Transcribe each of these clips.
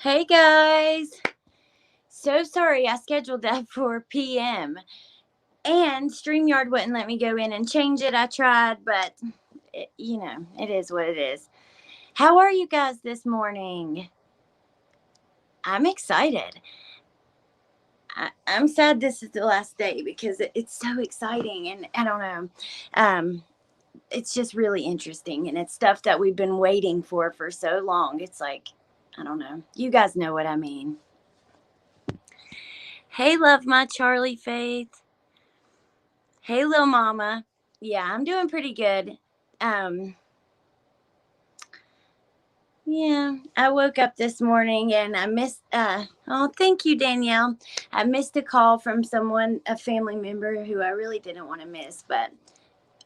Hey guys, so sorry I scheduled that for PM and StreamYard wouldn't let me go in and change it. I tried, but it is what it is. How are you guys this morning? I'm excited. I'm sad this is the last day because it's so exciting and I don't know. It's just really interesting and it's stuff that we've been waiting for so long. It's like, I don't know. You guys know what I mean. Hey, love my Charlie Faith. Hey, little mama. Yeah, I'm doing pretty good. Yeah, I woke up this morning and I missed, oh, thank you, Danielle. I missed a call from someone, a family member who I really didn't want to miss, but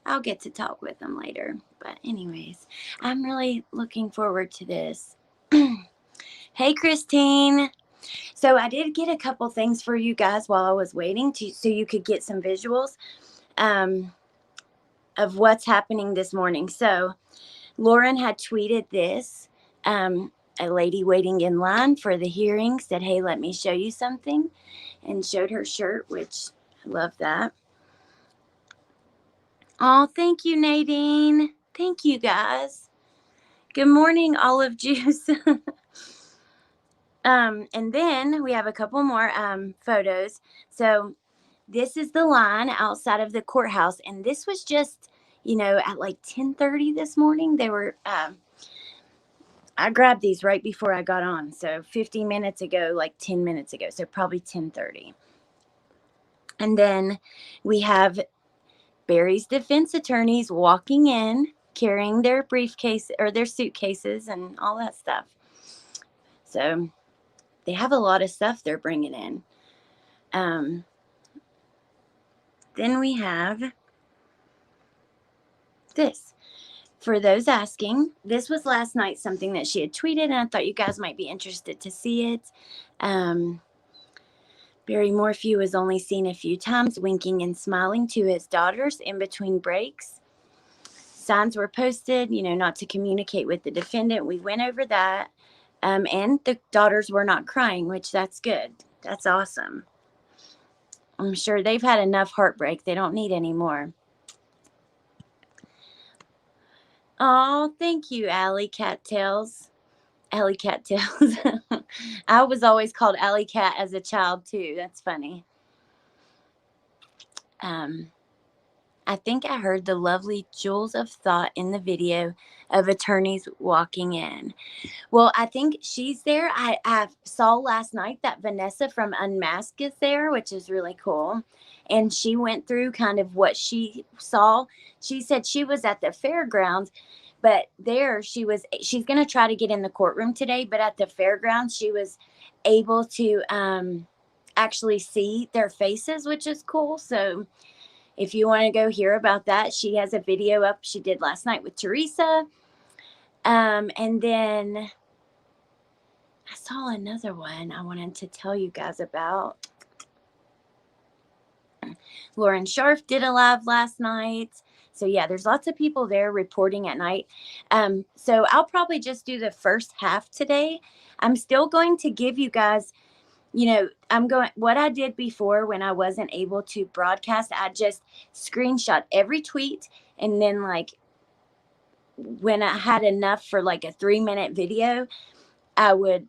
I'll get to talk with them later. But, anyways, I'm really looking forward to this. Hey, Christine. So, I did get a couple things for you guys while I was waiting so you could get some visuals. Of what's happening this morning. So Lauren had tweeted this. A lady waiting in line for the hearing said, hey, let me show you something, and showed her shirt, which I love that. Oh, thank you, Nadine. Thank you, guys. Good morning, Olive Juice. And then we have a couple more photos. So this is the line outside of the courthouse, and this was just, at like 10:30 this morning. They were, I grabbed these right before I got on, so 50 minutes ago, like 10 minutes ago, so probably 10:30. And then we have Barry's defense attorneys walking in, carrying their briefcase or their suitcases and all that stuff. So they have a lot of stuff they're bringing in. Then we have this. For those asking, this was last night something that she had tweeted, and I thought you guys might be interested to see it. Barry Morphew was only seen a few times, winking and smiling to his daughters in between breaks. Signs were posted, not to communicate with the defendant. We went over that. And the daughters were not crying, which that's good. That's awesome. I'm sure they've had enough heartbreak. They don't need any more. Oh, thank you, Alley Cattails. Alley Cattails. I was always called Alley Cat as a child, too. That's funny. I think I heard the lovely jewels of thought in the video of attorneys walking in. Well, I think she's there. I saw last night that Vanessa from Unmasked is there, which is really cool. And she went through kind of what she saw. She said she was at the fairgrounds, but there she's going to try to get in the courtroom today. But at the fairgrounds, she was able to actually see their faces, which is cool. So if you want to go hear about that, she has a video up she did last night with Teresa. And then I saw another one I wanted to tell you guys about. Lauren Sharf did a live last night. So yeah, there's lots of people there reporting at night. So I'll probably just do the first half today. I'm still going to give you guys, what I did before when I wasn't able to broadcast, I just screenshot every tweet, and then when I had enough for like a 3-minute video,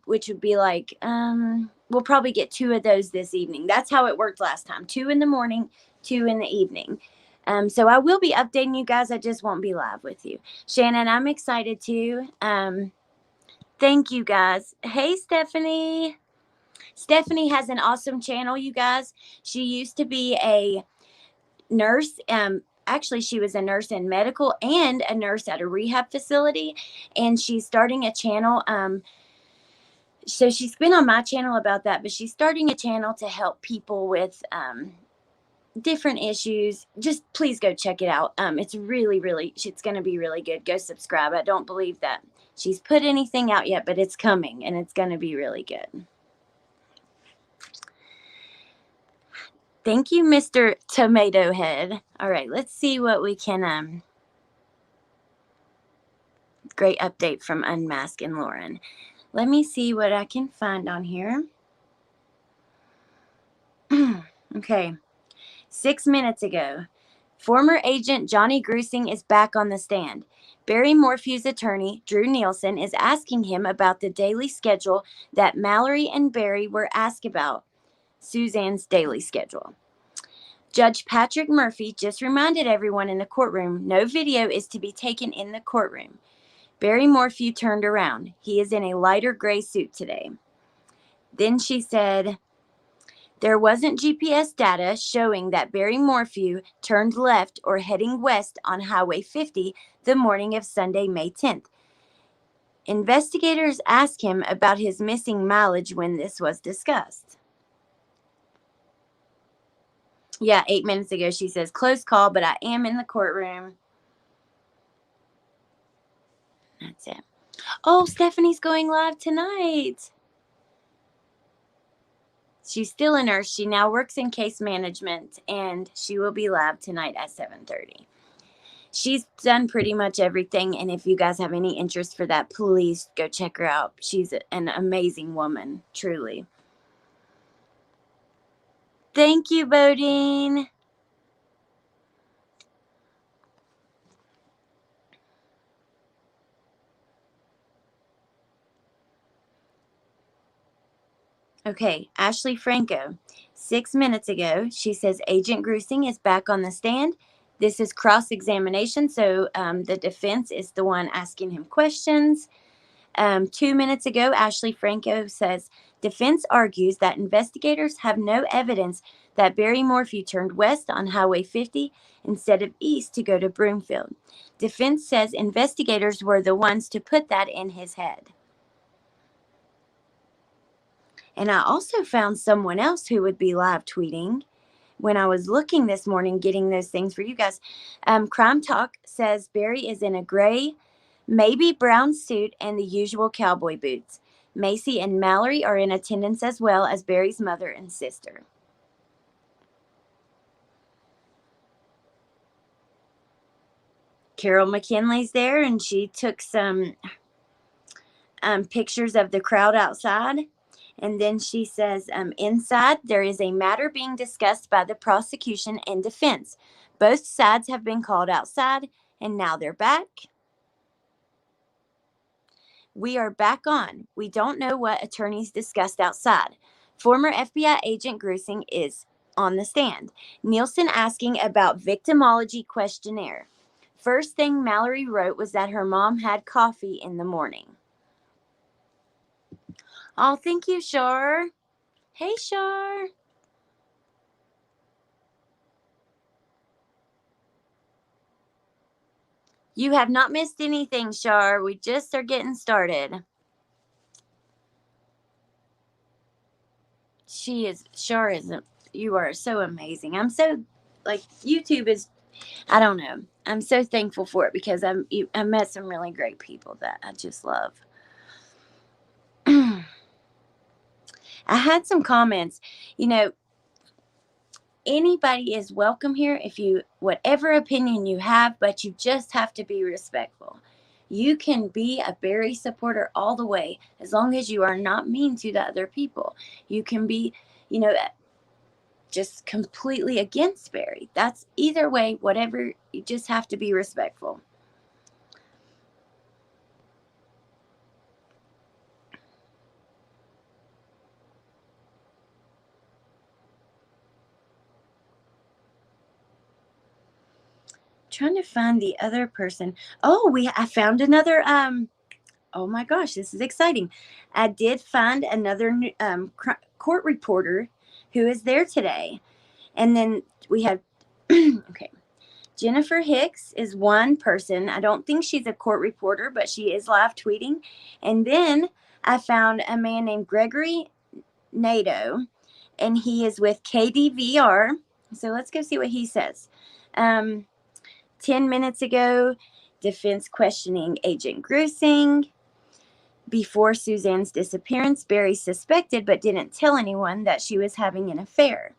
which would be like, we'll probably get 2 of those this evening. That's how it worked last time. 2 in the morning, 2 in the evening. So I will be updating you guys. I just won't be live with you. Shannon, I'm excited too. Thank you guys. Hey, Stephanie. Stephanie has an awesome channel, you guys. She used to be a nurse. Actually, she was a nurse in medical and a nurse at a rehab facility. And she's starting a channel. So she's been on my channel about that, but she's starting a channel to help people with different issues. Just please go check it out. It's it's going to be really good. Go subscribe. I don't believe that she's put anything out yet, but it's coming and it's going to be really good. Thank you, Mr. Tomato Head. All right, let's see what we can, great update from Unmasked and Lauren. Let me see what I can find on here. Okay. 6 minutes ago, former agent Johnny Grusing is back on the stand. Barry Morphew's attorney, Drew Nielsen, is asking him about the daily schedule that Mallory and Barry were asked about, Suzanne's daily schedule. Judge Patrick Murphy just reminded everyone in the courtroom no video is to be taken in the courtroom. Barry Morphew turned around. He is in a lighter gray suit today. Then she said, there wasn't GPS data showing that Barry Morphew turned left or heading west on Highway 50 the morning of Sunday, May 10th. Investigators asked him about his missing mileage when this was discussed. Yeah, 8 minutes ago, she says, close call, but I am in the courtroom. That's it. Oh, Stephanie's going live tonight. She's still a nurse. She now works in case management, and she will be live tonight at 7:30. She's done pretty much everything, and if you guys have any interest for that, please go check her out. She's an amazing woman, truly. Thank you, Bodine. Okay, Ashley Franco. 6 minutes ago, she says Agent Grusing is back on the stand. This is cross-examination, so the defense is the one asking him questions. 2 minutes ago, Ashley Franco says, defense argues that investigators have no evidence that Barry Morphew turned west on Highway 50 instead of east to go to Broomfield. Defense says investigators were the ones to put that in his head. And I also found someone else who would be live tweeting when I was looking this morning, getting those things for you guys. Crime Talk says Barry is in a gray, maybe brown suit and the usual cowboy boots. Macy and Mallory are in attendance as well as Barry's mother and sister. Carol McKinley's there, and she took some pictures of the crowd outside. And then she says, inside, there is a matter being discussed by the prosecution and defense. Both sides have been called outside, and now they're back. We are back on. We don't know what attorneys discussed outside. Former FBI agent Grusing is on the stand. Nielsen asking about Victimology questionnaire. First thing Mallory wrote was that her mom had coffee in the morning. Oh, thank you, Shar. Hey, Shar. You have not missed anything, Shar. We just are getting started. Shar is, you are so amazing. I'm so, YouTube is, I don't know. I'm so thankful for it because I met some really great people that I just love. I had some comments, anybody is welcome here if you, whatever opinion you have, but you just have to be respectful. You can be a Barry supporter all the way as long as you are not mean to the other people. You can be, just completely against Barry. That's either way, whatever, you just have to be respectful. Trying to find the other person. Oh, I found another oh my gosh, this is exciting. I did find another court reporter who is there today. And then we have okay. Jennifer Hicks is one person. I don't think she's a court reporter, but she is live tweeting. And then I found a man named Gregory Nadeau, and he is with KDVR. So let's go see what he says. 10 minutes ago, defense questioning Agent Grusing. Before Suzanne's disappearance, Barry suspected but didn't tell anyone that she was having an affair.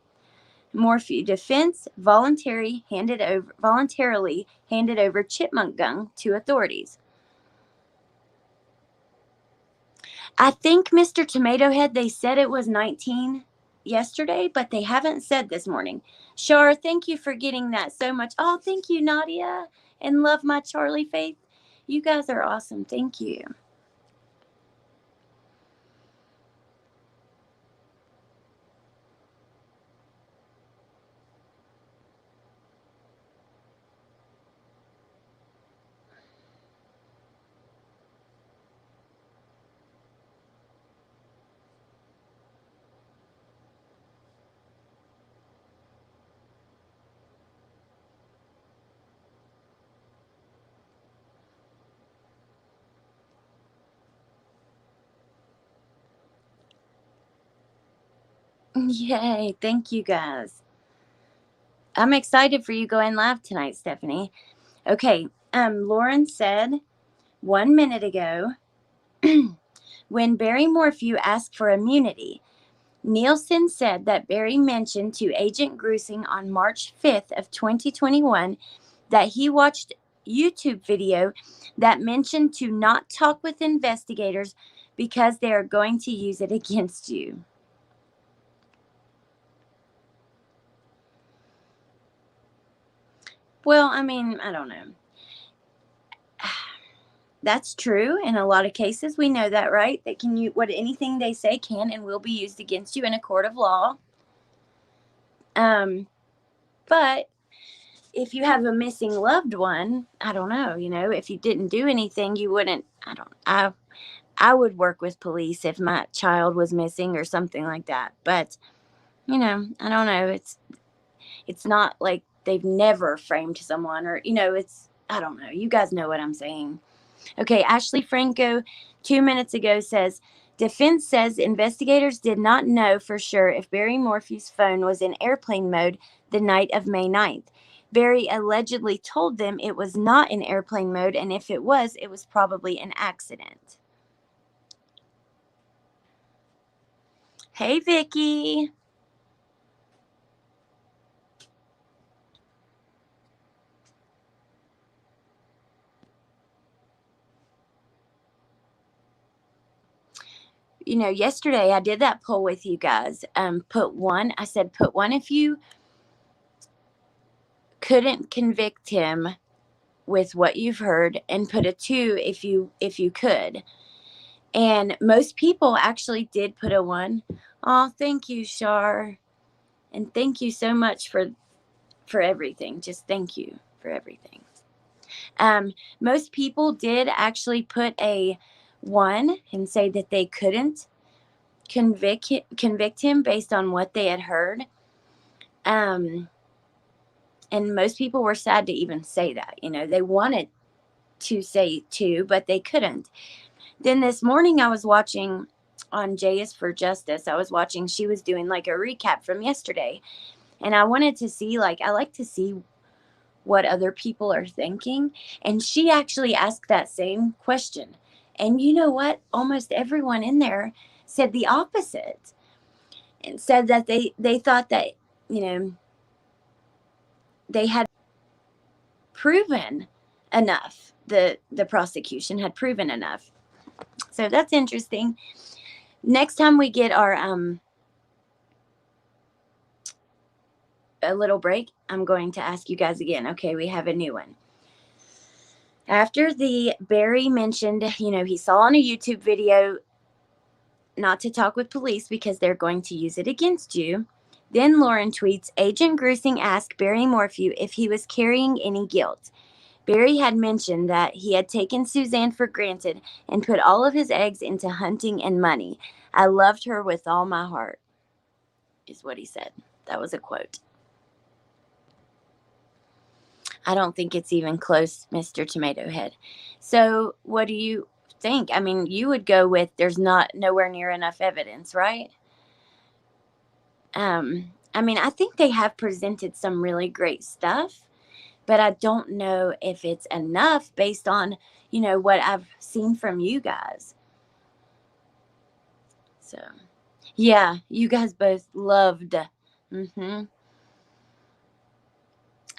Morphew defense voluntarily handed over chipmunk gun to authorities. I think Mr. Tomato Head, they said it was 19 yesterday, but they haven't said this morning. Shar, thank you for getting that so much. Oh, thank you, Nadia. And love my Charlie Faith. You guys are awesome. Thank you. Yay. Thank you, guys. I'm excited for you going live tonight, Stephanie. Okay. Lauren said 1 minute ago, when Barry Morphew asked for immunity, Nielsen said that Barry mentioned to Agent Grusing on March 5th of 2021 that he watched YouTube video that mentioned to not talk with investigators because they are going to use it against you. Well, I mean, I don't know. That's true in a lot of cases. We know that, right? That anything they say can and will be used against you in a court of law. But if you have a missing loved one, I don't know, if you didn't do anything, you wouldn't, I would work with police if my child was missing or something like that. But, I don't know. It's not like they've never framed someone or, I don't know. You guys know what I'm saying. Okay, Ashley Franco 2 minutes ago says, defense says investigators did not know for sure if Barry Morphew's phone was in airplane mode the night of May 9th. Barry allegedly told them it was not in airplane mode, and if it was probably an accident. Hey, Vicky. Yesterday I did that poll with you guys. Put one if you couldn't convict him with what you've heard, and put a 2 if you could. And most people actually did put a 1. Oh, thank you, Shar. And thank you so much for everything. Just thank you for everything. Most people did actually put a 1 and say that they couldn't convict him based on what they had heard. And most people were sad to even say that. They wanted to say 2, but they couldn't. Then this morning I was watching on J is for Justice. She was doing like a recap from yesterday. And I wanted to see, I like to see what other people are thinking. And she actually asked that same question. And you know what? Almost everyone in there said the opposite. And said that they thought that, they had proven enough. The prosecution had proven enough. So that's interesting. Next time we get our a little break, I'm going to ask you guys again. Okay, we have a new one. After the Barry mentioned, he saw on a YouTube video not to talk with police because they're going to use it against you. Then Lauren tweets, Agent Grusing asked Barry Morphew if he was carrying any guilt. Barry had mentioned that he had taken Suzanne for granted and put all of his eggs into hunting and money. I loved her with all my heart, is what he said. That was a quote. I don't think it's even close, Mr. Tomato Head. So what do you think? I mean, you would go with there's nowhere near enough evidence, right? I mean, I think they have presented some really great stuff, but I don't know if it's enough based on, what I've seen from you guys. So, yeah, you guys both loved.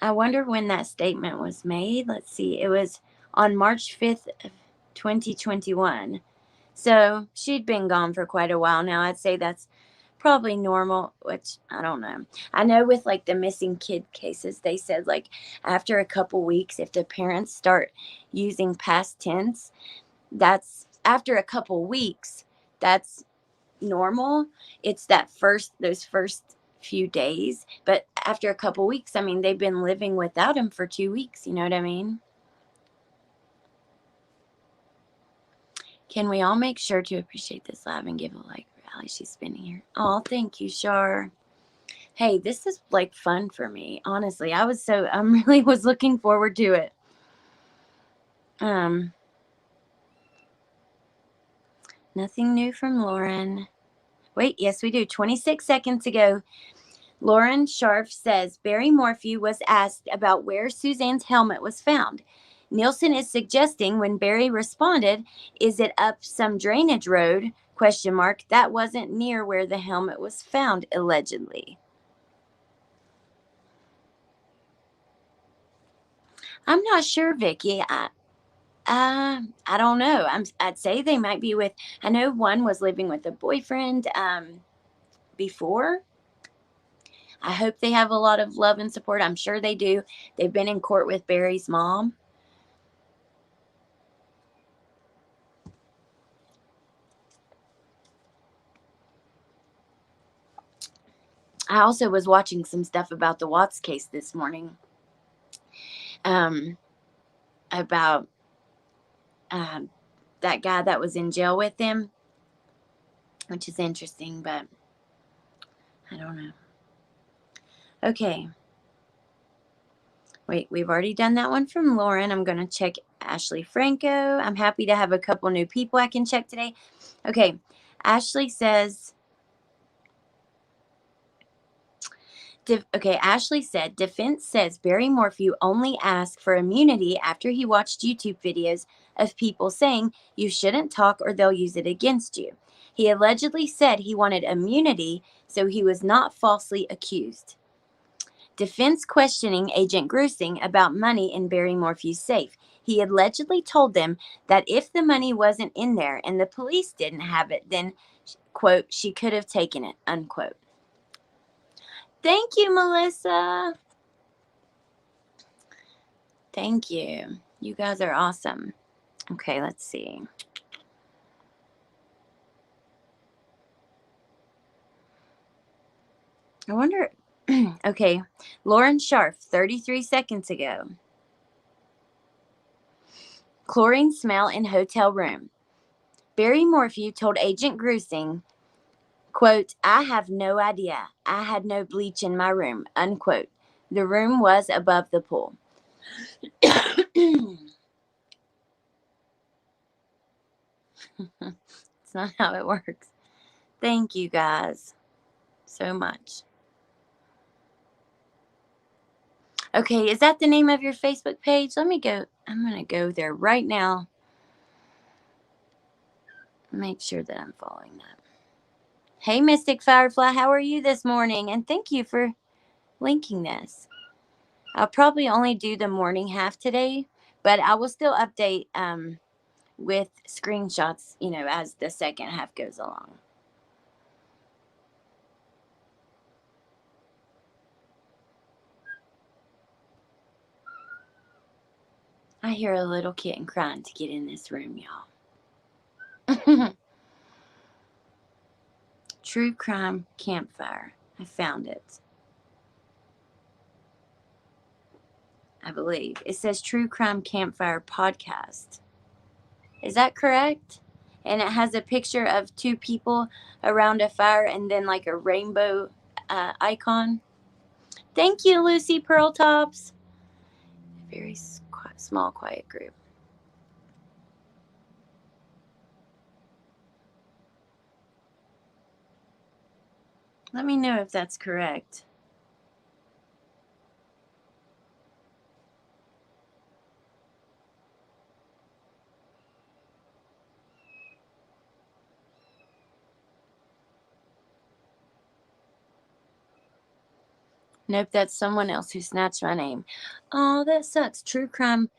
I wonder when that statement was made. Let's see. It was on March 5th of 2021. So she'd been gone for quite a while now. I'd say that's probably normal, which I don't know. I know with like the missing kid cases, they said like after a couple weeks, if the parents start using past tense, that's after a couple weeks, that's normal. It's those first few days. But after a couple weeks, I mean, they've been living without him for 2 weeks. You know what I mean? Can we all make sure to appreciate this live and give a like rally she's spending here? Oh, thank you, Shar. Hey, this is like fun for me. Honestly, I really was looking forward to it. Nothing new from Lauren. Wait, yes, we do. 26 seconds ago, Lauren Sharf says Barry Morphew was asked about where Suzanne's helmet was found. Nielsen is suggesting when Barry responded, "Is it up some drainage road?" ? That wasn't near where the helmet was found, allegedly. I'm not sure, Vicky. I don't know. I'd say they might be with. I know one was living with a boyfriend before. I hope they have a lot of love and support. I'm sure they do. They've been in court with Barry's mom. I also was watching some stuff about the Watts case this morning. About that guy that was in jail with him, which is interesting, but I don't know. Okay. Wait, we've already done that one from Lauren. I'm going to check Ashley Franco. I'm happy to have a couple new people I can check today. Okay. Ashley says, Ashley said, defense says Barry Morphew only asked for immunity after he watched YouTube videos of people saying you shouldn't talk or they'll use it against you. He allegedly said he wanted immunity so he was not falsely accused. Defense questioning Agent Grusing about money in Barry Morphew's safe. He allegedly told them that if the money wasn't in there and the police didn't have it, then, quote, she could have taken it, unquote. Thank you, Melissa. Thank you. You guys are awesome. Okay, let's see. I wonder. Okay, Lauren Sharf, 33 seconds ago. Chlorine smell in hotel room. Barry Morphew told Agent Grusing, quote, I have no idea. I had no bleach in my room, unquote. The room was above the pool. It's not how it works. Thank you guys so much. Okay, is that the name of your Facebook page? Let me go. I'm going to go there right now. Make sure that I'm following that. Hey, Mystic Firefly, how are you this morning? And thank you for linking this. I'll probably only do the morning half today, but I will still update with screenshots, as the second half goes along. I hear a little kitten crying to get in this room, y'all. True Crime Campfire. I found it. I believe. It says True Crime Campfire Podcast. Is that correct? And it has a picture of two people around a fire and then like a rainbow icon. Thank you, Lucy Pearl Tops. A very small, quiet group. Let me know if that's correct. Nope, that's someone else who snatched my name. Oh, that sucks. True Crime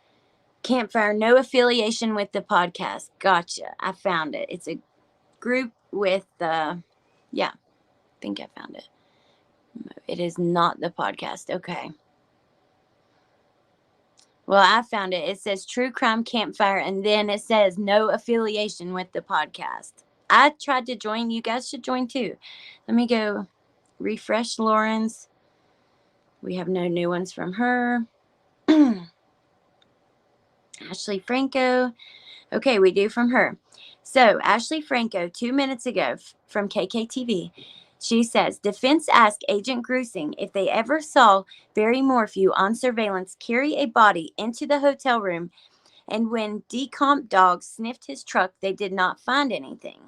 Campfire, no affiliation with the podcast. Gotcha. I found it. It's a group with yeah, I think I found it. It is not the podcast. Okay. Well, I found it. It says True Crime Campfire, and then it says no affiliation with the podcast. I tried to join. You guys should join too. Let me go refresh Lauren's. We have no new ones from her. Ashley Franco. Okay, we do from her. So, Ashley Franco, 2 minutes ago from KKTV, she says, defense asked Agent Grusing if they ever saw Barry Morphew on surveillance carry a body into the hotel room, and when decomp dogs sniffed his truck, they did not find anything.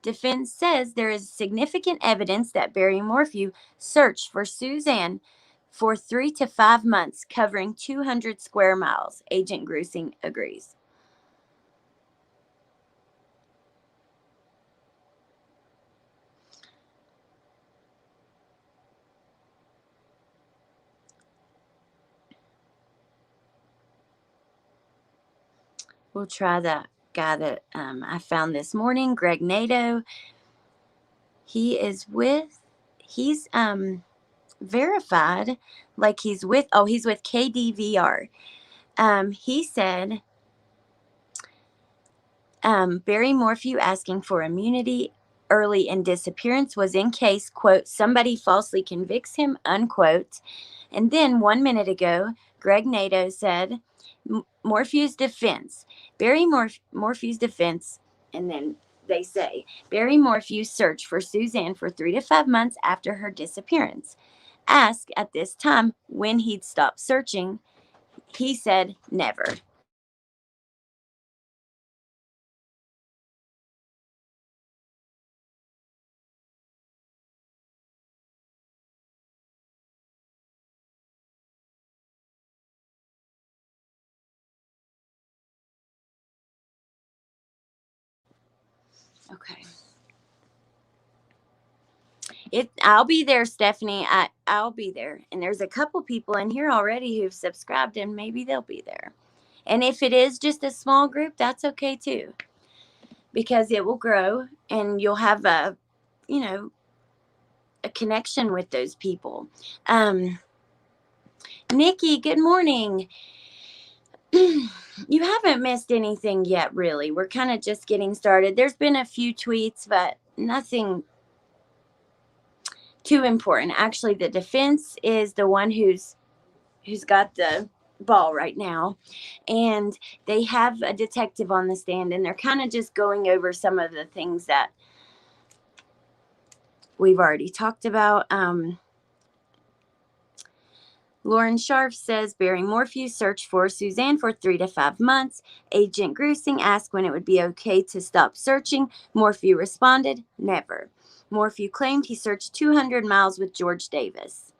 Defense says there is significant evidence that Barry Morphew searched for Suzanne for 3 to 5 months, covering 200 square miles. Agent Grusing agrees. We'll try the guy that I found this morning, Greg Nato. He's verified, like he's with KDVR. He said, Barry Morphew asking for immunity early in disappearance was in case, quote, somebody falsely convicts him, unquote. And then 1 minute ago, Greg Nato said, Morphew's defense. Barry Morphew's defense, and then they say, Barry Morphew searched for Suzanne for 3 to 5 months after her disappearance. Asked at this time when he'd stop searching, he said never. Okay. I'll be there, Stephanie. I'll be there. And there's a couple people in here already who've subscribed, and maybe they'll be there. And if it is just a small group, that's okay too, because it will grow and you'll have a connection with those people. Nikki, good morning. You haven't missed anything yet, really. We're kind of just getting started. There's been a few tweets, but nothing too important. Actually, the defense is the one who's got the ball right now, and they have a detective on the stand, and they're kind of just going over some of the things that we've already talked about. Lauren Sharf says Barry Morphew searched for Suzanne for 3 to 5 months. Agent Grusing asked when it would be okay to stop searching. Morphew responded, never. Morphew claimed he searched 200 miles with George Davis.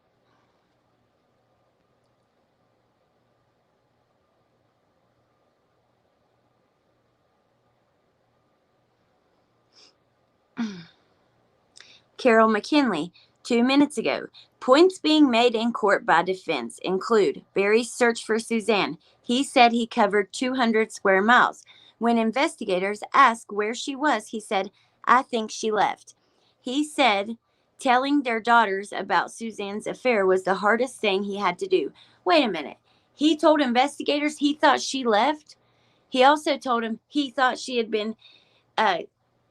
Carol McKinley, 2 minutes ago. Points being made in court by defense include Barry's search for Suzanne. He said he covered 200 square miles. When investigators asked where she was, he said, I think she left. He said telling their daughters about Suzanne's affair was the hardest thing he had to do. Wait a minute. He told investigators he thought she left. He also told them he thought she had been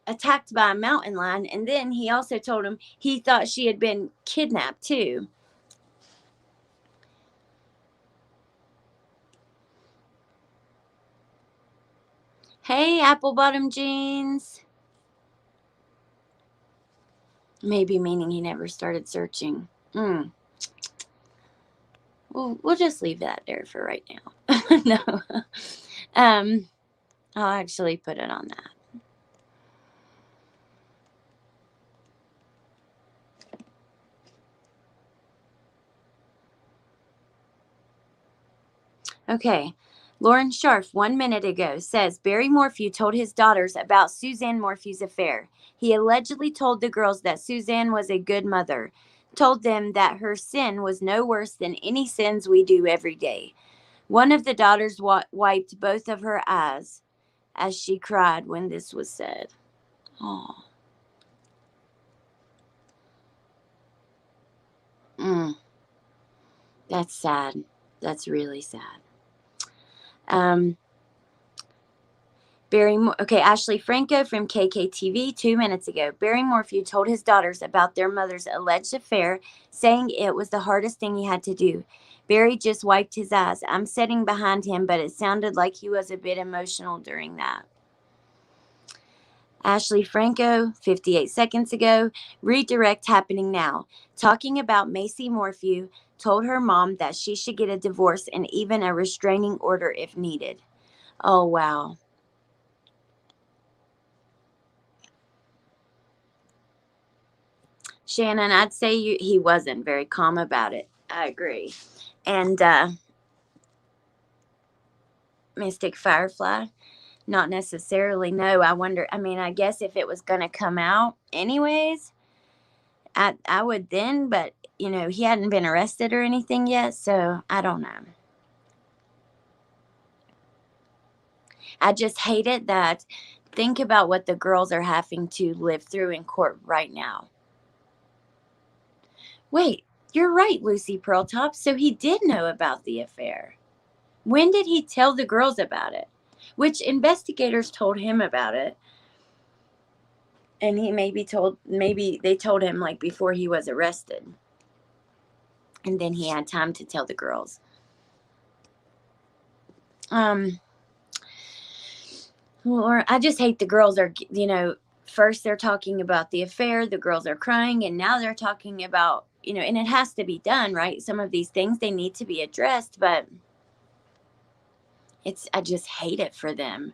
attacked by a mountain lion, and then he also told him he thought she had been kidnapped too. Hey, apple bottom jeans. Maybe meaning he never started searching. Well, we'll just leave that there for right now. No. I'll actually put it on that. Okay. Lauren Sharf, 1 minute ago, says Barry Morphew told his daughters about Suzanne Morphew's affair. He allegedly told the girls that Suzanne was a good mother, told them that her sin was no worse than any sins we do every day. One of the daughters wiped both of her eyes as she cried when this was said. Oh. That's sad. That's really sad. Ashley Franco from KKTV 2 minutes ago. Barry Morphew told his daughters about their mother's alleged affair, saying it was the hardest thing he had to do. Barry just wiped his eyes. I'm sitting behind him, but it sounded like he was a bit emotional during that. Ashley Franco, 58 seconds ago. Redirect happening now. Talking about Macy Morphew, told her mom that she should get a divorce and even a restraining order if needed. Oh, wow. Shannon, I'd say he wasn't very calm about it. I agree. And Mystic Firefly, not necessarily. No, I wonder. I mean, I guess if it was going to come out anyways, I would then, but, he hadn't been arrested or anything yet, so I don't know. I just hate it that, think about what the girls are having to live through in court right now. Wait, you're right, Lucy Pearltop. So he did know about the affair. When did he tell the girls about it? Which investigators told him about it. And he maybe they told him like before he was arrested. And then he had time to tell the girls. Or I just hate the girls are, first they're talking about the affair, the girls are crying, and now they're talking about, and it has to be done, right? Some of these things, they need to be addressed, but I just hate it for them.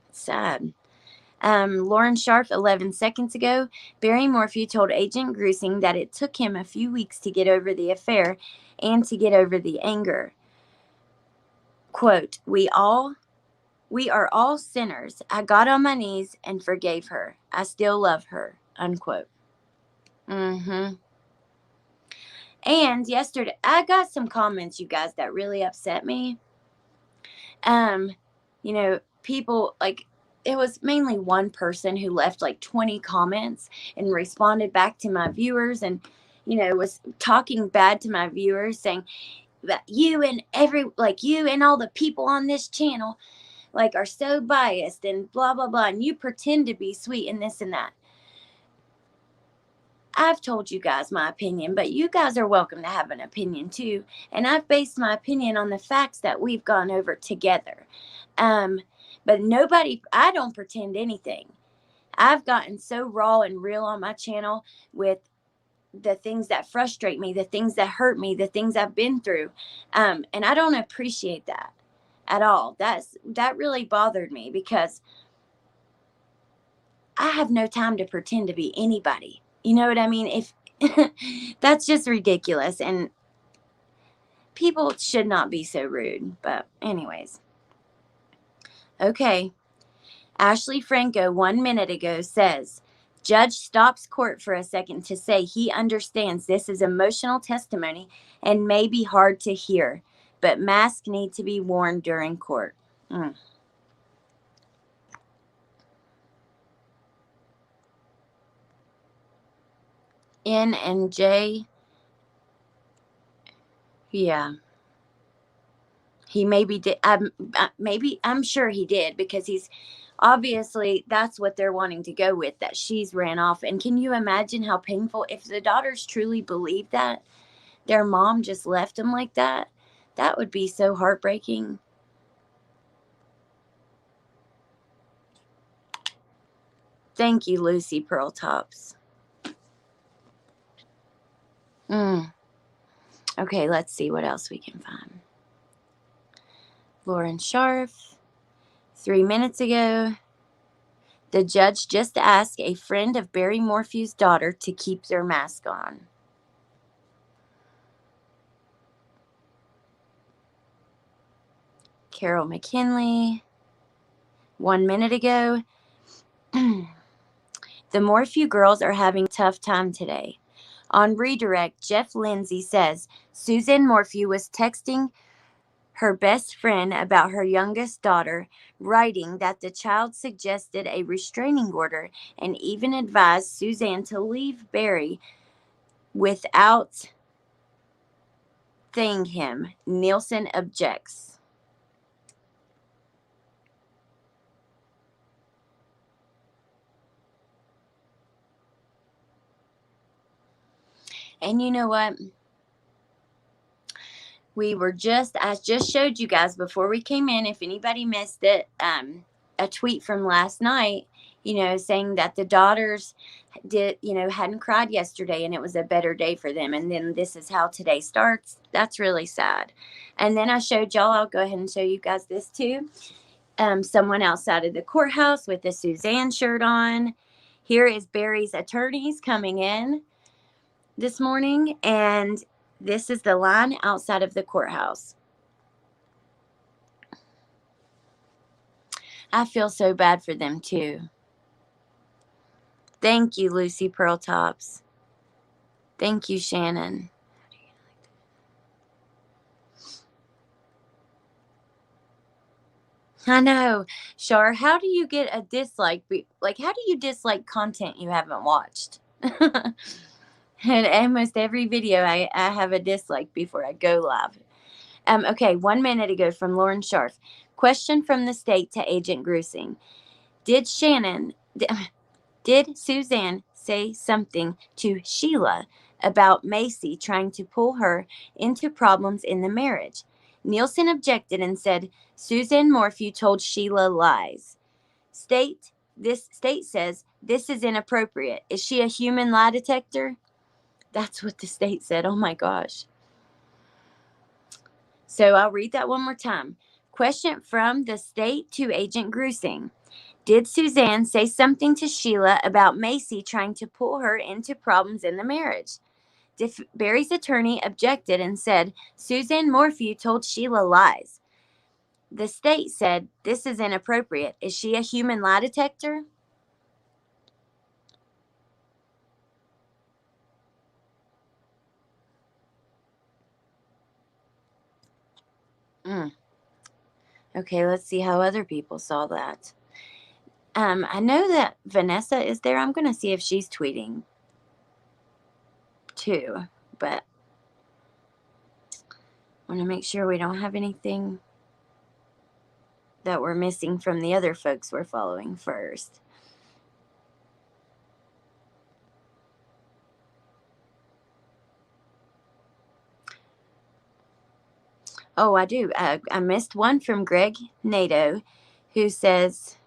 It's sad. Lauren Sharf, 11 seconds ago. Barry Morphew told Agent Grusing that it took him a few weeks to get over the affair and to get over the anger. Quote, we are all sinners. I got on my knees and forgave her. I still love her. Unquote. And yesterday, I got some comments, you guys, that really upset me. People, like, it was mainly one person who left like 20 comments and responded back to my viewers and, was talking bad to my viewers, saying that you and all the people on this channel like are so biased and blah blah blah, and you pretend to be sweet and this and that. I've told you guys my opinion, but you guys are welcome to have an opinion too, and I've based my opinion on the facts that we've gone over together. But I don't pretend anything. I've gotten so raw and real on my channel with the things that frustrate me, the things that hurt me, the things I've been through, and I don't appreciate that at all. That really bothered me because I have no time to pretend to be anybody. You know what I mean? If that's just ridiculous, and people should not be so rude. But anyways, okay. Ashley Franco 1 minute ago says, judge stops court for a second to say he understands this is emotional testimony and may be hard to hear, but masks need to be worn during court. N and J, yeah. He maybe did. I'm sure he did, because he's obviously, that's what they're wanting to go with, that she's ran off. And can you imagine how painful, if the daughters truly believe that their mom just left them like that? That would be so heartbreaking. Thank you, Lucy Pearltops. Okay, let's see what else we can find. Lauren Sharf, 3 minutes ago. The judge just asked a friend of Barry Morphew's daughter to keep their mask on. Carol McKinley, 1 minute ago. The Morphew girls are having a tough time today. On redirect, Jeff Lindsay says Susan Morphew was texting her best friend about her youngest daughter, writing that the child suggested a restraining order and even advised Suzanne to leave Barry without seeing him. Nielsen objects. And you know what? I just showed you guys before we came in, if anybody missed it, a tweet from last night, saying that the daughters hadn't cried yesterday and it was a better day for them. And then this is how today starts. That's really sad. And then I showed y'all, I'll go ahead and show you guys this too. Someone outside of the courthouse with a Suzanne shirt on. Here is Barry's attorneys coming in this morning, and this is the line outside of the courthouse. I feel so bad for them too. Thank you, Lucy Pearl Tops. Thank you, Shannon. I know. Shar, how do you get a dislike? Like, how do you dislike content you haven't watched? And almost every video I have a dislike before I go live. Okay, 1 minute ago from Lauren Scharf. Question from the state to Agent Grusing. Did Suzanne say something to Sheila about Macy trying to pull her into problems in the marriage? Nielsen objected and said Suzanne Morphew told Sheila lies. State says this is inappropriate. Is she a human lie detector? That's what the state said. Oh my gosh. So I'll read that one more time. Question from the state to Agent Grusing. Did Suzanne say something to Sheila about Macy trying to pull her into problems in the marriage? Barry's attorney objected and said Suzanne Morphew told Sheila lies. The state said this is inappropriate. Is she a human lie detector? Okay, let's see how other people saw that. I know that Vanessa is there. I'm going to see if she's tweeting too, but I want to make sure we don't have anything that we're missing from the other folks we're following first. Oh, I do. I missed one from Greg Nato, who says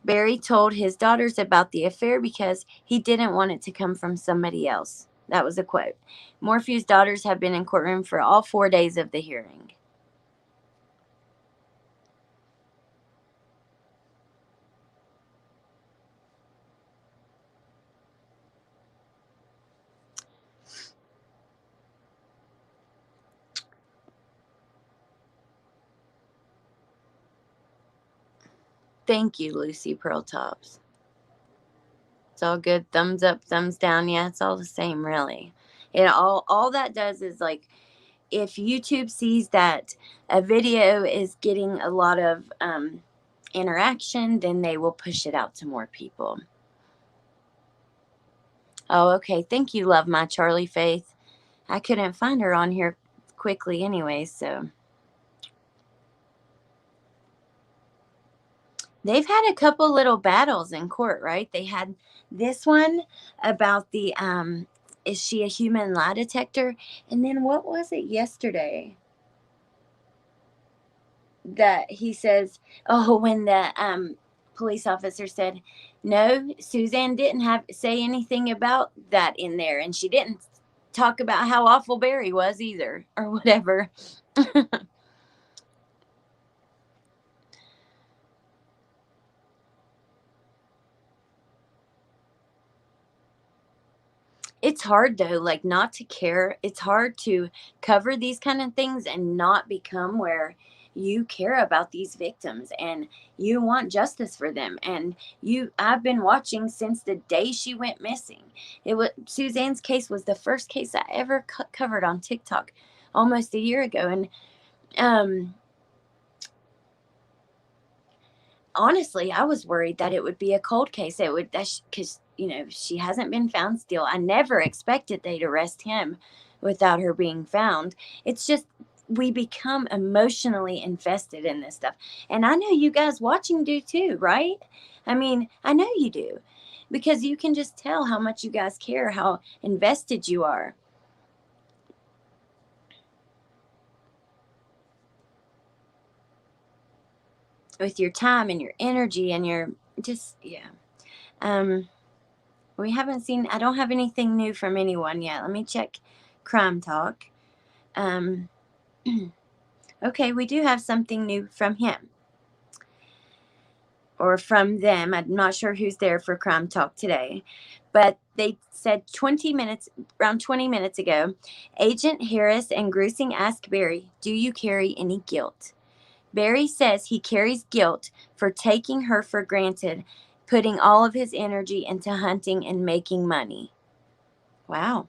Barry told his daughters about the affair because he didn't want it to come from somebody else. That was a quote. Morphew's daughters have been in courtroom for all 4 days of the hearing. Thank you, Lucy Pearl Tops. It's all good. Thumbs up, thumbs down. Yeah, it's all the same, really. All that does is, like, if YouTube sees that a video is getting a lot of interaction, then they will push it out to more people. Oh, okay. Thank you, Love My Charlie Faith. I couldn't find her on here quickly anyway, so. They've had a couple little battles in court, right? They had this one about the, is she a human lie detector? And then what was it yesterday? That he says, when the police officer said, no, Suzanne didn't say anything about that in there. And she didn't talk about how awful Barry was either, or whatever. It's hard though, like, not to care. It's hard to cover these kind of things and not become where you care about these victims and you want justice for them. And I've been watching since the day she went missing. Suzanne's case was the first case I ever covered on TikTok almost a year ago. And Honestly, I was worried that it would be a cold case. It would, because, she hasn't been found still. I never expected they'd arrest him without her being found. It's just, we become emotionally invested in this stuff. And I know you guys watching do too, right? I mean, I know you do, because you can just tell how much you guys care, how invested you are. With your time and your energy and your, just, yeah. Um, we haven't seen, I don't have anything new from anyone yet. Let me check Crime Talk. Okay, we do have something new from him or from them. I'm not sure who's there for Crime Talk today, but they said around 20 minutes ago, Agent Harris and Grusing asked Barry, "Do you carry any guilt?" Barry says he carries guilt for taking her for granted, putting all of his energy into hunting and making money. Wow.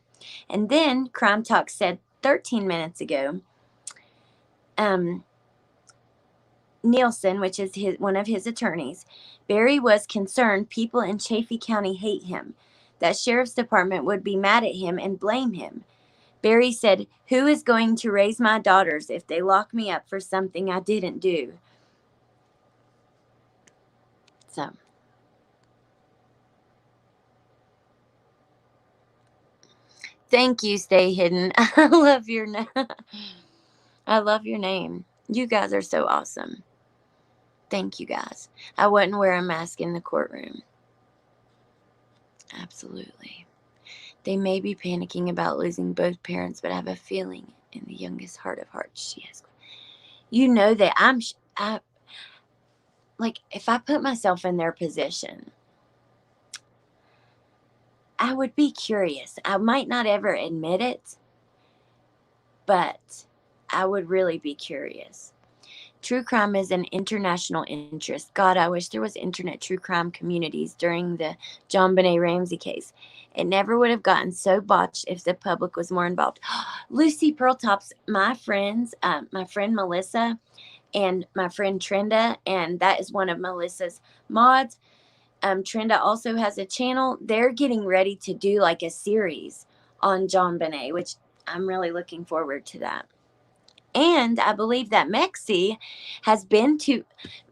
And then Crime Talk said 13 minutes ago, Nielsen, which is one of his attorneys, Barry was concerned people in Chaffee County hate him, that sheriff's department would be mad at him and blame him. Barry said, "Who is going to raise my daughters if they lock me up for something I didn't do?" So, thank you, Stay Hidden. I love your name. I love your name. You guys are so awesome. Thank you, guys. I wouldn't wear a mask in the courtroom. Absolutely. They may be panicking about losing both parents, but I have a feeling in the youngest heart of hearts she has. You know that like, if I put myself in their position, I would be curious. I might not ever admit it, but I would really be curious. True crime is an international interest. God, I wish there was internet true crime communities during the JonBenet Ramsey case. It never would have gotten so botched if the public was more involved. Lucy Pearltops, my friends, my friend Melissa and my friend Trenda, and that is one of Melissa's mods. Trenda also has a channel. They're getting ready to do like a series on JonBenet, which I'm really looking forward to that. And I believe that Mexi has been to,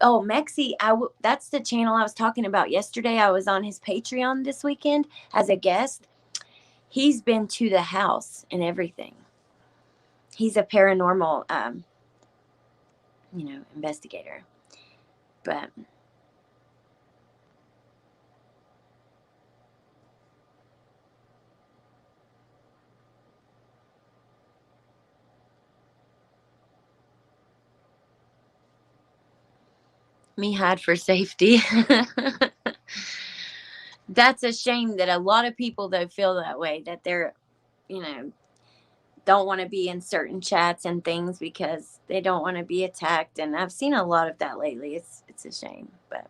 Mexi, that's the channel I was talking about yesterday. I was on his Patreon this weekend as a guest. He's been to the house and everything. He's a paranormal, investigator. But me hide for safety. That's a shame that a lot of people, though, feel that way, that they're, don't want to be in certain chats and things because they don't want to be attacked. And I've seen a lot of that lately. It's a shame, but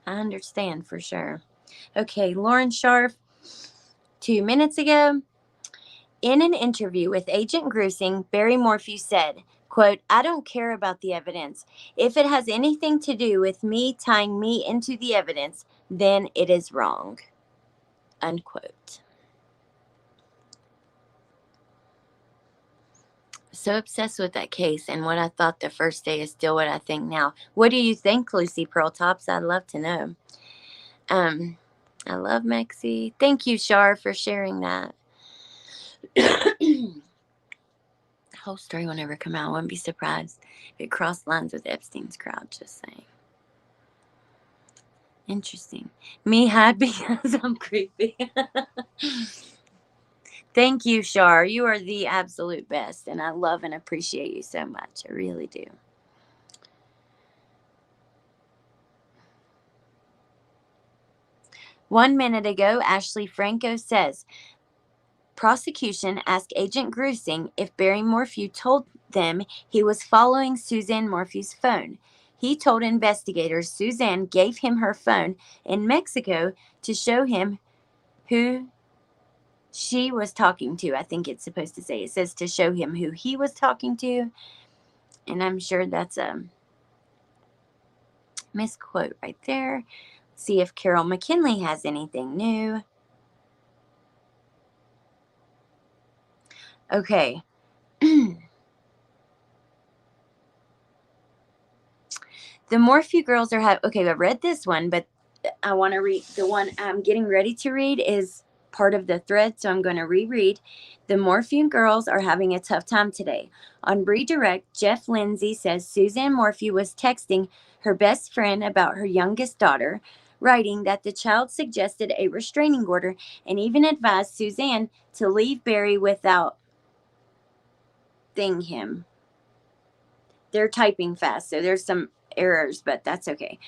I understand for sure. Okay, Lauren Sharf, 2 minutes ago, in an interview with Agent Grusing, Barry Morphew said, quote, "I don't care about the evidence. If it has anything to do with me tying me into the evidence, then it is wrong." Unquote. So obsessed with that case, and what I thought the first day is still what I think now. What do you think, Lucy Pearltops? I'd love to know. I love Mexi. Thank you, Shar, for sharing that. The whole story will never come out. I wouldn't be surprised if it crossed lines with Epstein's crowd, just saying. Interesting. Me hide because I'm creepy. Thank you, Shar. You are the absolute best, and I love and appreciate you so much. I really do. One minute ago, Ashley Franco says, prosecution asked Agent Grusing if Barry Morphew told them he was following Suzanne Morphew's phone. He told investigators Suzanne gave him her phone in Mexico to show him who she was talking to. I think it's supposed to say, it says to show him who he was talking to. And I'm sure that's a misquote right there. See if Carol McKinley has anything new. Okay. The Morphew girls are okay, I read this one, but I want to read the one I'm getting ready to read is part of the thread, so I'm going to reread. The Morphew girls are having a tough time today. On Redirect, Jeff Lindsay says Suzanne Morphew was texting her best friend about her youngest daughter, writing that the child suggested a restraining order and even advised Suzanne to leave Barry without him. They're typing fast, so there's some errors, but that's okay.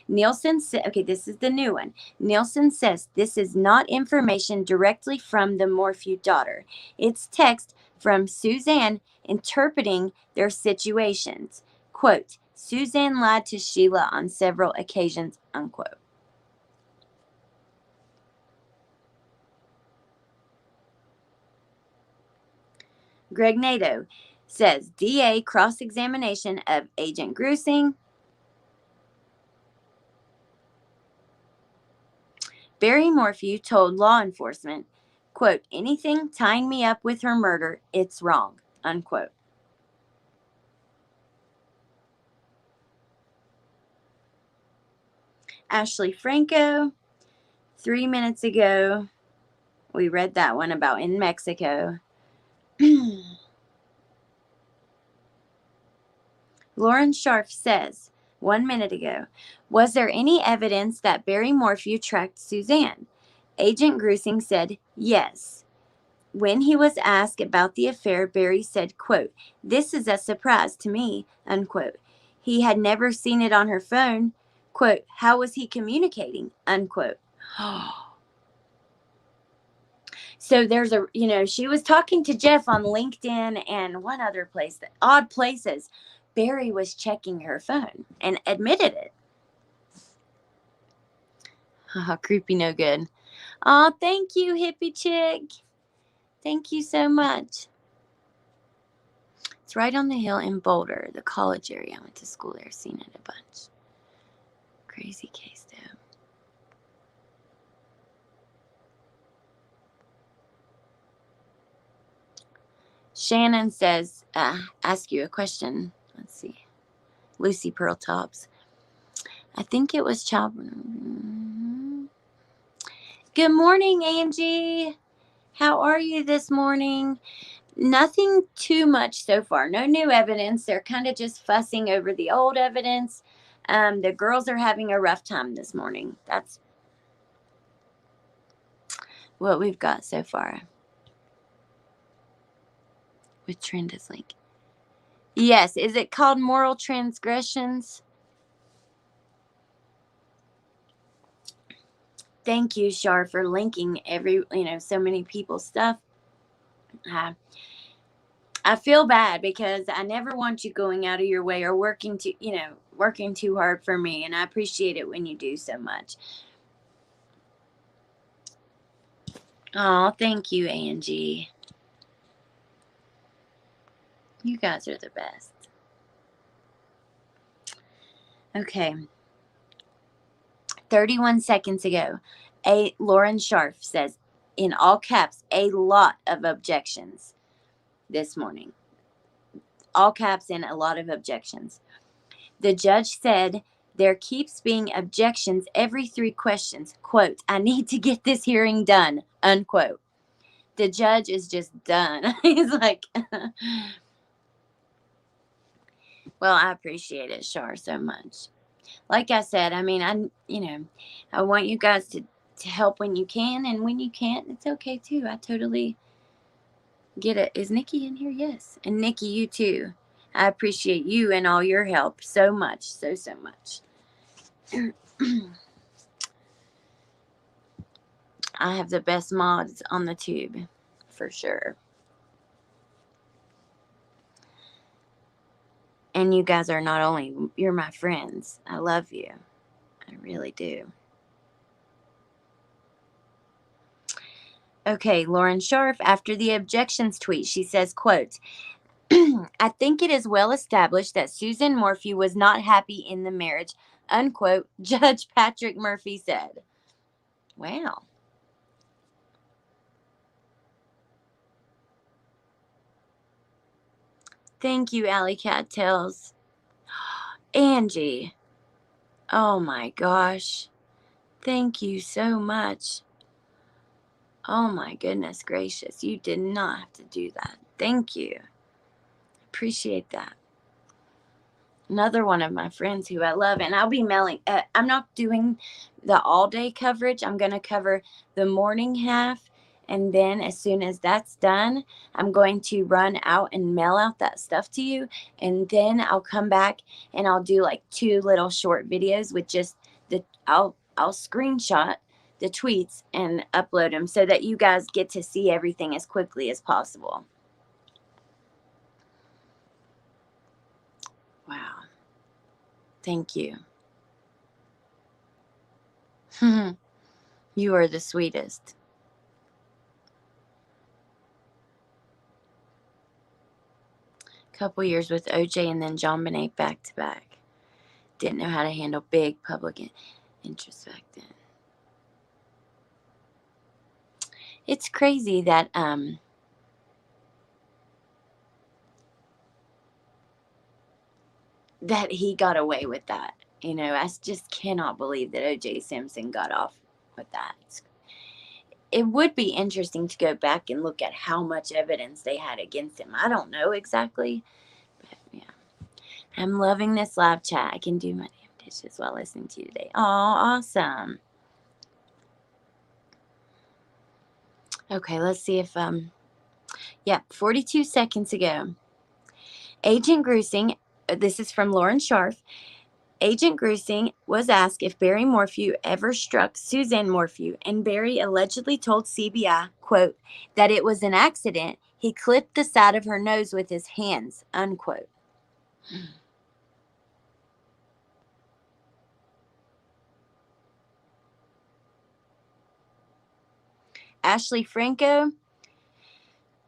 Nielsen said, okay, this is the new one. Nielsen says this is not information directly from the Morphew daughter. It's text from Suzanne interpreting their situations. Quote, Suzanne lied to Sheila on several occasions, unquote. Greg Nato says DA cross-examination of Agent Grusing. Barry Morphew told law enforcement, quote, anything tying me up with her murder, it's wrong, unquote. Ashley Franco, 3 minutes ago, we read that one about in Mexico. Lauren Scharf says, 1 minute ago, was there any evidence that Barry Morphew tracked Suzanne? Agent Grusing said, yes. When he was asked about the affair, Barry said, quote, this is a surprise to me, unquote. He had never seen it on her phone. Quote, how was he communicating, unquote. So there's she was talking to Jeff on LinkedIn and one other place, odd places. Barry was checking her phone and admitted it. Creepy, no good. Oh, thank you, hippie chick. Thank you so much. It's right on the hill in Boulder, the college area. I went to school there, seen it a bunch. Crazy case, though. Shannon says, ask you a question. Let's see. Lucy Pearl Tops. I think it was child. Good morning, Angie. How are you this morning? Nothing too much so far. No new evidence. They're kind of just fussing over the old evidence. The girls are having a rough time this morning. That's what we've got so far. With Trenda's link. Yes. Is it called Moral Transgressions? Thank you, Shar, for linking so many people's stuff. I feel bad because I never want you going out of your way or working too hard for me. And I appreciate it when you do so much. Oh, thank you, Angie. You guys are the best. Okay. 31 seconds ago, Lauren Scharf says, in all caps, a lot of objections this morning. All caps and a lot of objections. The judge said, there keeps being objections every 3 questions. Quote, I need to get this hearing done, unquote. The judge is just done. He's like, well, I appreciate it, Shar, so much. Like I said, I mean, I want you guys to help when you can, and when you can't, it's okay too. I totally get it. Is Nikki in here? Yes. And Nikki, you too. I appreciate you and all your help so much, so much. I have the best mods on the tube, for sure. And you guys are not only, you're my friends. I love you. I really do. Okay, Lauren Scharf, after the objections tweet, she says, quote, I think it is well established that Susan Morphew was not happy in the marriage, unquote, Judge Patrick Murphy said. Wow. Thank you, Alley Cattails. Angie. Oh my gosh. Thank you so much. Oh my goodness gracious. You did not have to do that. Thank you. Appreciate that. Another one of my friends who I love, and I'll be mailing. I'm not doing the all day coverage. I'm going to cover the morning half. And then as soon as that's done, I'm going to run out and mail out that stuff to you. And then I'll come back and I'll do like 2 little short videos with just I'll screenshot the tweets and upload them so that you guys get to see everything as quickly as possible. Wow. Thank you. You are the sweetest. Couple years with OJ and then John Bonet back to back. Didn't know how to handle big public interest back then. It's crazy that that he got away with that. You know, I just cannot believe that OJ Simpson got off with that. It would be interesting to go back and look at how much evidence they had against him. I don't know exactly, but yeah. I'm loving this live chat. I can do my damn dishes while listening to you today. Oh, awesome. Okay, let's see if 42 seconds ago. Agent Grusing, this is from Lauren Scharf. Agent Grusing was asked if Barry Morphew ever struck Suzanne Morphew, and Barry allegedly told CBI, quote, that it was an accident. He clipped the side of her nose with his hands, unquote. Ashley Franco,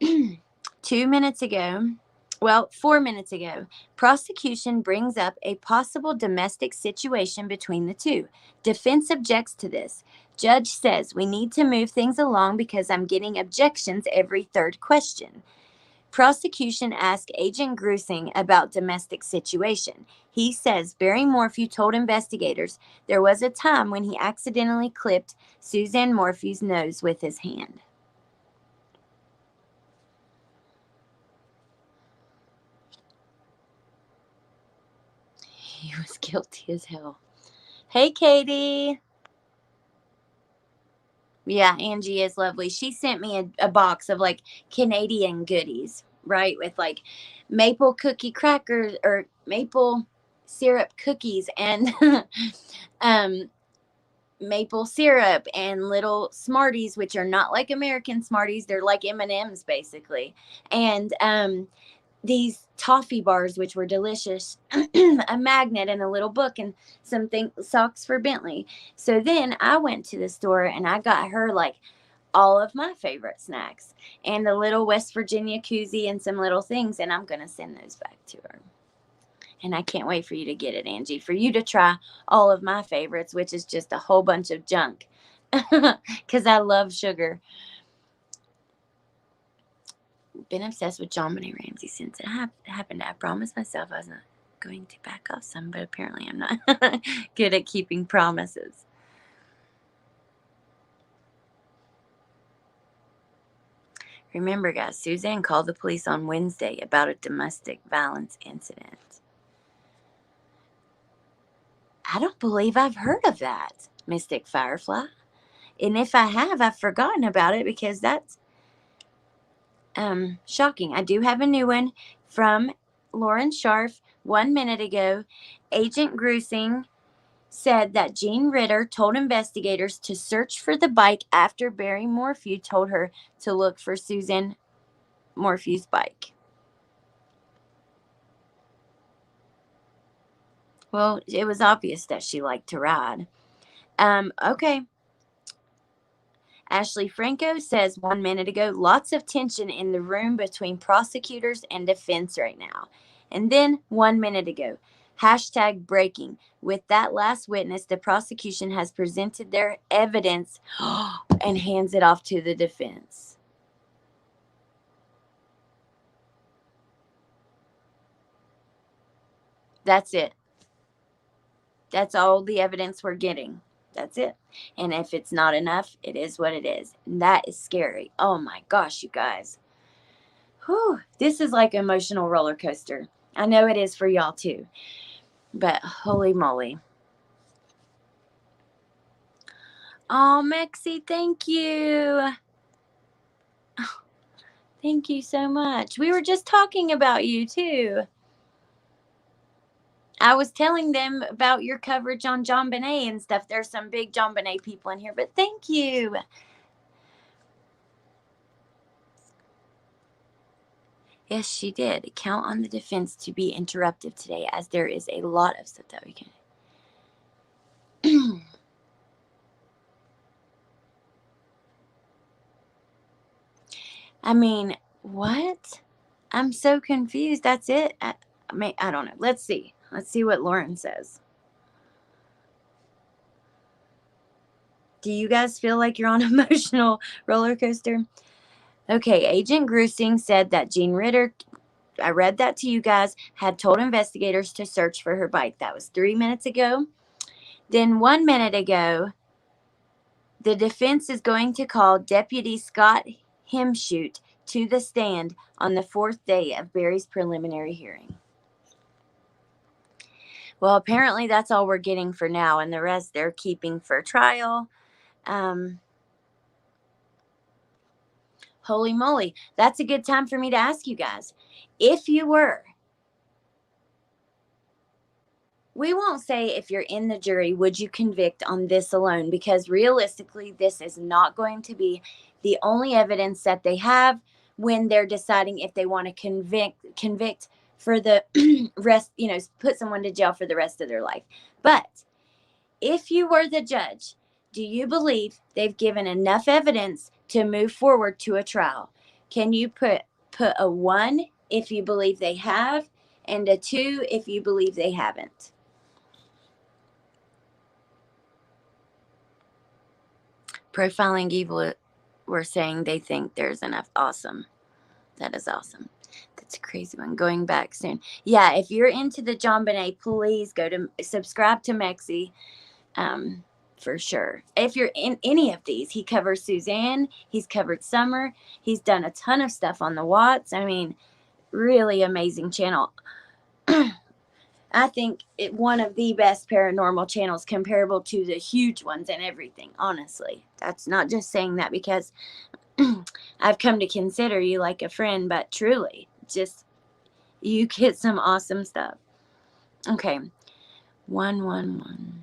4 minutes ago, prosecution brings up a possible domestic situation between the two. Defense objects to this. Judge says we need to move things along because I'm getting objections every third question. Prosecution asked Agent Grusing about domestic situation. He says Barry Morphew told investigators there was a time when he accidentally clipped Suzanne Morphew's nose with his hand. He was guilty as hell. Hey, Katie. Yeah, Angie is lovely. She sent me a box of like Canadian goodies, right? With like maple cookie crackers or maple syrup cookies and maple syrup and little Smarties, which are not like American Smarties. They're like M&Ms basically. And these toffee bars, which were delicious, a magnet and a little book and socks for Bentley. So then I went to the store and I got her like all of my favorite snacks and the little West Virginia koozie and some little things. And I'm going to send those back to her. And I can't wait for you to get it, Angie, for you to try all of my favorites, which is just a whole bunch of junk because I love sugar. Been obsessed with John Bonet Ramsey since it happened. I promised myself I was not going to back off some, but apparently I'm not good at keeping promises. Remember, guys, Suzanne called the police on Wednesday about a domestic violence incident. I don't believe I've heard of that, Mystic Firefly. And if I have, I've forgotten about it because that's shocking. I do have a new one from Lauren Scharf 1 minute ago. Agent Grusing said that Jean Ritter told investigators to search for the bike after Barry Morphew told her to look for Suzanne Morphew's bike. Well, it was obvious that she liked to ride. Okay. Ashley Franco says 1 minute ago, lots of tension in the room between prosecutors and defense right now. And then 1 minute ago, hashtag breaking. With that last witness, the prosecution has presented their evidence and hands it off to the defense. That's it. That's all the evidence we're getting. That's it. And if it's not enough, it is what it is. And that is scary. Oh my gosh, you guys. Whew. This is like an emotional roller coaster. I know it is for y'all too. But holy moly. Oh, Mexi, thank you. Thank you so much. We were just talking about you too. I was telling them about your coverage on John Bonet and stuff. There's some big John Bonet people in here, but thank you. Yes, she did. Count on the defense to be interruptive today, as there is a lot of stuff that we can. I mean, what? I'm so confused. That's it. I don't know. Let's see. Let's see what Lauren says. Do you guys feel like you're on an emotional roller coaster? Okay, Agent Grusing said that Jean Ritter, I read that to you guys, had told investigators to search for her bike. That was 3 minutes ago. Then 1 minute ago, the defense is going to call Deputy Scott Hemshoot to the stand on the 4th day of Barry's preliminary hearing. Well, apparently that's all we're getting for now, and the rest they're keeping for trial. Holy moly. That's a good time for me to ask you guys. If you were, we won't say if you're in the jury, would you convict on this alone? Because realistically, this is not going to be the only evidence that they have when they're deciding if they want to convict for the rest, put someone to jail for the rest of their life. But if you were the judge, do you believe they've given enough evidence to move forward to a trial? Can you put a 1 if you believe they have and a 2 if you believe they haven't? Profiling Evil were saying they think there's enough. Awesome. That is awesome. That's a crazy one. Going back soon. Yeah, if you're into the John Bonet, please go to subscribe to Mexi. For sure. If you're in any of these, he covers Suzanne. He's covered Summer. He's done a ton of stuff on the Watts. I mean, really amazing channel. I think one of the best paranormal channels comparable to the huge ones and everything, honestly. That's not just saying that because I've come to consider you like a friend, but truly, just you get some awesome stuff. Okay. 111.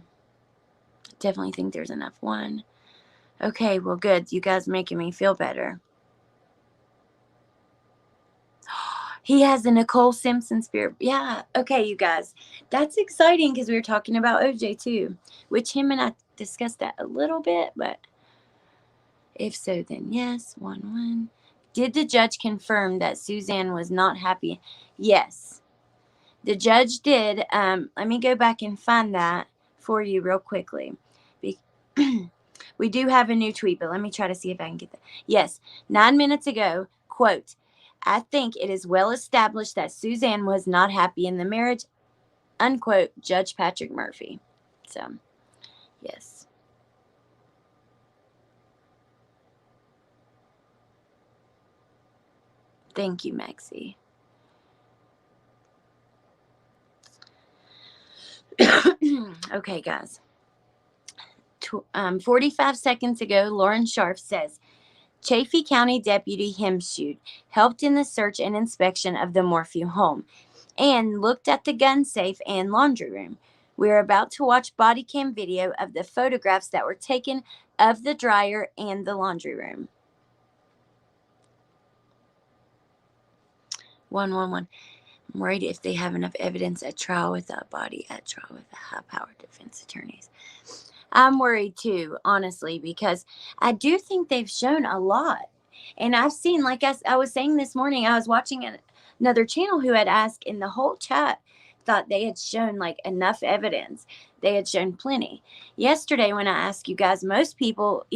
Definitely think there's enough. 1. Okay, well, good. You guys making me feel better. He has a Nicole Simpson spirit. Yeah. Okay, you guys. That's exciting because we were talking about OJ too, which him and I discussed that a little bit, but if so, then yes. 1-1. Did the judge confirm that Suzanne was not happy? Yes. The judge did. Let me go back and find that for you real quickly. We do have a new tweet, but let me try to see if I can get that. Yes. 9 minutes ago, quote, I think it is well established that Suzanne was not happy in the marriage, unquote, Judge Patrick Murphy. So, yes. Thank you, Maxie. Okay, guys. 45 seconds ago, Lauren Sharf says, Chaffee County Deputy Hemshoot helped in the search and inspection of the Morphew home and looked at the gun safe and laundry room. We're about to watch body cam video of the photographs that were taken of the dryer and the laundry room. 111. I'm worried if they have enough evidence at trial without body, at trial with the high-powered defense attorneys. I'm worried too, honestly, because I do think they've shown a lot. And I've seen, like I was saying this morning, I was watching another channel who had asked, in the whole chat thought they had shown like enough evidence. They had shown plenty. Yesterday, when I asked you guys, most people,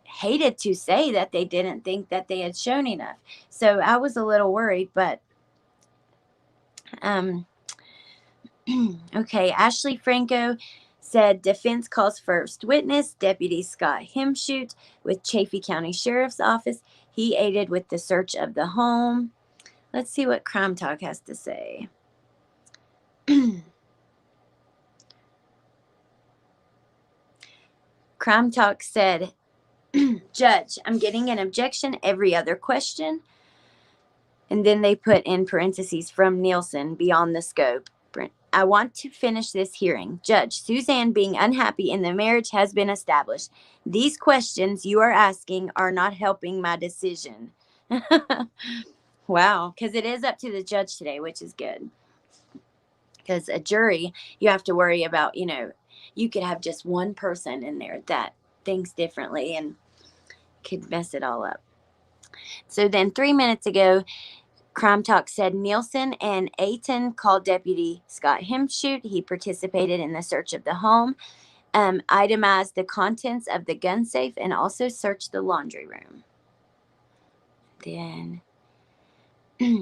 hated to say that they didn't think that they had shown enough. So I was a little worried, but okay. Ashley Franco said defense calls first witness, Deputy Scott Hemshoot with Chaffee County Sheriff's Office. He aided with the search of the home. Let's see what Crime Talk has to say. Crime Talk said, Judge, I'm getting an objection every other question. And then they put in parentheses from Nielsen, beyond the scope. I want to finish this hearing. Judge, Suzanne being unhappy in the marriage has been established. These questions you are asking are not helping my decision. Wow, because it is up to the judge today, which is good. Because a jury, you have to worry about, you could have just one person in there that thinks differently and could mess it all up. So then 3 minutes ago, Crime Talk said Nielsen and Ayton called Deputy Scott Hemshoot. He participated in the search of the home, itemized the contents of the gun safe, and also searched the laundry room. Then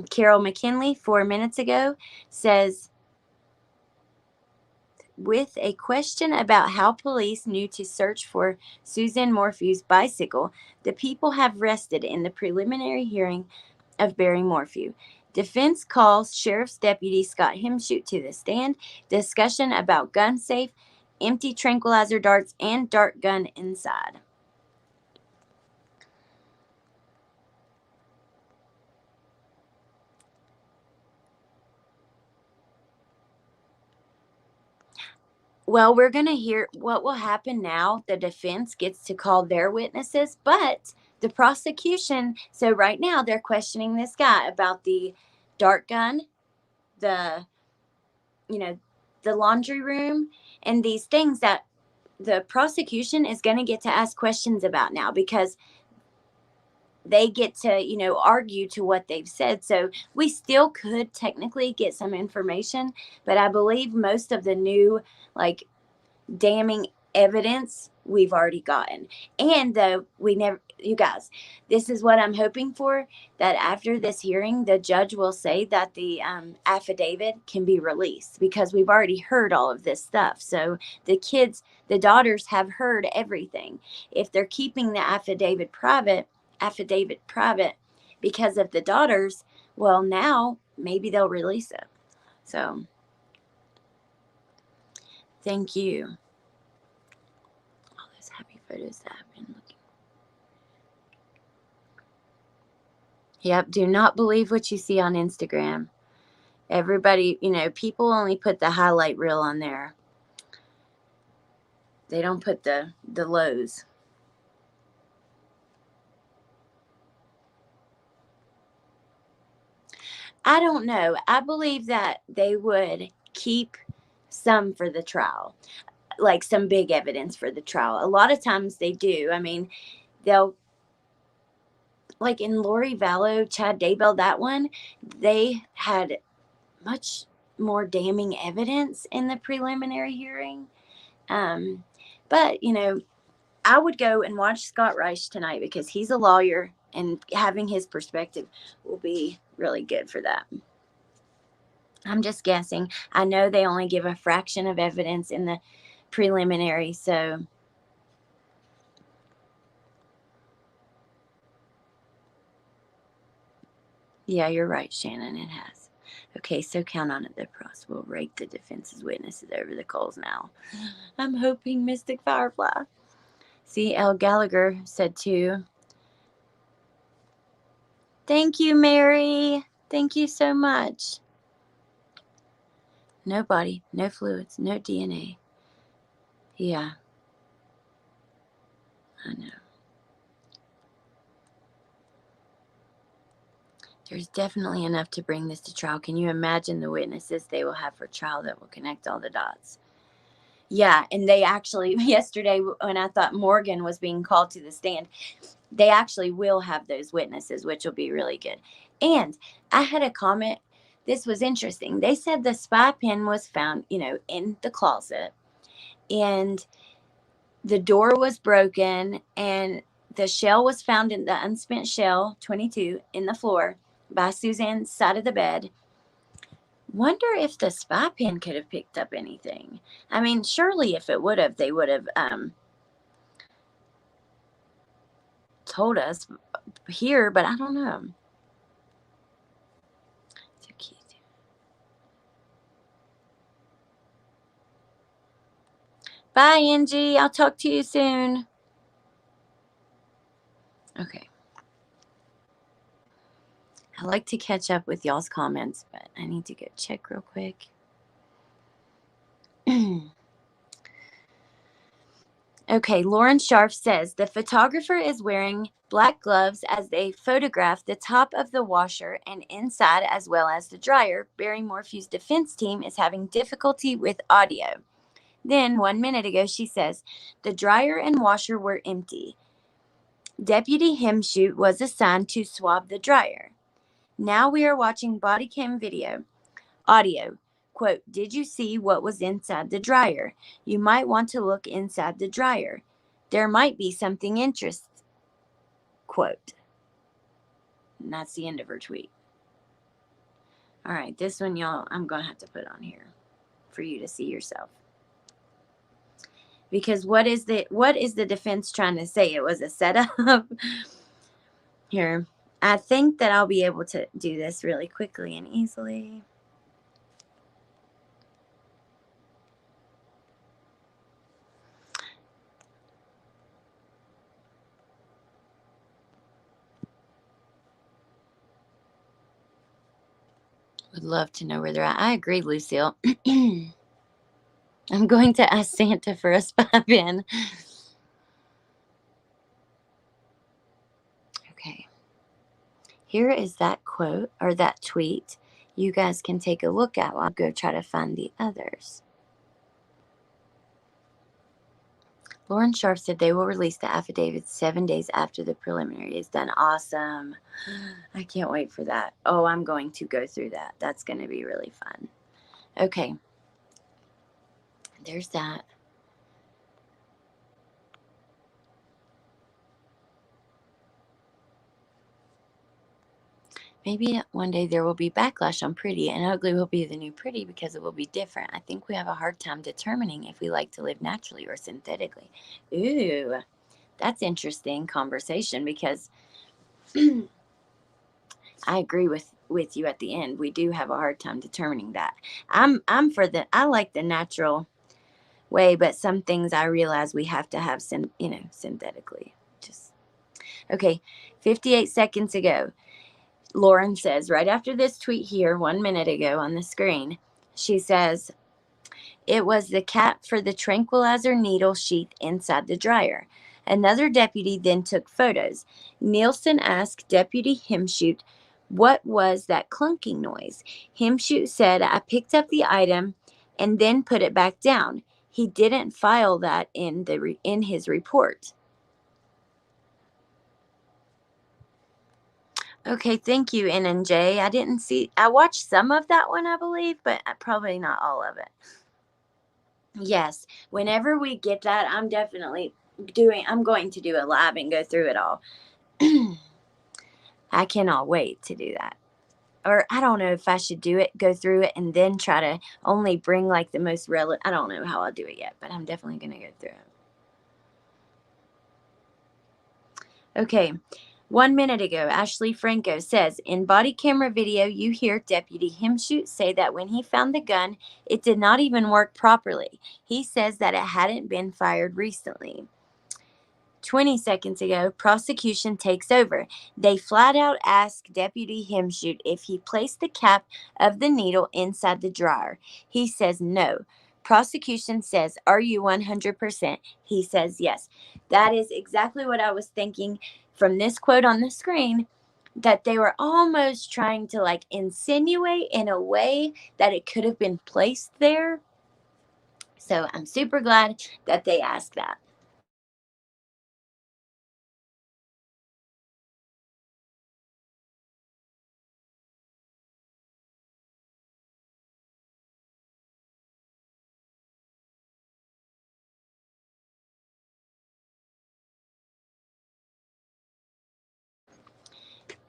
Carol McKinley, 4 minutes ago, says, with a question about how police knew to search for Suzanne Morphew's bicycle, the people have rested in the preliminary hearing of Barry Morphew. Defense calls Sheriff's Deputy Scott Hemshoot to the stand. Discussion about gun safe, empty tranquilizer darts, and dart gun inside. Well, we're going to hear what will happen now. The defense gets to call their witnesses, but the prosecution, so right now they're questioning this guy about the dart gun, the laundry room, and these things that the prosecution is going to get to ask questions about now, because they get to, argue to what they've said. So we still could technically get some information, but I believe most of the new, damning evidence we've already gotten. And you guys, this is what I'm hoping for, that after this hearing, the judge will say that the affidavit can be released, because we've already heard all of this stuff. So the daughters have heard everything. If they're keeping the affidavit private because of the daughters, well, now maybe they'll release it. So thank you. All those happy photos that I've been looking. Yep, do not believe what you see on Instagram. Everybody, people only put the highlight reel on there. They don't put the lows. I don't know. I believe that they would keep some for the trial, like some big evidence for the trial. A lot of times they do. I mean, they'll, like in Lori Vallow, Chad Daybell, that one, they had much more damning evidence in the preliminary hearing. But, I would go and watch Scott Reich tonight, because he's a lawyer, and having his perspective will be really good for that. I'm just guessing. I know they only give a fraction of evidence in the preliminary, so. Yeah, you're right, Shannon, it has. Okay, so count on it. The pros will rake the defense's witnesses over the coals now. I'm hoping Mystic Firefly. See, L. Gallagher said too. Thank you, Mary. Thank you so much. No body, no fluids, no DNA. Yeah. I know. There's definitely enough to bring this to trial. Can you imagine the witnesses they will have for trial that will connect all the dots? Yeah, and they actually, yesterday when I thought Morgan was being called to the stand, they actually will have those witnesses, which will be really good. And I had a comment. This was interesting. They said the spy pen was found, in the closet, and the door was broken, and the shell was found in the unspent shell 22 in the floor by Suzanne's side of the bed. Wonder if the spy pen could have picked up anything. I mean, surely if it would have, they would have told us here, but I don't know. So cute. Bye, Angie. I'll talk to you soon. Okay. I like to catch up with y'all's comments, but I need to go check real quick. Okay, Lauren Sharf says the photographer is wearing black gloves as they photograph the top of the washer and inside as well as the dryer. Barry Morphew's defense team is having difficulty with audio. Then, 1 minute ago, she says the dryer and washer were empty. Deputy Hemshoot was assigned to swab the dryer. Now we are watching body cam video. Audio. Quote, did you see what was inside the dryer? You might want to look inside the dryer. There might be something interesting. Quote. And that's the end of her tweet. All right, this one, y'all, I'm going to have to put on here for you to see yourself. Because what is the defense trying to say? It was a setup. Here, I think that I'll be able to do this really quickly and easily. Would love to know where they're at. I agree, Lucille. I'm going to ask Santa for a spy pen. Okay. Here is that quote or that tweet. You guys can take a look at while I go try to find the others. Lauren Sharf said they will release the affidavit 7 days after the preliminary is done. Awesome. I can't wait for that. Oh, I'm going to go through that. That's going to be really fun. Okay. There's that. Maybe one day there will be backlash on pretty, and ugly will be the new pretty because it will be different. I think we have a hard time determining if we like to live naturally or synthetically. Ooh, that's interesting conversation because I agree with you at the end. We do have a hard time determining that. I'm for I like the natural way, but some things I realize we have to have synthetically. Just okay. 58 seconds ago. Lauren says, right after this tweet here, 1 minute ago on the screen, she says, it was the cap for the tranquilizer needle sheath inside the dryer. Another deputy then took photos. Nielsen asked Deputy Hemshoot, what was that clunking noise? Hemshoot said, I picked up the item and then put it back down. He didn't file that in his report. Okay, thank you, N&J. I watched some of that one, I believe, but probably not all of it. Yes, whenever we get that, I'm going to do a live and go through it all. I cannot wait to do that. Or I don't know if I should go through it and then try to only bring like the most relevant. I don't know how I'll do it yet, but I'm definitely going to go through it. Okay. 1 minute ago, Ashley Franco says, in body camera video, you hear Deputy Hemshoot say that when he found the gun, it did not even work properly. He says that it hadn't been fired recently. 20 seconds ago, prosecution takes over. They flat out ask Deputy Hemshoot if he placed the cap of the needle inside the dryer. He says no. Prosecution says, are you 100%? He says yes. That is exactly what I was thinking from this quote on the screen, that they were almost trying to insinuate in a way that it could have been placed there. So I'm super glad that they asked that.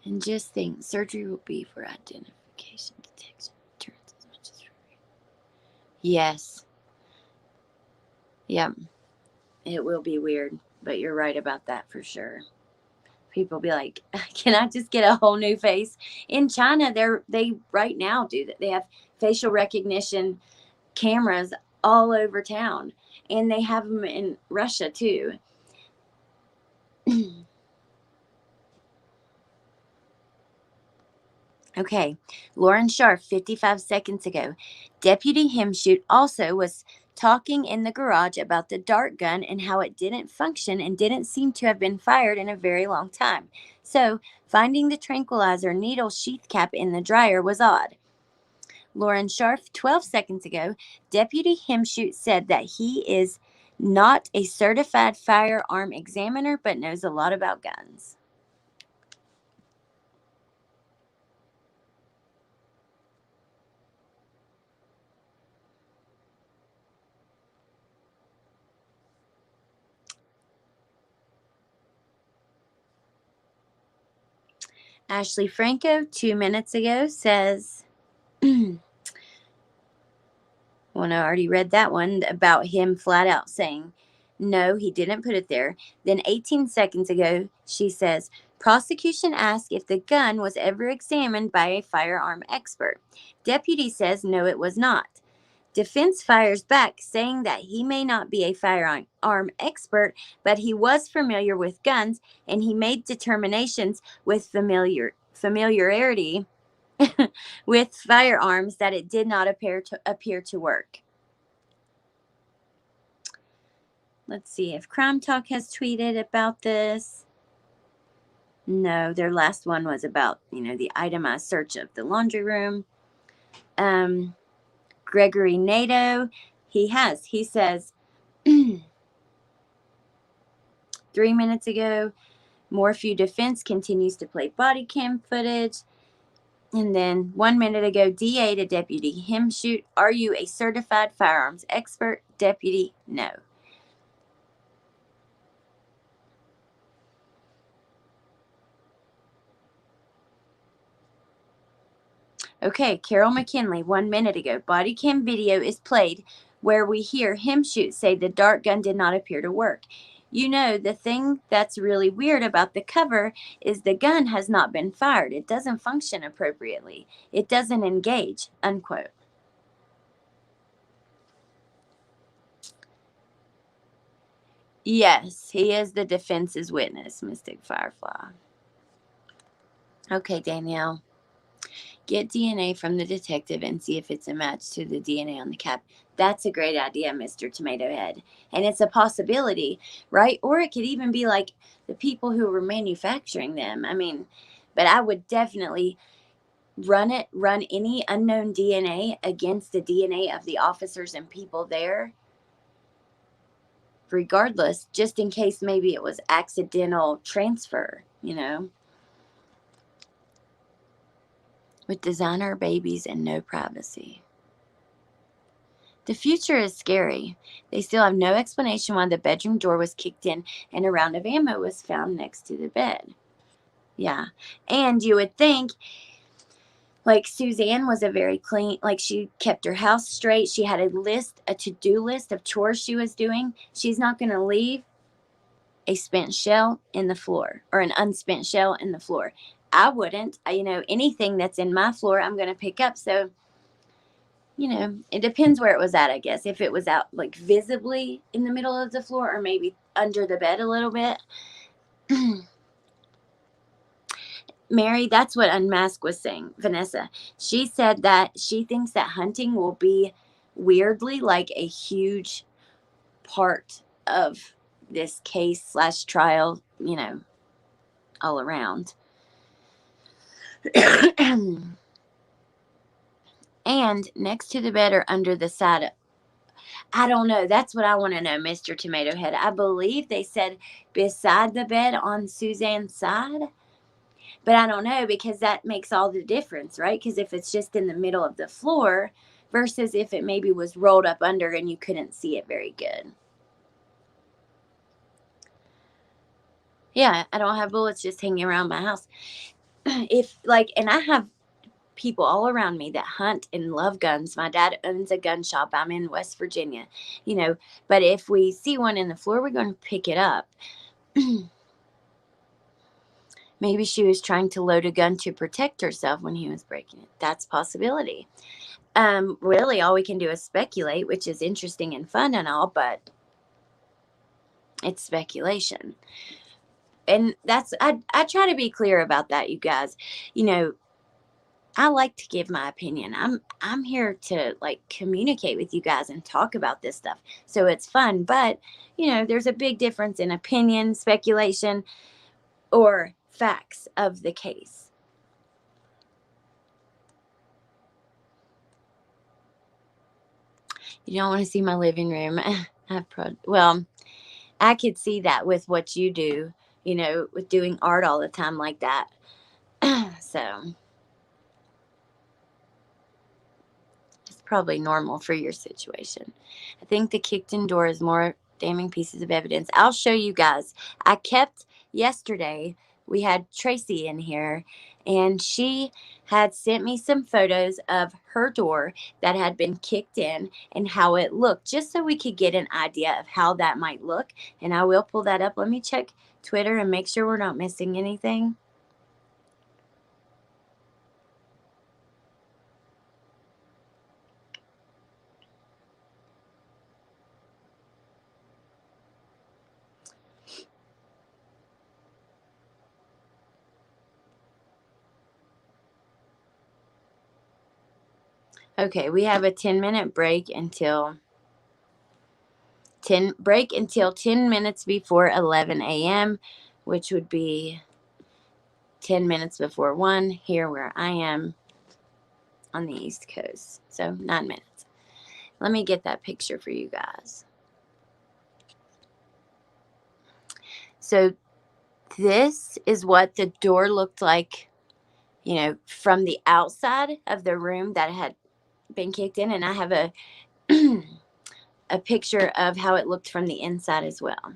And just think, surgery will be for identification, detection, deterrence as much as. Yes. Yep. It will be weird, but you're right about that for sure. People be like, "Can I just get a whole new face?" In China, they right now do that. They have facial recognition cameras all over town, and they have them in Russia too. Okay, Lauren Sharp, 55 seconds ago. Deputy Himshoot also was talking in the garage about the dart gun and how it didn't function and didn't seem to have been fired in a very long time. So, finding the tranquilizer needle sheath cap in the dryer was odd. Lauren Sharp, 12 seconds ago. Deputy Himshoot said that he is not a certified firearm examiner but knows a lot about guns. Ashley Franco, 2 minutes ago, says, well, no, I already read that one about him flat out saying, no, he didn't put it there. Then 18 seconds ago, she says, prosecution asked if the gun was ever examined by a firearm expert. Deputy says, no, it was not. Defense fires back, saying that he may not be a firearm expert, but he was familiar with guns and he made determinations with familiarity with firearms that it did not appear to work. Let's see if Crime Talk has tweeted about this. No, their last one was about, the itemized search of the laundry room. Gregory Nato, he says 3 minutes ago, Morphew defense continues to play body cam footage. And then 1 minute ago, DA to Deputy Himshoot, are you a certified firearms expert? Deputy, no. Okay, Carol McKinley, 1 minute ago. Body cam video is played where we hear Himshoot say the dart gun did not appear to work. The thing that's really weird about the cover is the gun has not been fired. It doesn't function appropriately. It doesn't engage, unquote. Yes, he is the defense's witness, Mystic Firefly. Okay, Danielle. Get DNA from the detective and see if it's a match to the DNA on the cap. That's a great idea, Mr. Tomato Head. And it's a possibility, right? Or it could even be like the people who were manufacturing them. But I would definitely run any unknown DNA against the DNA of the officers and people there, regardless, just in case maybe it was accidental transfer. With designer babies and no privacy. The future is scary. They still have no explanation why the bedroom door was kicked in and a round of ammo was found next to the bed. Yeah. And you would think, like, Suzanne was a very clean, like, she kept her house straight. She had a to-do list of chores she was doing. She's not going to leave a spent shell in the floor or an unspent shell in the floor. I wouldn't. Anything that's in my floor, I'm going to pick up. So, it depends where it was at, I guess. If it was out, like, visibly in the middle of the floor or maybe under the bed a little bit. Mary, that's what Unmasked was saying, Vanessa. She said that she thinks that hunting will be weirdly like a huge part of this case / trial, all around. And next to the bed or under the side, I don't know. That's what I want to know, Mr. Tomato Head. I believe they said beside the bed on Suzanne's side. But I don't know, because that makes all the difference, right? Because if it's just in the middle of the floor versus if it maybe was rolled up under and you couldn't see it very good. Yeah, I don't have bullets just hanging around my house. If, like, and I have people all around me that hunt and love guns. My dad owns a gun shop. I'm in West Virginia, but if we see one in the floor, we're going to pick it up. Maybe she was trying to load a gun to protect herself when he was breaking it. That's a possibility. Really, all we can do is speculate, which is interesting and fun and all, but it's speculation. And I try to be clear about that, you guys. I like to give my opinion. I'm here to like communicate with you guys and talk about this stuff. So it's fun, but there's a big difference in opinion, speculation, or facts of the case. You don't want to see my living room. Well, I could see that with what you do, with doing art all the time like that. So it's probably normal for your situation. I think the kicked in door is more damning pieces of evidence. I'll show you guys. I kept yesterday, we had Tracy in here, and she had sent me some photos of her door that had been kicked in and how it looked, just so we could get an idea of how that might look. And I will pull that up. Let me check Twitter and make sure we're not missing anything. Okay, we have a 10-minute break until 10 minutes before 11 a.m., which would be 10 minutes before 1 here where I am on the East Coast. So 9 minutes. Let me get that picture for you guys. So this is what the door looked like, from the outside of the room that had been kicked in. And I have a a picture of how it looked from the inside as well.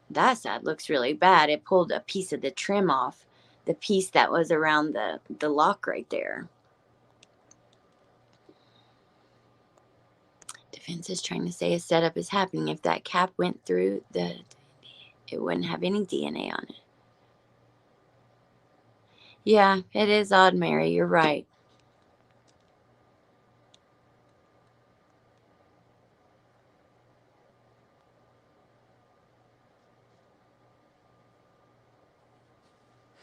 That side looks really bad. It pulled a piece of the trim off, the piece that was around the lock right there. Defense is trying to say a setup is happening. If that cap went through, it wouldn't have any DNA on it. Yeah, it is odd, Mary. You're right.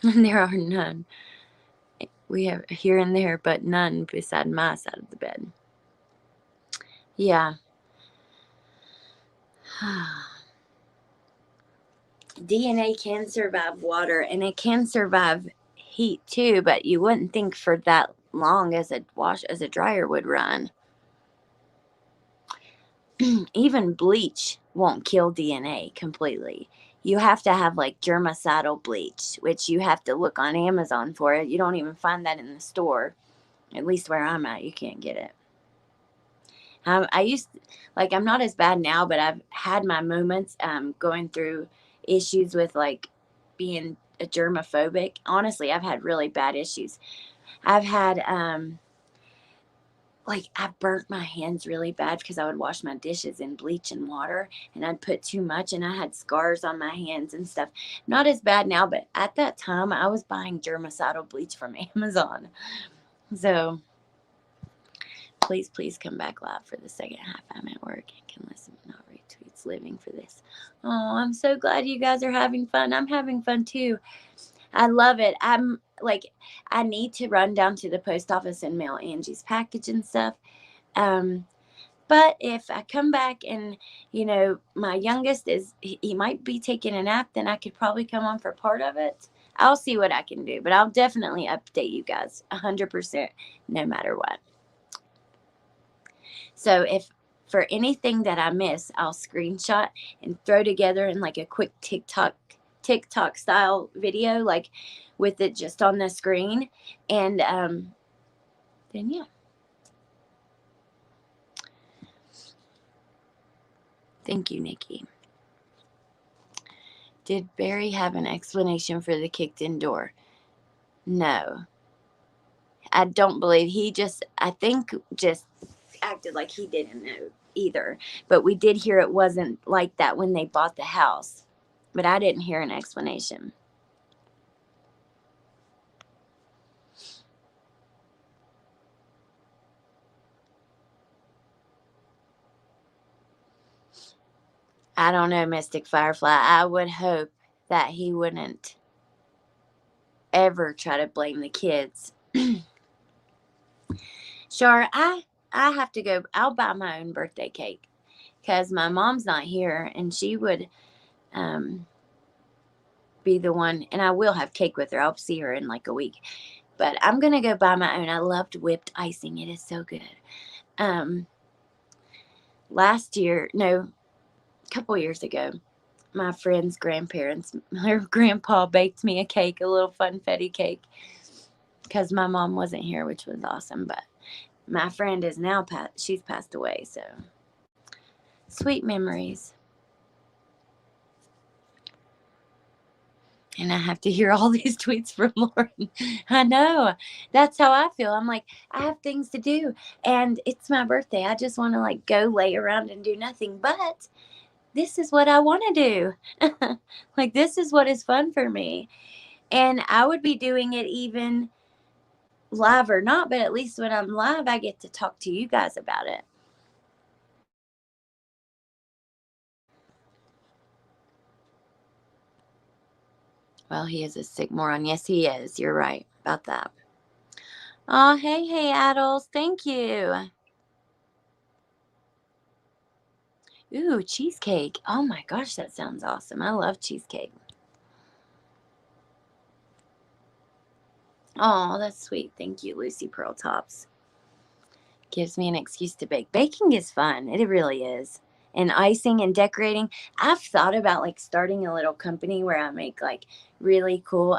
There are none. We have here and there, but none beside my side of the bed. Yeah. DNA can survive water, and it can survive heat too, but you wouldn't think for that long as a dryer would run. Even bleach won't kill DNA completely. You have to have like germicidal bleach, which you have to look on Amazon for it. You don't even find that in the store. At least where I'm at, you can't get it. I'm not as bad now, but I've had my moments going through issues with like being a germophobic. Honestly, I've had really bad issues. I've had I burnt my hands really bad because I would wash my dishes in bleach and water, and I'd put too much, and I had scars on my hands and stuff. Not as bad now, but at that time I was buying germicidal bleach from Amazon. So please come back live for the second half. I'm at work and can listen but not retweets. Living for this. Oh, I'm so glad you guys are having fun. I'm having fun too. I love it. I need to run down to the post office and mail Angie's package and stuff. But if I come back and, my youngest he might be taking a nap, then I could probably come on for part of it. I'll see what I can do, but I'll definitely update you guys 100% no matter what. So if for anything that I miss, I'll screenshot and throw together in like a quick TikTok style video, like with it just on the screen. And then yeah. Thank you, Nikki. Did Barry have an explanation for the kicked in door? No. I don't believe I think just acted like he didn't know either. But we did hear it wasn't like that when they bought the house. But I didn't hear an explanation. I don't know, Mystic Firefly. I would hope that he wouldn't ever try to blame the kids. Sure, I have to go. I'll buy my own birthday cake because my mom's not here, and she would be the one. And I will have cake with her. I'll see her in like a week, but I'm gonna go buy my own. I loved whipped icing. It is so good. Last year, no, a couple years ago, my friend's grandparents, her grandpa baked me a cake, a little funfetti cake, because my mom wasn't here, which was awesome. But my friend is now she's passed away, so sweet memories. And I have to hear all these tweets from Lauren. I know. That's how I feel. I'm like, I have things to do. And it's my birthday. I just want to like go lay around and do nothing. But this is what I want to do. Like, this is what is fun for me. And I would be doing it even live or not. But at least when I'm live, I get to talk to you guys about it. Well, he is a sick moron. Yes, he is. You're right about that. Oh, hey, Addles. Thank you. Ooh, cheesecake. Oh my gosh, that sounds awesome. I love cheesecake. Oh, that's sweet. Thank you, Lucy Pearl Tops. Gives me an excuse to bake. Baking is fun. It really is. And icing and decorating. I've thought about like starting a little company where I make like really cool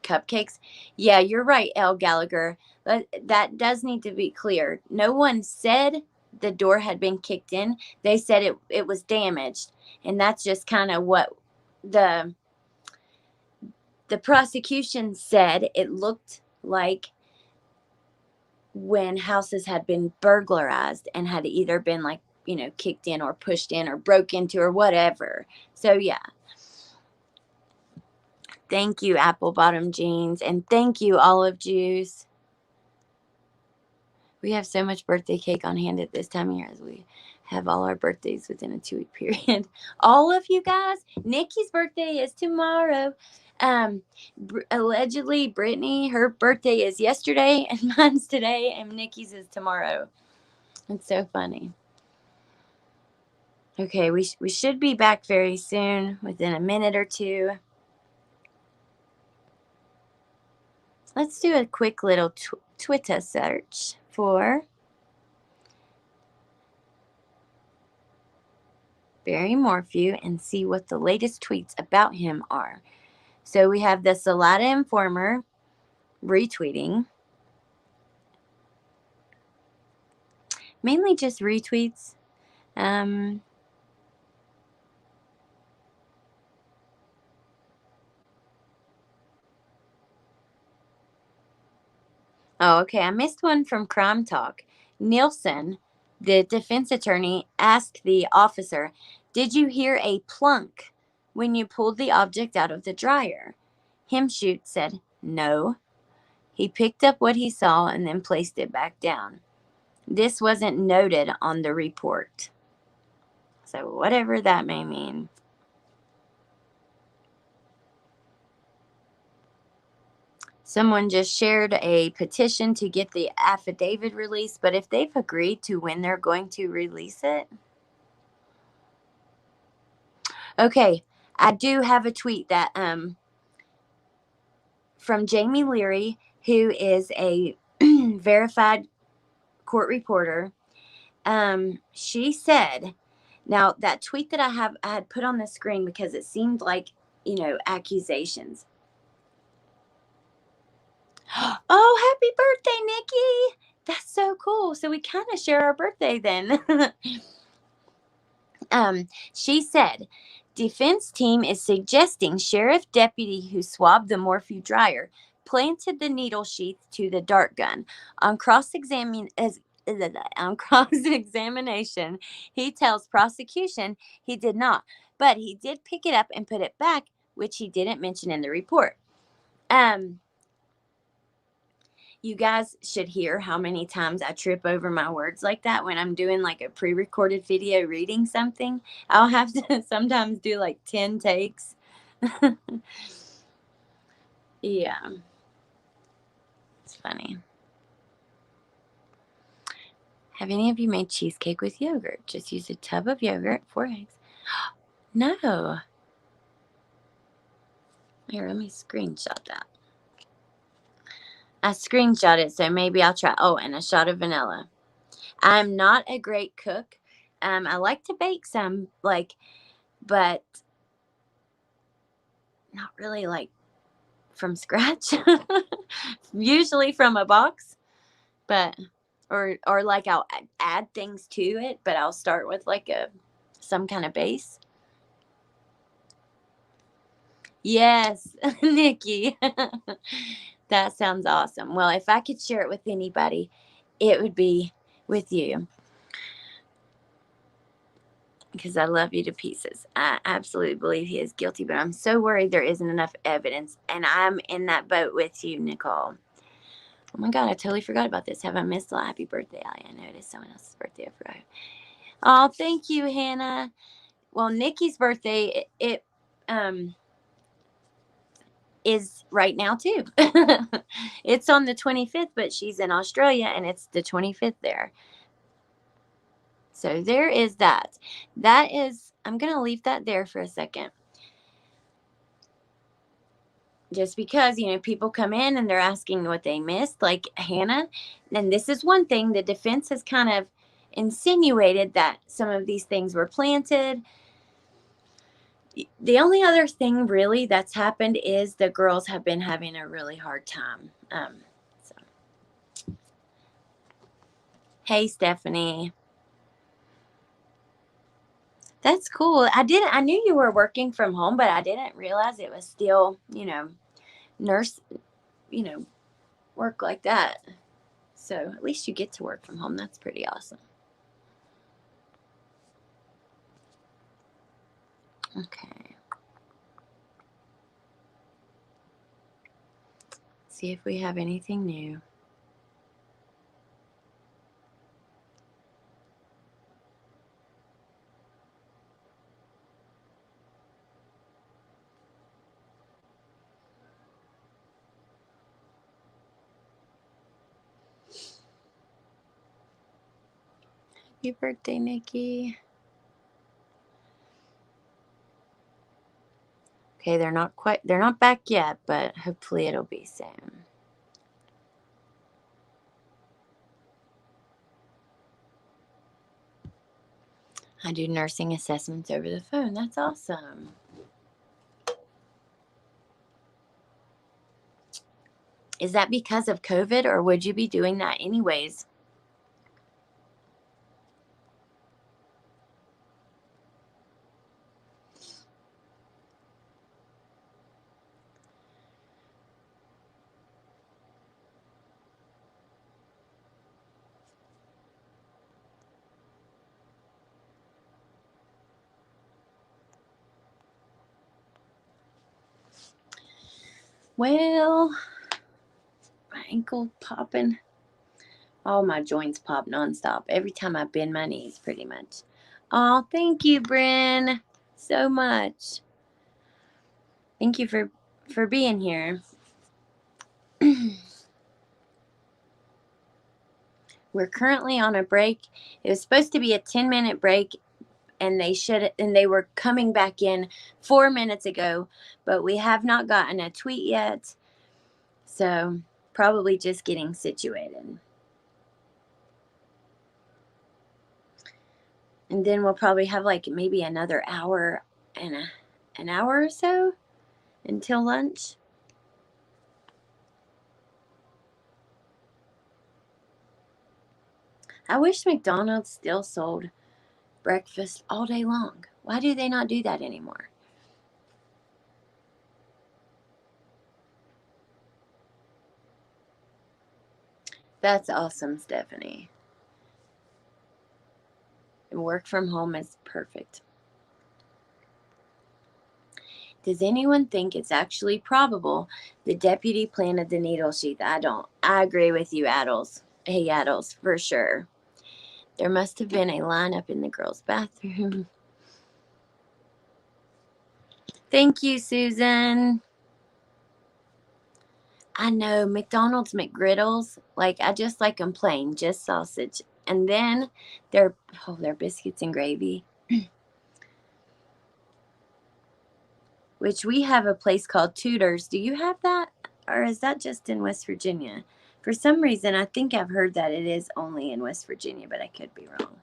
cupcakes. Yeah, you're right, Elle Gallagher. That does need to be clear. No one said the door had been kicked in. They said it was damaged. And that's just kind of what the prosecution said. It looked like when houses had been burglarized and had either been like, kicked in or pushed in or broke into or whatever. So yeah. Thank you, Apple Bottom Jeans, and thank you, Olive Juice. We have so much birthday cake on hand at this time of year as we have all our birthdays within a 2-week period. All of you guys. Nikki's birthday is tomorrow. Allegedly, Brittany, her birthday is yesterday, and mine's today, and Nikki's is tomorrow. It's so funny. Okay, we should be back very soon, within a minute or two. Let's do a quick little Twitter search for Barry Morphew and see what the latest tweets about him are. So we have the Salada Informer retweeting. Mainly just retweets. Oh, okay. I missed one from Crime Talk. Nielsen, the defense attorney, asked the officer, "Did you hear a plunk when you pulled the object out of the dryer?" Himshoot said, "No." He picked up what he saw and then placed it back down. This wasn't noted on the report. So whatever that may mean. Someone just shared a petition to get the affidavit released, but if they've agreed to when they're going to release it. Okay, I do have a tweet that from Jamie Leary, who is a verified court reporter. She said, now that tweet that I had put on the screen because it seemed like, accusations. Oh, happy birthday, Nikki. That's so cool. So we kind of share our birthday then. She said, defense team is suggesting sheriff deputy who swabbed the Morphew dryer planted the needle sheath to the dart gun. On cross-examination, he tells prosecution he did not, but he did pick it up and put it back, which he didn't mention in the report. You guys should hear how many times I trip over my words like that when I'm doing like a pre-recorded video reading something. I'll have to sometimes do like 10 takes. Yeah. It's funny. Have any of you made cheesecake with yogurt? Just use a tub of yogurt, 4 eggs. No. Here, let me screenshot that. I screenshot it, so maybe I'll try. Oh, and a shot of vanilla. I'm not a great cook. I like to bake some, but not really like from scratch. Usually from a box, but or like I'll add things to it, but I'll start with like some kind of base. Yes, Nikki. That sounds awesome. Well, if I could share it with anybody, it would be with you. Because I love you to pieces. I absolutely believe he is guilty, but I'm so worried there isn't enough evidence. And I'm in that boat with you, Nicole. Oh my God, I totally forgot about this. Have I missed a happy birthday, Allie? I know it is someone else's birthday. I forgot. Oh, thank you, Hannah. Well, Nikki's birthday, it is right now too. It's on the 25th, but she's in Australia and it's the 25th there. So there is that. That is, I'm going to leave that there for a second. Just because, people come in and they're asking what they missed, like Hannah. And this is one thing the defense has kind of insinuated that some of these things were planted. The only other thing really that's happened is the girls have been having a really hard time. Hey, Stephanie. That's cool. I knew you were working from home, but I didn't realize it was still, nurse, work like that. So at least you get to work from home. That's pretty awesome. Okay. See if we have anything new. Happy birthday, Nikki. Okay, they're not back yet, but hopefully it'll be soon. I do nursing assessments over the phone. That's awesome. Is that because of COVID, or would you be doing that anyways? Well, my ankle popping. All my joints pop nonstop. Every time I bend my knees, pretty much. Oh, thank you, Bryn, so much. Thank you for being here. We're currently on a break. It was supposed to be a 10-minute break, and they were coming back in 4 minutes ago, but we have not gotten a tweet yet. So probably just getting situated. And then we'll probably have like maybe another hour and an hour or so until lunch. I wish McDonald's still sold breakfast all day long. Why do they not do that anymore? That's awesome, Stephanie. Work from home is perfect. Does anyone think it's actually probable the deputy planted the needle sheath? I don't. I agree with you, Addles. Hey, Addles, for sure. There must have been a lineup in the girls' bathroom. Thank you, Susan. I know McDonald's McGriddles, like I just like them plain, just sausage, and then their biscuits and gravy, which we have a place called Tudor's. Do you have that, or is that just in West Virginia? For some reason, I think I've heard that it is only in West Virginia, but I could be wrong.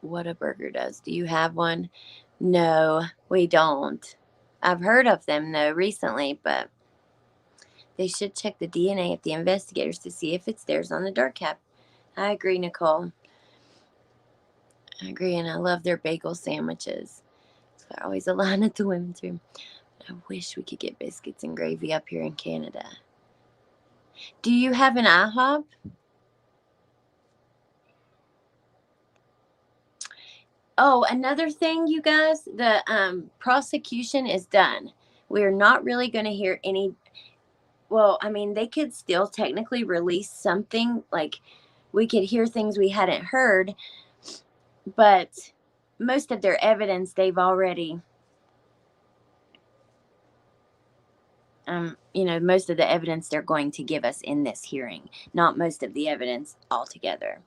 Whataburger does. Do you have one? No, we don't. I've heard of them though recently, but they should check the DNA of the investigators to see if it's theirs on the dark cap. I agree, Nicole. I agree, and I love their bagel sandwiches. So they're always a line at the women's room. I wish we could get biscuits and gravy up here in Canada. Do you have an IHOP? Oh, another thing, you guys, the prosecution is done. We're not really going to hear any. Well, I mean, they could still technically release something. Like, we could hear things we hadn't heard, but most of their evidence they've already, most of the evidence they're going to give us in this hearing, not most of the evidence altogether.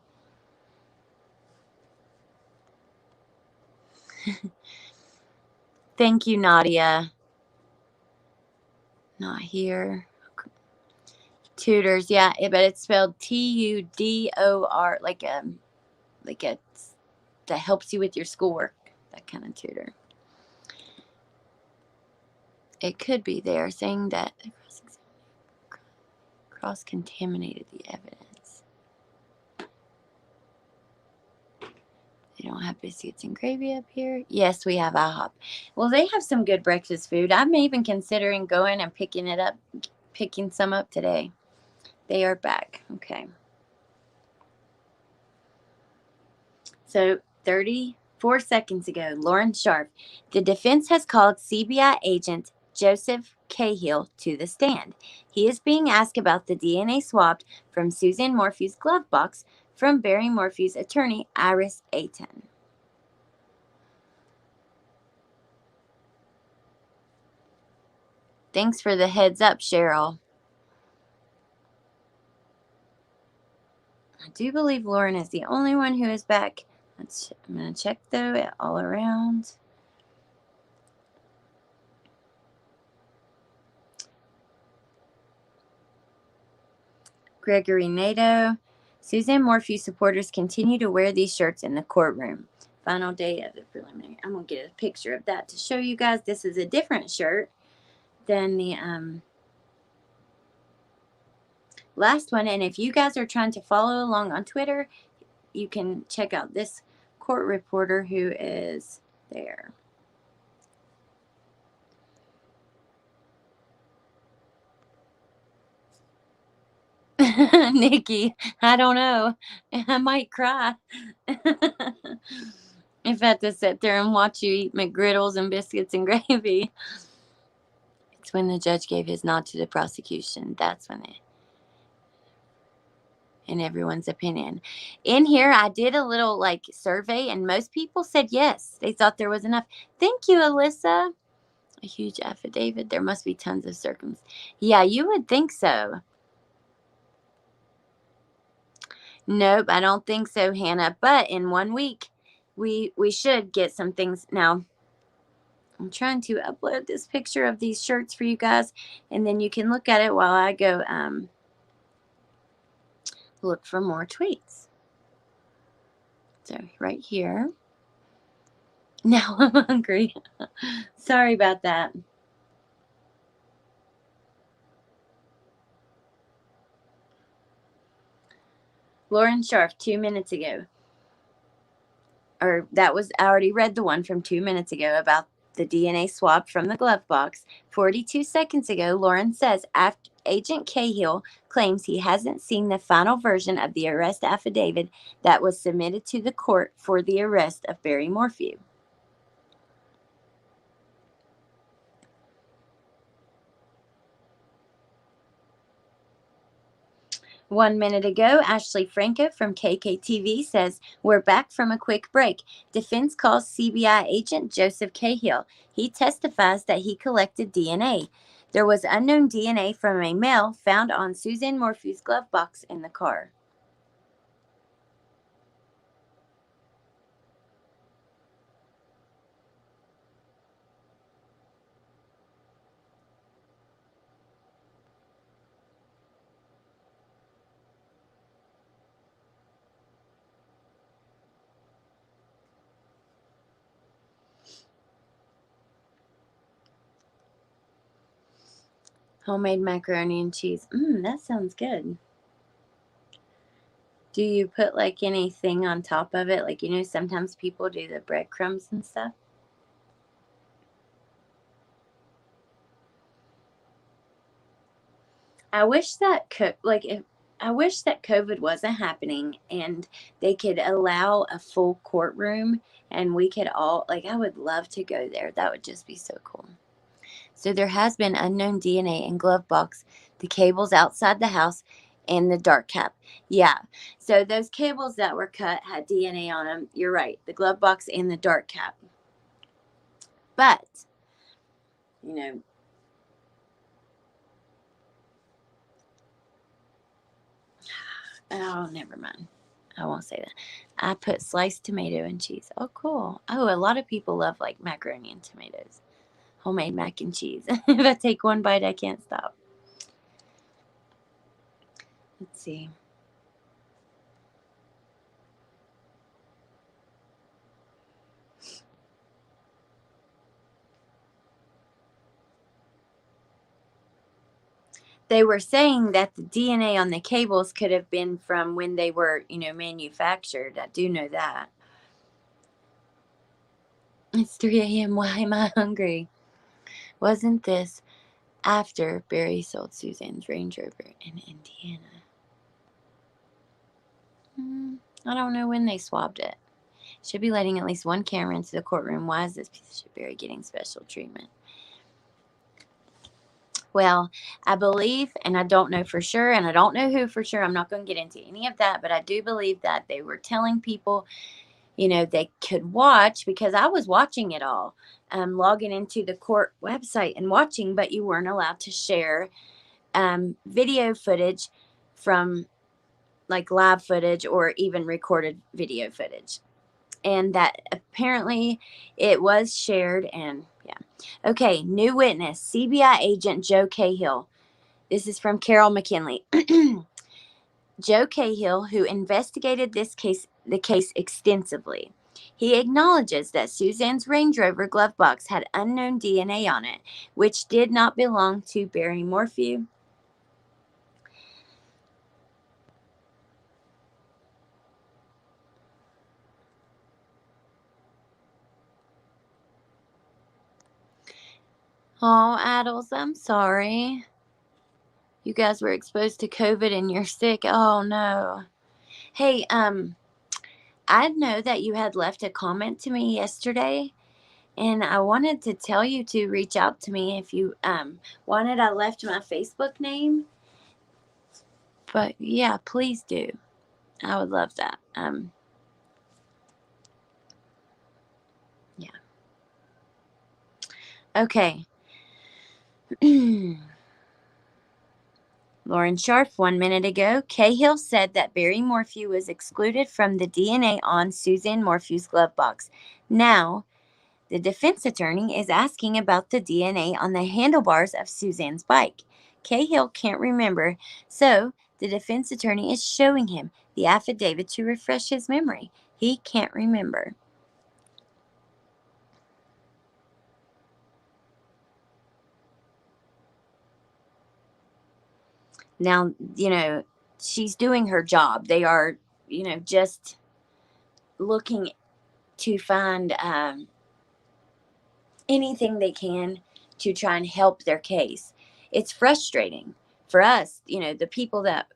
Thank you, Nadia. Not here. Tutors, yeah, but it's spelled Tudor, like a that helps you with your schoolwork, that kind of tutor. It could be there saying that cross-contaminated the evidence. They don't have biscuits and gravy up here. Yes, we have IHOP. Well, they have some good breakfast food. I'm even considering going and picking some up today. They are back. Okay. So 34 seconds ago, Lauren Sharp, the defense has called CBI agent Joseph Cahill to the stand. He is being asked about the DNA swabbed from Suzanne Morphew's glove box from Barry Morphew's attorney, Iris Ayton. Thanks for the heads up, Cheryl. I do believe Lauren is the only one who is back. I'm going to check, though, all around. Gregory Nato. Suzanne Morphew supporters continue to wear these shirts in the courtroom. Final day of the preliminary. I'm going to get a picture of that to show you guys. This is a different shirt than the last one. And if you guys are trying to follow along on Twitter, you can check out this court reporter who is there. Nikki, I don't know. I might cry if I had to sit there and watch you eat McGriddles and biscuits and gravy. It's when the judge gave his nod to the prosecution. That's when it, in everyone's opinion. In here, I did a little survey, and most people said yes. They thought there was enough. Thank you, Alyssa. A huge affidavit. There must be tons of circumstances. Yeah, you would think so. Nope, I don't think so, Hannah. But in 1 week, we should get some things. Now, I'm trying to upload this picture of these shirts for you guys, and then you can look at it while I go look for more tweets. So right here. Now I'm hungry. Sorry about that. Lauren Sharf, 2 minutes ago. Or that was, I already read the one from 2 minutes ago about the DNA swab from the glove box. 42 seconds ago, Lauren says after Agent Cahill claims he hasn't seen the final version of the arrest affidavit that was submitted to the court for the arrest of Barry Morphew. One minute ago, Ashley Franco from KKTV says, "We're back from a quick break. Defense calls CBI agent Joseph Cahill. He testifies that he collected DNA. There was unknown DNA from a male found on Suzanne Morphew's glove box in the car." Homemade macaroni and cheese. That sounds good. Do you put like anything on top of it? Like, sometimes people do the breadcrumbs and stuff. I wish that I wish that COVID wasn't happening and they could allow a full courtroom and we could all, like, I would love to go there. That would just be so cool. So there has been unknown DNA in glove box, the cables outside the house, and the dark cap. Yeah. So those cables that were cut had DNA on them. You're right. The glove box and the dark cap. But, you know, oh, never mind. I won't say that. I put sliced tomato and cheese. Oh, cool. Oh, a lot of people love like macaroni and tomatoes. Homemade mac and cheese. If I take one bite, I can't stop. Let's see. They were saying that the DNA on the cables could have been from when they were, manufactured. I do know that. It's 3 a.m. Why am I hungry? Wasn't this after Barry sold Suzanne's Range Rover in Indiana? I don't know when they swabbed it. Should be letting at least one camera into the courtroom. Why is this piece of shit Barry getting special treatment? Well, I believe, and I don't know for sure, and I don't know who for sure. I'm not going to get into any of that, but I do believe that they were telling people, they could watch, because I was watching it all, logging into the court website and watching, but you weren't allowed to share video footage from like live footage or even recorded video footage. And that apparently it was shared, and yeah. Okay, new witness, CBI agent Joe Cahill. This is from Carol McKinley. Joe Cahill, who investigated the case extensively. He acknowledges that Suzanne's Range Rover glove box had unknown DNA on it, which did not belong to Barry Morphew. Oh, Addles, I'm sorry. You guys were exposed to COVID and you're sick. Oh no. Hey, I know that you had left a comment to me yesterday, and I wanted to tell you to reach out to me if you wanted. I left my Facebook name, but yeah, please do. I would love that. Yeah. Okay. Lauren Sharf, 1 minute ago, Cahill said that Barry Morphew was excluded from the DNA on Suzanne Morphew's glove box. Now, The defense attorney is asking about the DNA on the handlebars of Suzanne's bike. Cahill can't remember, so the defense attorney is showing him the affidavit to refresh his memory. He can't remember. Now, she's doing her job. They are, just looking to find anything they can to try and help their case. It's frustrating for us, the people that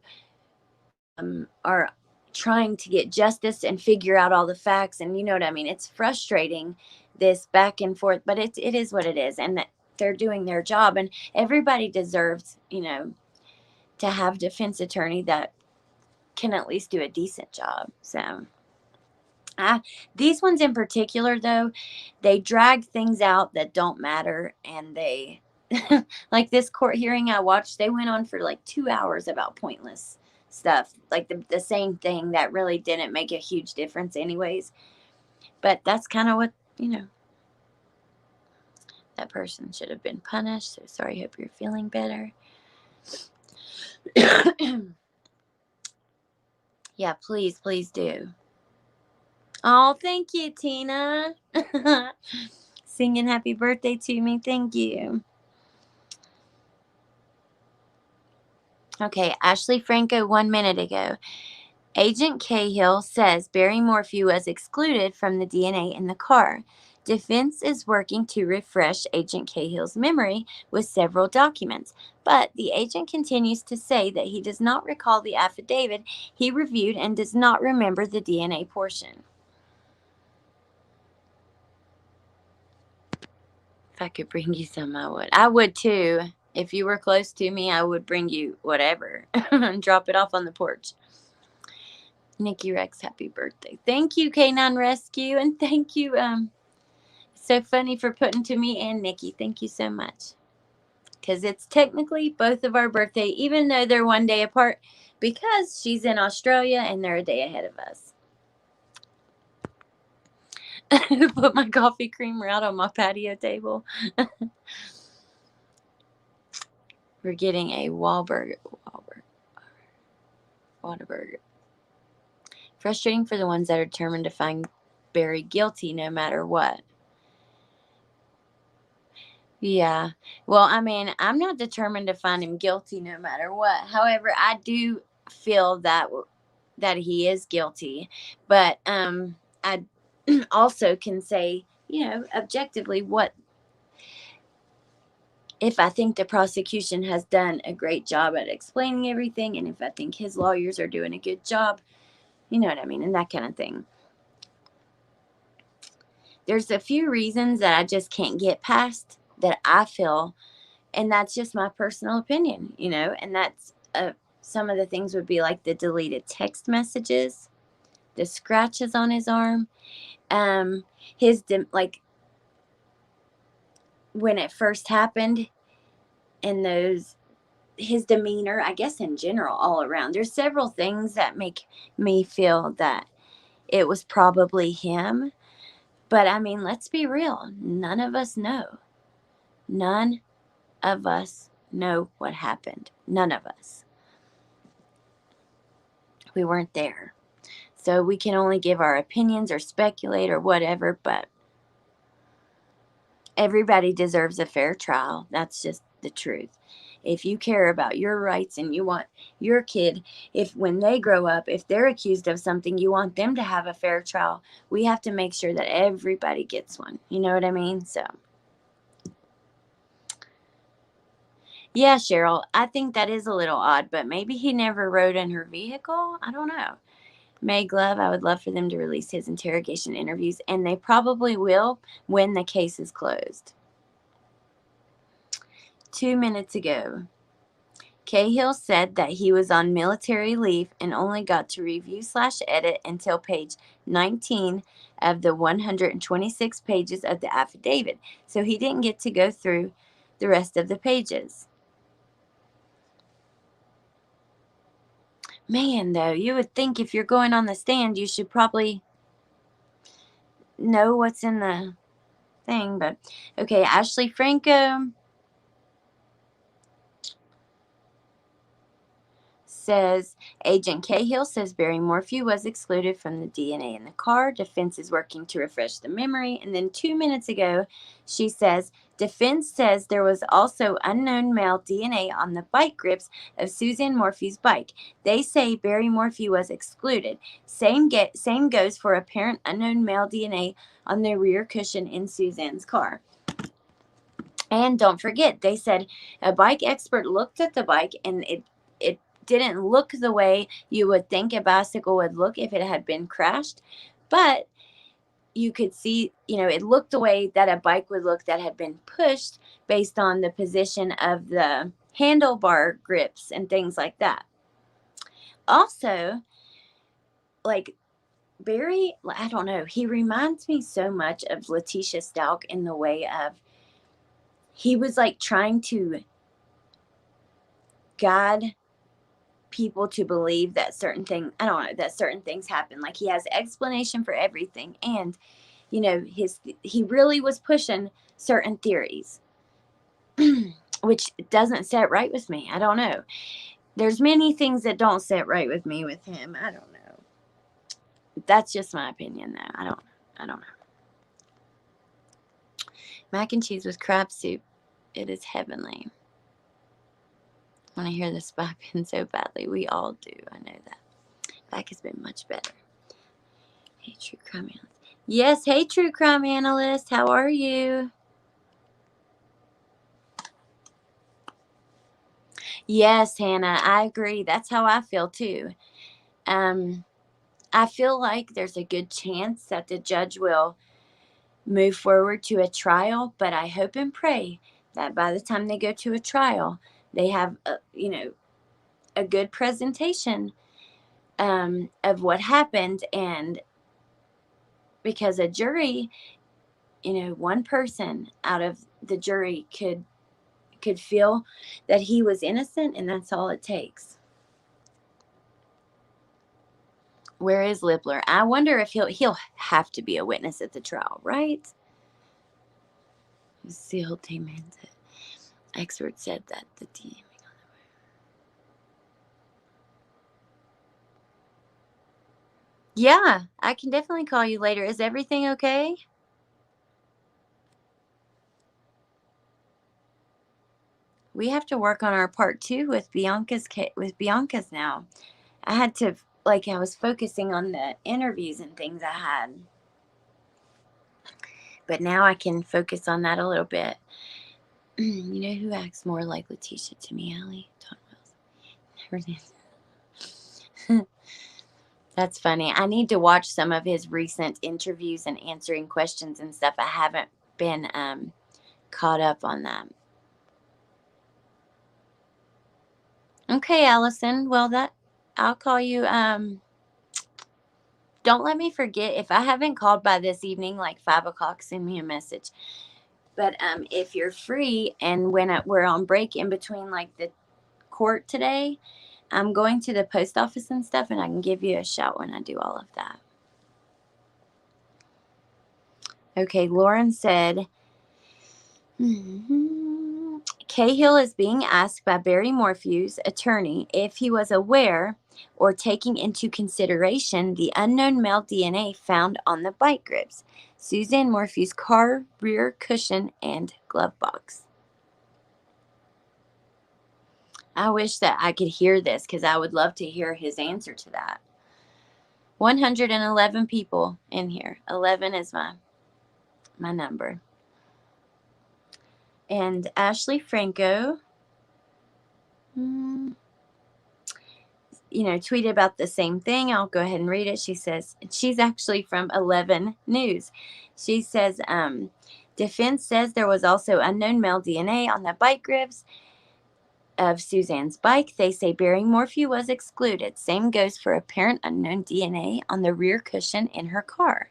are trying to get justice and figure out all the facts, and you know what I mean. It's frustrating, this back and forth, but it is what it is, and that they're doing their job, and everybody deserves, to have defense attorney that can at least do a decent job. So these ones in particular, though, they drag things out that don't matter, and they like this court hearing I watched, they went on for like 2 hours about pointless stuff, like the same thing that really didn't make a huge difference anyways. But that's kind of what, that person should have been punished. So sorry, hope you're feeling better. Yeah, please do. Oh, thank you, Tina. Singing happy birthday to me. Thank you. Okay, Ashley Franco 1 minute ago. Agent Cahill says Barry Morphew was excluded from the DNA in the car. Defense is working to refresh Agent Cahill's memory with several documents, but the agent continues to say that he does not recall the affidavit he reviewed and does not remember the DNA portion. If I could bring you some, I would. I would too. If you were close to me, I would bring you whatever and drop it off on the porch. Nikki Rex, happy birthday. Thank you, K9 Rescue, and thank you, so funny for putting to me and Nikki. Thank you so much. Because it's technically both of our birthday, even though they're 1 day apart, because she's in Australia and they're a day ahead of us. Put my coffee creamer out on my patio table. We're getting a Whataburger. Frustrating for the ones that are determined to find Barry guilty no matter what. Yeah. Well, I mean, I'm not determined to find him guilty no matter what. However, I do feel that he is guilty, but I also can say, objectively, what if I think the prosecution has done a great job at explaining everything, and if I think his lawyers are doing a good job, you know what I mean, and that kind of thing. There's a few reasons that I just can't get past that I feel, and that's just my personal opinion, and that's some of the things would be like the deleted text messages, the scratches on his arm, like when it first happened, and his demeanor, I guess in general, all around. There's several things that make me feel that it was probably him. But I mean, let's be real. None of us know. None of us know what happened. None of us. We weren't there. So we can only give our opinions or speculate or whatever, but everybody deserves a fair trial. That's just the truth. If you care about your rights and you want your kid, if when they grow up, if they're accused of something, you want them to have a fair trial, we have to make sure that everybody gets one. You know what I mean? So, yeah, Cheryl, I think that is a little odd, but maybe he never rode in her vehicle. I don't know. Meg Love, I would love for them to release his interrogation interviews, and they probably will when the case is closed. 2 minutes ago, Cahill said that he was on military leave and only got to review/edit until page 19 of the 126 pages of the affidavit, so he didn't get to go through the rest of the pages. Man, though, you would think if you're going on the stand, you should probably know what's in the thing, but okay. Ashley Franco says Agent Cahill says Barry Morphew was excluded from the DNA in the car. Defense is working to refresh the memory. And then 2 minutes ago, she says defense says there was also unknown male DNA on the bike grips of Suzanne Morphew's bike. They say Barry Morphew was excluded. Same goes for apparent unknown male DNA on the rear cushion in Suzanne's car. And don't forget, they said a bike expert looked at the bike and it didn't look the way you would think a bicycle would look if it had been crashed. But you could see, it looked the way that a bike would look that had been pushed based on the position of the handlebar grips and things like that. Also, like Barry, I don't know, he reminds me so much of Letitia Stalk in the way of he was like trying to guide people to believe that certain things happen. Like he has explanation for everything, and he really was pushing certain theories, which doesn't sit right with me. I don't know. There's many things that don't sit right with me with him. I don't know. That's just my opinion, though. I don't know. Mac and cheese with crab soup. It is heavenly. When I hear the spy pen so badly, we all do. I know that. Back has been much better. Hey, true crime analyst. Yes, hey, true crime analyst. How are you? Yes, Hannah, I agree. That's how I feel too. I feel like there's a good chance that the judge will move forward to a trial, but I hope and pray that by the time they go to a trial, they have a good presentation of what happened, and because a jury, one person out of the jury could feel that he was innocent, and that's all it takes. Where is Lippler? I wonder if he'll have to be a witness at the trial, right? Sealed statement. Expert said that the team. Yeah, I can definitely call you later. Is everything okay? We have to work on our part 2 with Bianca's now. I had to I was focusing on the interviews and things I had. But now I can focus on that a little bit. You know who acts more like Letitia to me, Allie? Tom Wells. Never did. That's funny. I need to watch some of his recent interviews and answering questions and stuff. I haven't been caught up on that. Okay, Allison. Well, I'll call you. Don't let me forget. If I haven't called by this evening, like 5 o'clock, send me a message. But if you're free and when we're on break in between like the court today, I'm going to the post office and stuff, and I can give you a shout when I do all of that. Okay, Lauren said, Cahill is being asked by Barry Morphew's attorney if he was aware or taking into consideration the unknown male DNA found on the bike grips, Suzanne Morphew's car rear cushion, and glove box. I wish that I could hear this because I would love to hear his answer to that. 111 people in here. 11 is my number. And Ashley Franco, tweeted about the same thing. I'll go ahead and read it. She says, she's actually from 11 News. She says, defense says there was also unknown male DNA on the bike grips of Suzanne's bike. They say Barry Morphew was excluded. Same goes for apparent unknown DNA on the rear cushion in her car.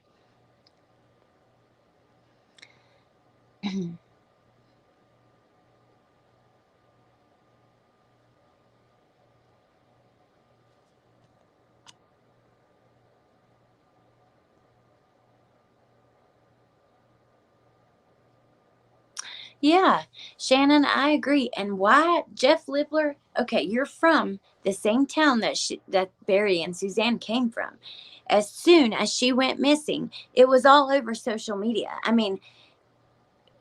Yeah, Shannon, I agree. And why Jeff Libler? Okay, you're from the same town that Barry and Suzanne came from. As soon as she went missing, it was all over social media. I mean,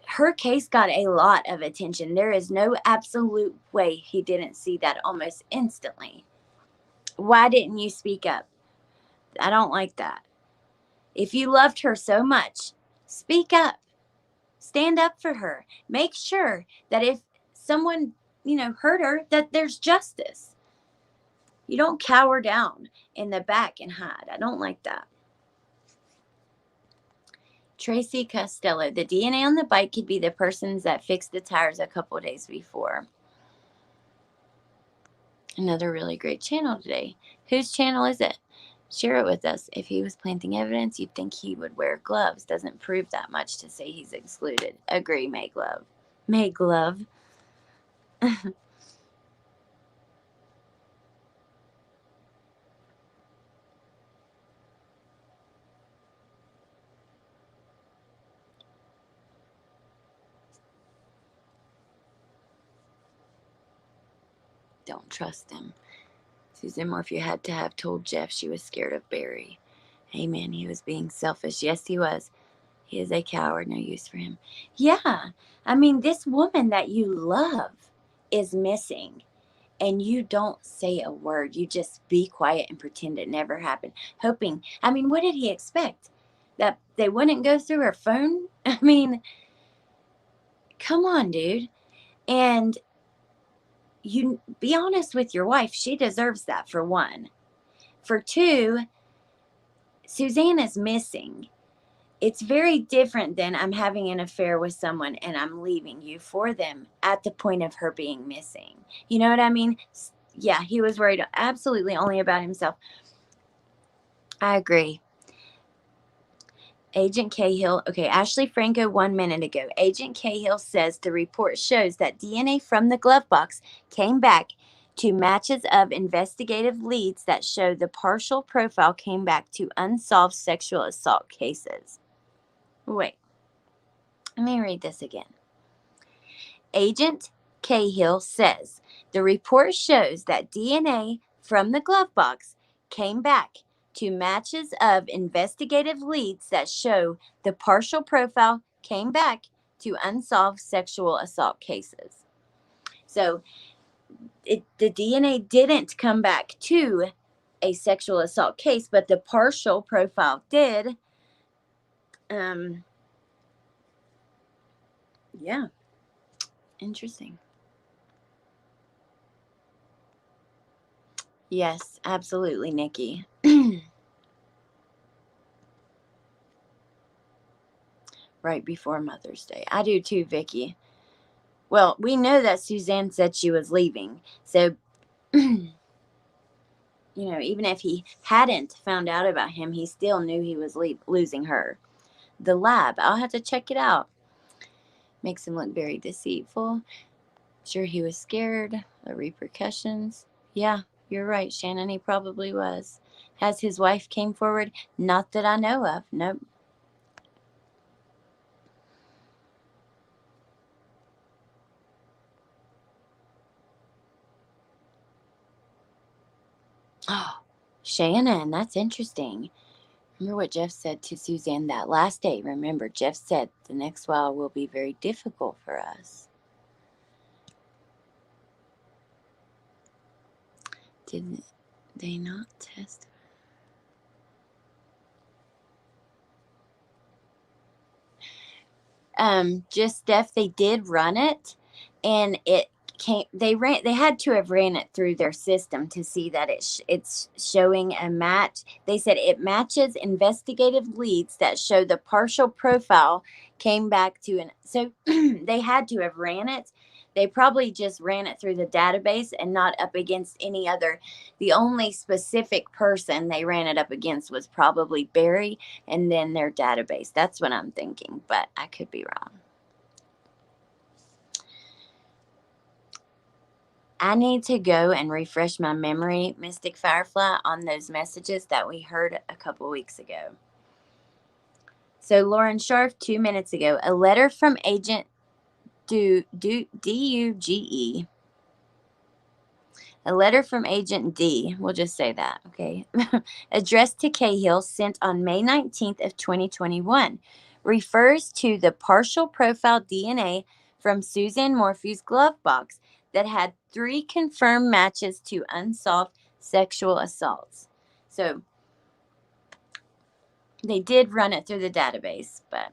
her case got a lot of attention. There is no absolute way he didn't see that almost instantly. Why didn't you speak up? I don't like that. If you loved her so much, speak up. Stand up for her. Make sure that if someone, hurt her, that there's justice. You don't cower down in the back and hide. I don't like that. Tracy Costello, the DNA on the bike could be the person's that fixed the tires a couple days before. Another really great channel today. Whose channel is it? Share it with us. If he was planting evidence, you'd think he would wear gloves. Doesn't prove that much to say he's excluded. Agree, Mayglove. Mayglove. Don't trust him. Susan Morphew had to have told Jeff she was scared of Barry. Amen. He was being selfish. Yes, he was. He is a coward. No use for him. Yeah. I mean, this woman that you love is missing. And you don't say a word. You just be quiet and pretend it never happened. Hoping. I mean, what did he expect? That they wouldn't go through her phone? I mean, come on, dude. And you be honest with your wife. She deserves that, for one. For two, Suzanne is missing. It's very different than I'm having an affair with someone and I'm leaving you for them at the point of her being missing. You know what I mean? Yeah, he was worried absolutely only about himself. I agree. Agent Cahill. Okay, Ashley Franco 1 minute ago. Agent Cahill says the report shows that DNA from the glove box came back to matches of investigative leads that show the partial profile came back to unsolved sexual assault cases. Wait, let me read this again. Agent Cahill says the report shows that DNA from the glove box came back to matches of investigative leads that show the partial profile came back to unsolved sexual assault cases. So the DNA didn't come back to a sexual assault case, but the partial profile did. Yeah. Interesting. Yes, absolutely, Nikki. Right before Mother's Day. I do too, Vicky. Well, we know that Suzanne said she was leaving. So, even if he hadn't found out about him, he still knew he was losing her. The lab, I'll have to check it out. Makes him look very deceitful. Sure, he was scared. The repercussions. Yeah, you're right, Shannon. He probably was. Has his wife came forward? Not that I know of. Nope. Oh, Shannon, that's interesting. Remember what Jeff said to Suzanne that last day. Remember, Jeff said the next while will be very difficult for us. Did they not test? Just Steph, they did run it, and it came. They had to have ran it through their system to see that it's showing a match. They said it matches investigative leads that show the partial profile came back to an. So they had to have ran it. They probably just ran it through the database and not up against any other. The only specific person they ran it up against was probably Barry and then their database. That's what I'm thinking, but I could be wrong. I need to go and refresh my memory, Mystic Firefly, on those messages that we heard a couple weeks ago. So Lauren Sharf, 2 minutes ago, a letter from Agent D-U-G-E. A letter from Agent D, we'll just say that, okay, addressed to Cahill, sent on May 19th of 2021, refers to the partial profile DNA from Suzanne Morphew's glove box that had 3 confirmed matches to unsolved sexual assaults. So they did run it through the database, but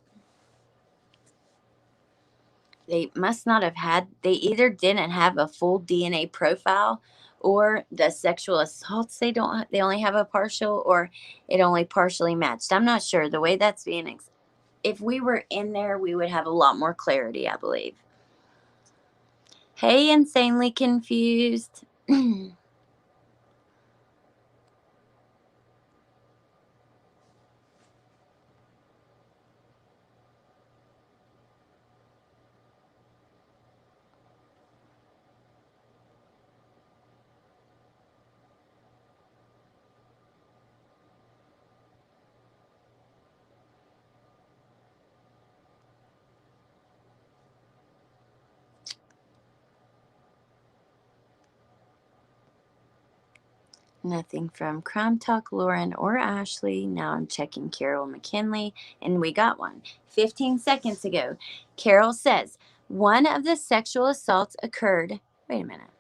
they must not have had, they either didn't have a full DNA profile, or the sexual assaults they only have a partial, or it only partially matched. I'm not sure. The way that's being if we were in there, we would have a lot more clarity, I believe. Hey, insanely confused. Nothing from Crime Talk, Lauren, or Ashley. Now I'm checking Carol McKinley, and we got one. 15 seconds ago, Carol says, one of the sexual assaults occurred. Wait a minute.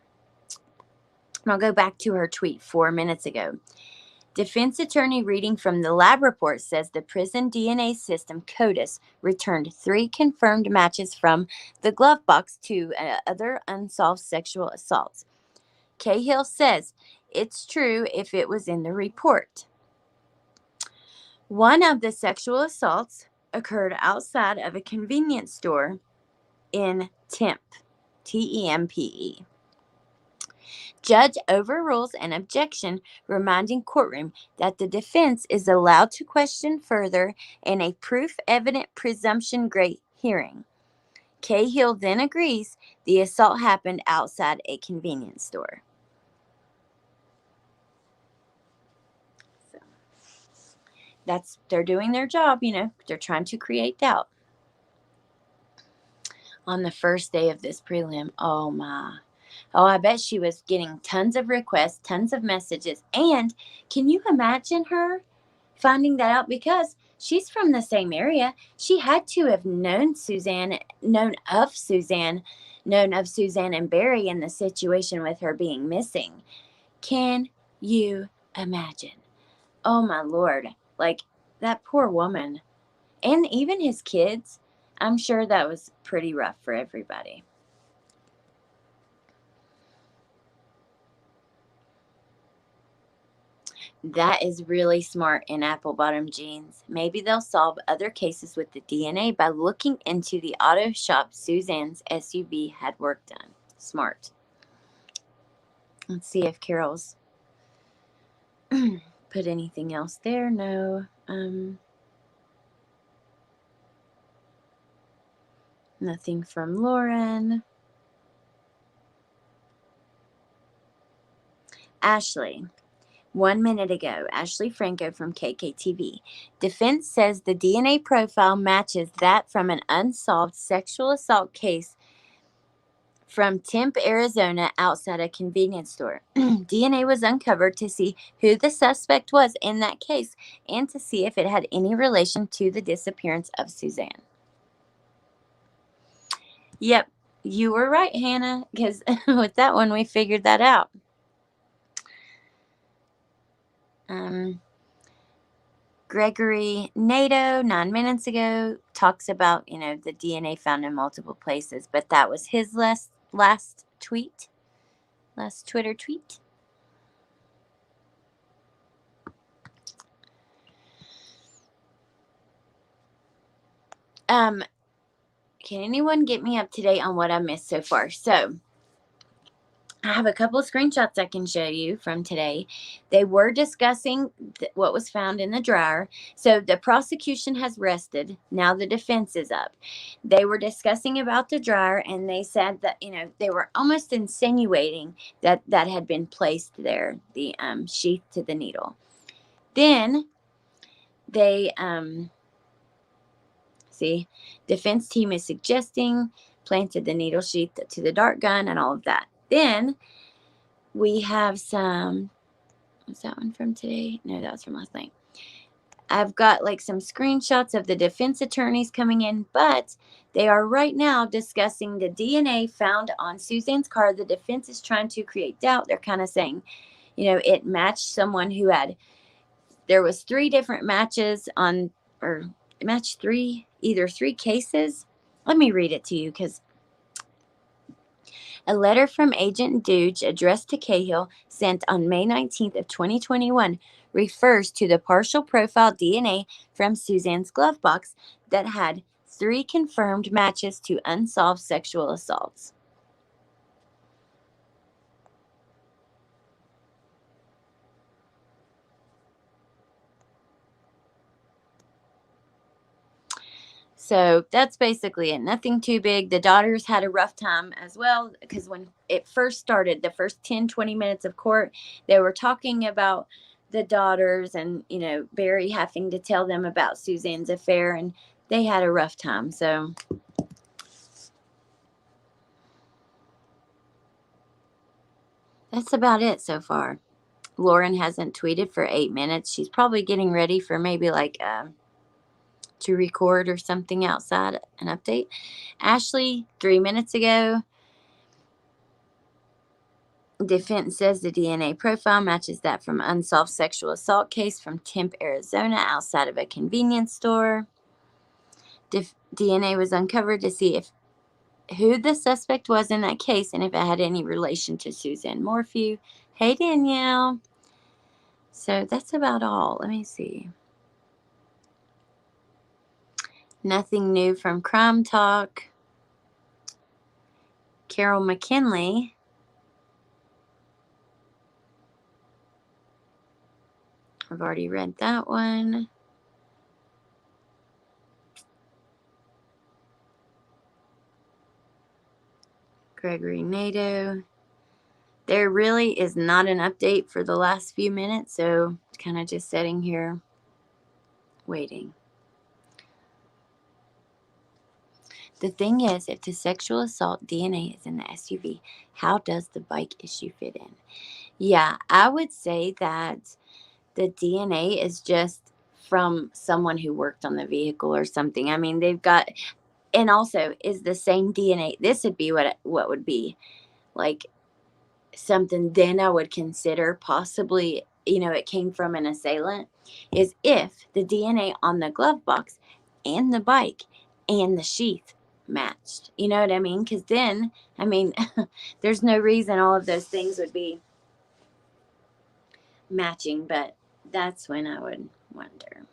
I'll go back to her tweet 4 minutes ago. Defense attorney reading from the lab report says the prison DNA system, CODIS, returned 3 confirmed matches from the glove box to other unsolved sexual assaults. Cahill says it's true if it was in the report. One of the sexual assaults occurred outside of a convenience store in Tempe, T-E-M-P-E. Judge overrules an objection, reminding courtroom that the defense is allowed to question further in a proof-evident presumption grade hearing. Cahill then agrees the assault happened outside a convenience store. They're doing their job, they're trying to create doubt. On the first day of this prelim, oh my. Oh, I bet she was getting tons of requests, tons of messages. And can you imagine her finding that out? Because she's from the same area. She had to have known Suzanne and Barry in the situation with her being missing. Can you imagine? Oh my Lord. Like, that poor woman. And even his kids. I'm sure that was pretty rough for everybody. That is really smart in Apple Bottom Jeans. Maybe they'll solve other cases with the DNA by looking into the auto shop Suzanne's SUV had work done. Smart. Let's see if Carol's put anything else there. No. Nothing from Lauren. Ashley. 1 minute ago, Ashley Franco from KKTV. Defense says the DNA profile matches that from an unsolved sexual assault case from Tempe, Arizona, outside a convenience store. DNA was uncovered to see who the suspect was in that case and to see if it had any relation to the disappearance of Suzanne. Yep, you were right, Hannah, because with that one, we figured that out. Gregory Nato, 9 minutes ago, talks about, the DNA found in multiple places, but that was his last Twitter tweet. Can anyone get me up to date on what I missed so far? So, I have a couple of screenshots I can show you from today. They were discussing what was found in the dryer. So the prosecution has rested. Now the defense is up. They were discussing about the dryer, and they said that, they were almost insinuating that had been placed there, the sheath to the needle. Then they, defense team is suggesting planted the needle sheath to the dart gun and all of that. Then we have some, was that one from today? No, that was from last night. I've got like some screenshots of the defense attorneys coming in, but they are right now discussing the DNA found on Suzanne's car. The defense is trying to create doubt. They're kind of saying, it matched someone who there was 3 different matches on, or it matched either 3 cases. Let me read it to you, because a letter from Agent Duge addressed to Cahill, sent on May 19th of 2021, refers to the partial profile DNA from Suzanne's glove box that had 3 confirmed matches to unsolved sexual assaults. So that's basically it. Nothing too big. The daughters had a rough time as well, because when it first started, the first 10-20 minutes of court, they were talking about the daughters and, Barry having to tell them about Suzanne's affair, and they had a rough time. So that's about it so far. Lauren hasn't tweeted for 8 minutes. She's probably getting ready for maybe to record or something outside, an update. Ashley, 3 minutes ago. Defense says the DNA profile matches that from unsolved sexual assault case from Tempe, Arizona, outside of a convenience store. DNA was uncovered to see who the suspect was in that case and if it had any relation to Suzanne Morphew. Hey, Danielle. So that's about all. Let me see. Nothing new from Crime Talk. Carol McKinley. I've already read that one. Gregory Nadeau. There really is not an update for the last few minutes, so kind of just sitting here waiting. The thing is, if the sexual assault DNA is in the SUV, how does the bike issue fit in? Yeah, I would say that the DNA is just from someone who worked on the vehicle or something. I mean, they've got, and also is the same DNA. This would be what would be like something then I would consider possibly, it came from an assailant, is if the DNA on the glove box and the bike and the sheath matched. You know what I mean? Because then, there's no reason all of those things would be matching, but that's when I would wonder.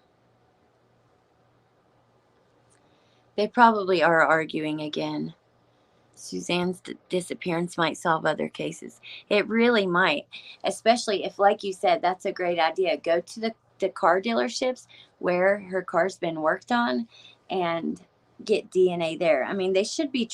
They probably are arguing again. Suzanne's disappearance might solve other cases. It really might, especially if, like you said, that's a great idea. Go to the car dealerships where her car's been worked on and get DNA there. They should be.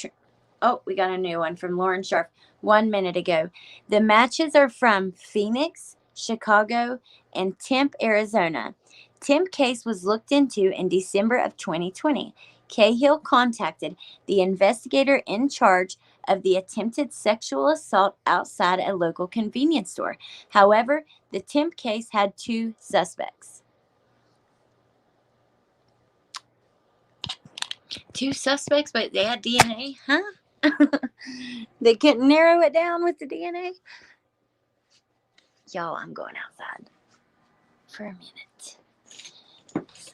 Oh, we got a new one from Lauren Sharp 1 minute ago. The matches are from Phoenix, Chicago, and Tempe, Arizona. Tempe case was looked into in December of 2020. Cahill contacted the investigator in charge of the attempted sexual assault outside a local convenience store. However, the Tempe case had 2 suspects. 2 suspects, but they had DNA, huh? They couldn't narrow it down with the DNA? Y'all, I'm going outside for a minute. So.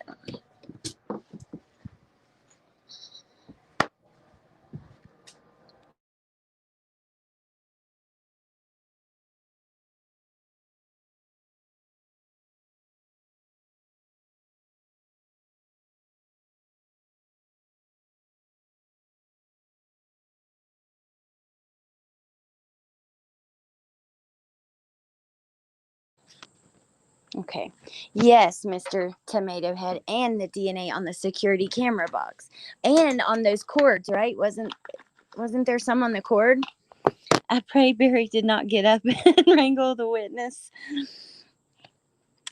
Okay. Yes, Mr. Tomato Head, and the DNA on the security camera box. And on those cords, right? Wasn't there some on the cord? I pray Barry did not get up and wrangle the witness.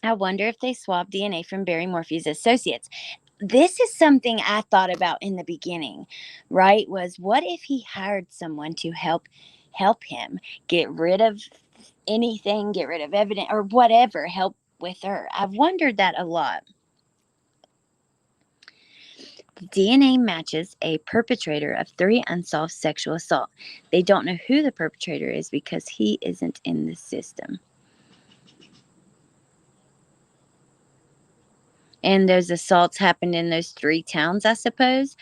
I wonder if they swabbed DNA from Barry Morphew's associates. this is something I thought about in the beginning, right? Was what if he hired someone to help him get rid of anything, get rid of evidence or whatever, help with her. I've wondered that a lot. DNA matches a perpetrator of 3 unsolved sexual assault. They don't know who the perpetrator is because he isn't in the system. And those assaults happened in those 3 towns, I suppose.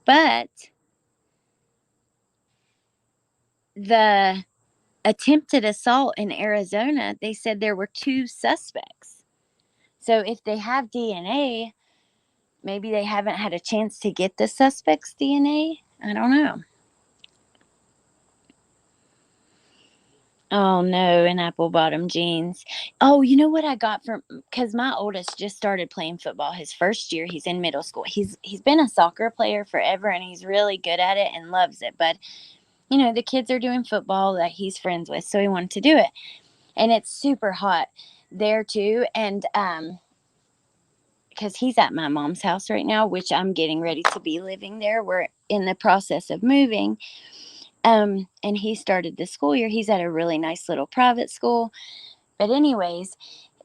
But the attempted assault in Arizona, they said there were 2 suspects. So if they have DNA, maybe they haven't had a chance to get the suspect's DNA. I don't know. Oh no, in apple bottom jeans. Oh, you know what I got from, because my oldest just started playing football his first year. He's in middle school. He's been a soccer player forever and he's really good at it and loves it. But you know, the kids are doing football that he's friends with, so he wanted to do it. And it's super hot there too. And because he's at my mom's house right now, which I'm getting ready to be living there. We're in the process of moving. And he started the school year. He's at a really nice little private school. But anyways,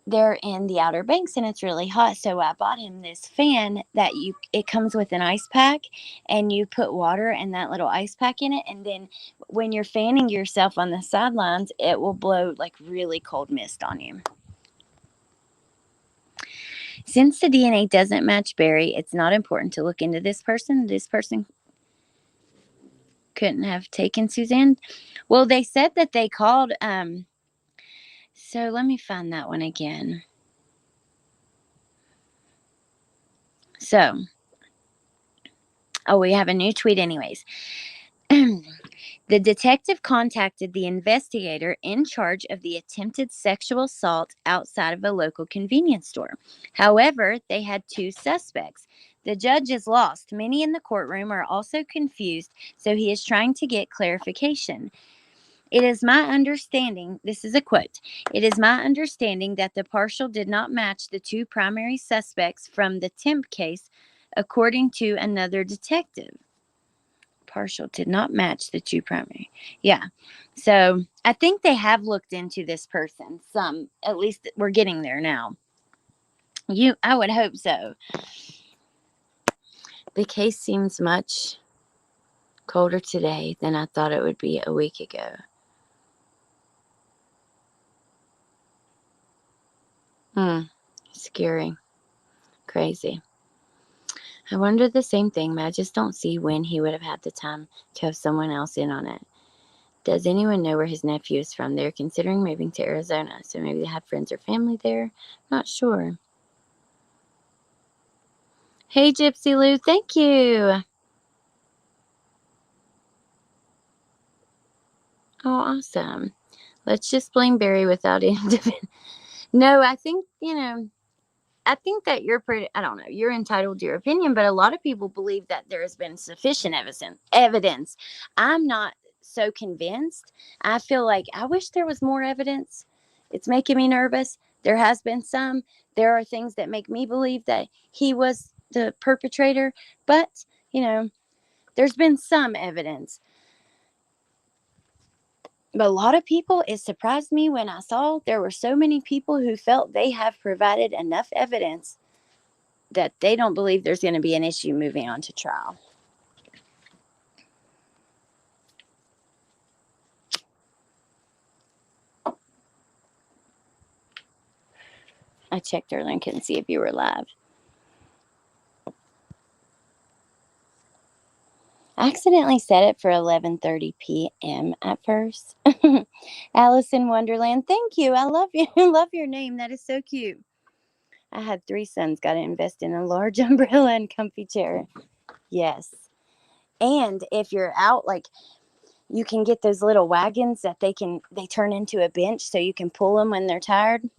they're in the Outer Banks and it's really hot. So I bought him this fan that it comes with an ice pack and you put water and that little ice pack in it. And then when you're fanning yourself on the sidelines, it will blow like really cold mist on you. Since the DNA doesn't match Barry, it's not important to look into this person. This person couldn't have taken Suzanne. Well, they said that they called. So let me find that one again. So, we have a new tweet anyways. The detective contacted the investigator in charge of the attempted sexual assault outside of a local convenience store. However, they had 2 suspects. The judge is lost. Many in the courtroom are also confused, so he is trying to get clarification. It is my understanding, this is a quote, it is my understanding that the partial did not match the 2 primary suspects from the temp case, according to another detective. Partial did not match the 2 primary. Yeah. So I think they have looked into this person some. At least we're getting there now. I would hope so. The case seems much colder today than I thought it would be a week ago. Scary. Crazy. I wonder the same thing, but I just don't see when he would have had the time to have someone else in on it. Does anyone know where his nephew is from? They're considering moving to Arizona, so maybe they have friends or family there. Not sure. Hey, Gypsy Lou, thank you. Oh, awesome. Let's just blame Barry without independent. No, I think, I think that you're pretty, I don't know, you're entitled to your opinion, but a lot of people believe that there has been sufficient evidence. I'm not so convinced. I feel like I wish there was more evidence. It's making me nervous. There has been some. There are things that make me believe that he was the perpetrator, but, there's been some evidence. But a lot of people, it surprised me when I saw there were so many people who felt they have provided enough evidence that they don't believe there's going to be an issue moving on to trial. I checked earlier and couldn't see if you were live. I accidentally set it for 11:30 p.m. at first. Alice in Wonderland, thank you. I love you. I love your name. That is so cute. I had 3 sons. Got to invest in a large umbrella and comfy chair. Yes. And if you're out, like, you can get those little wagons that they turn into a bench so you can pull them when they're tired.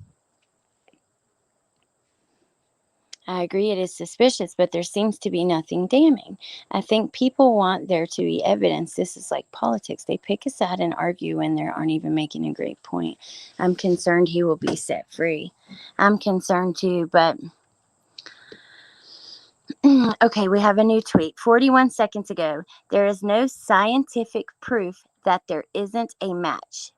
I agree it is suspicious, but there seems to be nothing damning. I think people want there to be evidence. This is like politics. They pick a side and argue when they aren't even making a great point. I'm concerned he will be set free. I'm concerned too, but Okay, we have a new tweet. 41 seconds ago. There is no scientific proof that there isn't a match.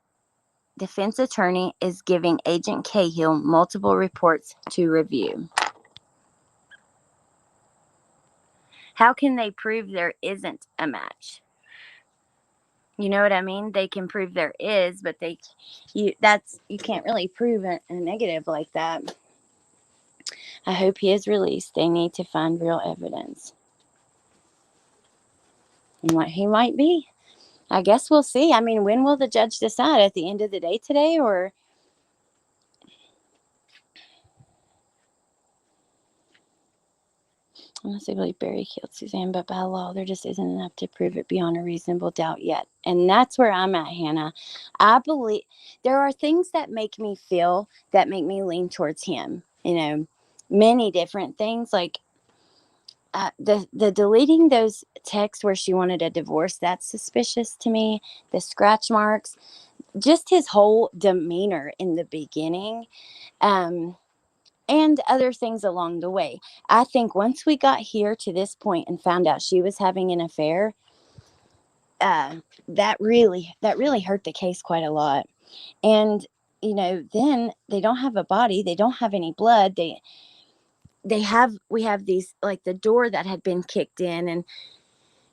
Defense attorney is giving Agent Cahill multiple reports to review. How can they prove there isn't a match? You know what I mean? They can prove there is, but you can't really prove a negative like that. I hope he is released. They need to find real evidence. And what he might be. I guess we'll see. I mean, when will the judge decide? At the end of the day today, or? Unless they believe Barry killed Suzanne, but by law, there just isn't enough to prove it beyond a reasonable doubt yet. And that's where I'm at, Hannah. I believe there are things that make me lean towards him. You know, many different things, like the deleting those texts where she wanted a divorce. That's suspicious to me. The scratch marks, just his whole demeanor in the beginning. And other things along the way. I think once we got here to this point and found out she was having an affair, that really hurt the case quite a lot. And then they don't have a body, they don't have any blood. We have these, like, the door that had been kicked in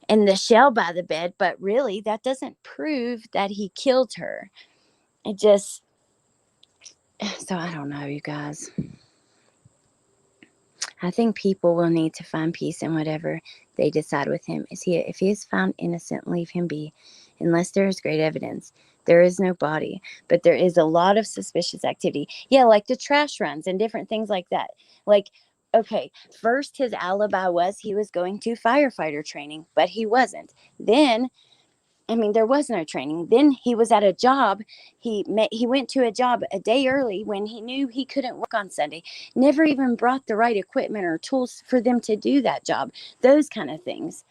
and the shell by the bed, but really that doesn't prove that he killed her. So I don't know, you guys. I think people will need to find peace in whatever they decide with him. If he is found innocent, leave him be. Unless there is great evidence. There is no body, but there is a lot of suspicious activity. Yeah, like the trash runs and different things like that. Like, okay, first his alibi was he was going to firefighter training, but he wasn't. Then, I mean, there was no training. Then he was at a job. He went to a job a day early when he knew he couldn't work on Sunday. Never even brought the right equipment or tools for them to do that job. Those kind of things.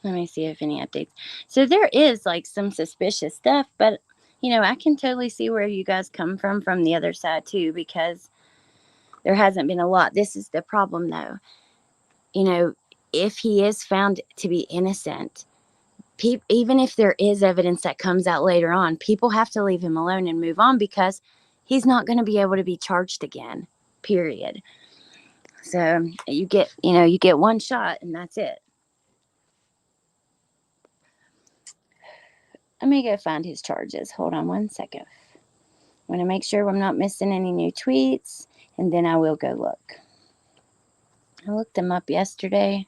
Let me see if any updates. So there is, like, some suspicious stuff, but I can totally see where you guys come from the other side too, because there hasn't been a lot. This is the problem, though. If he is found to be innocent, even if there is evidence that comes out later on, people have to leave him alone and move on, because he's not going to be able to be charged again, period. So you get one shot and that's it. Let me go find his charges. Hold on one second. I want to make sure I'm not missing any new tweets, and then I will go look. I looked them up yesterday.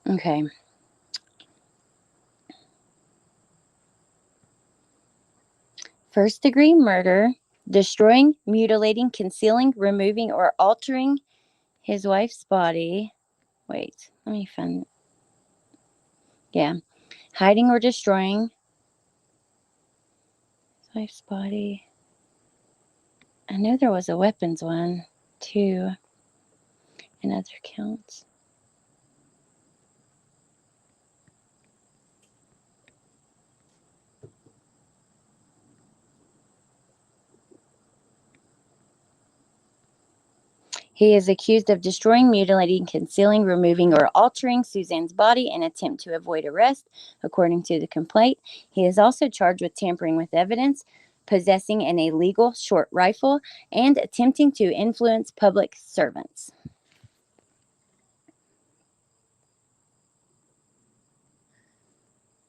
Okay. First-degree murder, destroying, mutilating, concealing, removing, or altering his wife's body. Wait, let me find. Yeah. Hiding or destroying his wife's body. I know there was a weapons one, too, and other counts. He is accused of destroying, mutilating, concealing, removing, or altering Suzanne's body in an attempt to avoid arrest, according to the complaint. He is also charged with tampering with evidence, possessing an illegal short rifle, and attempting to influence public servants.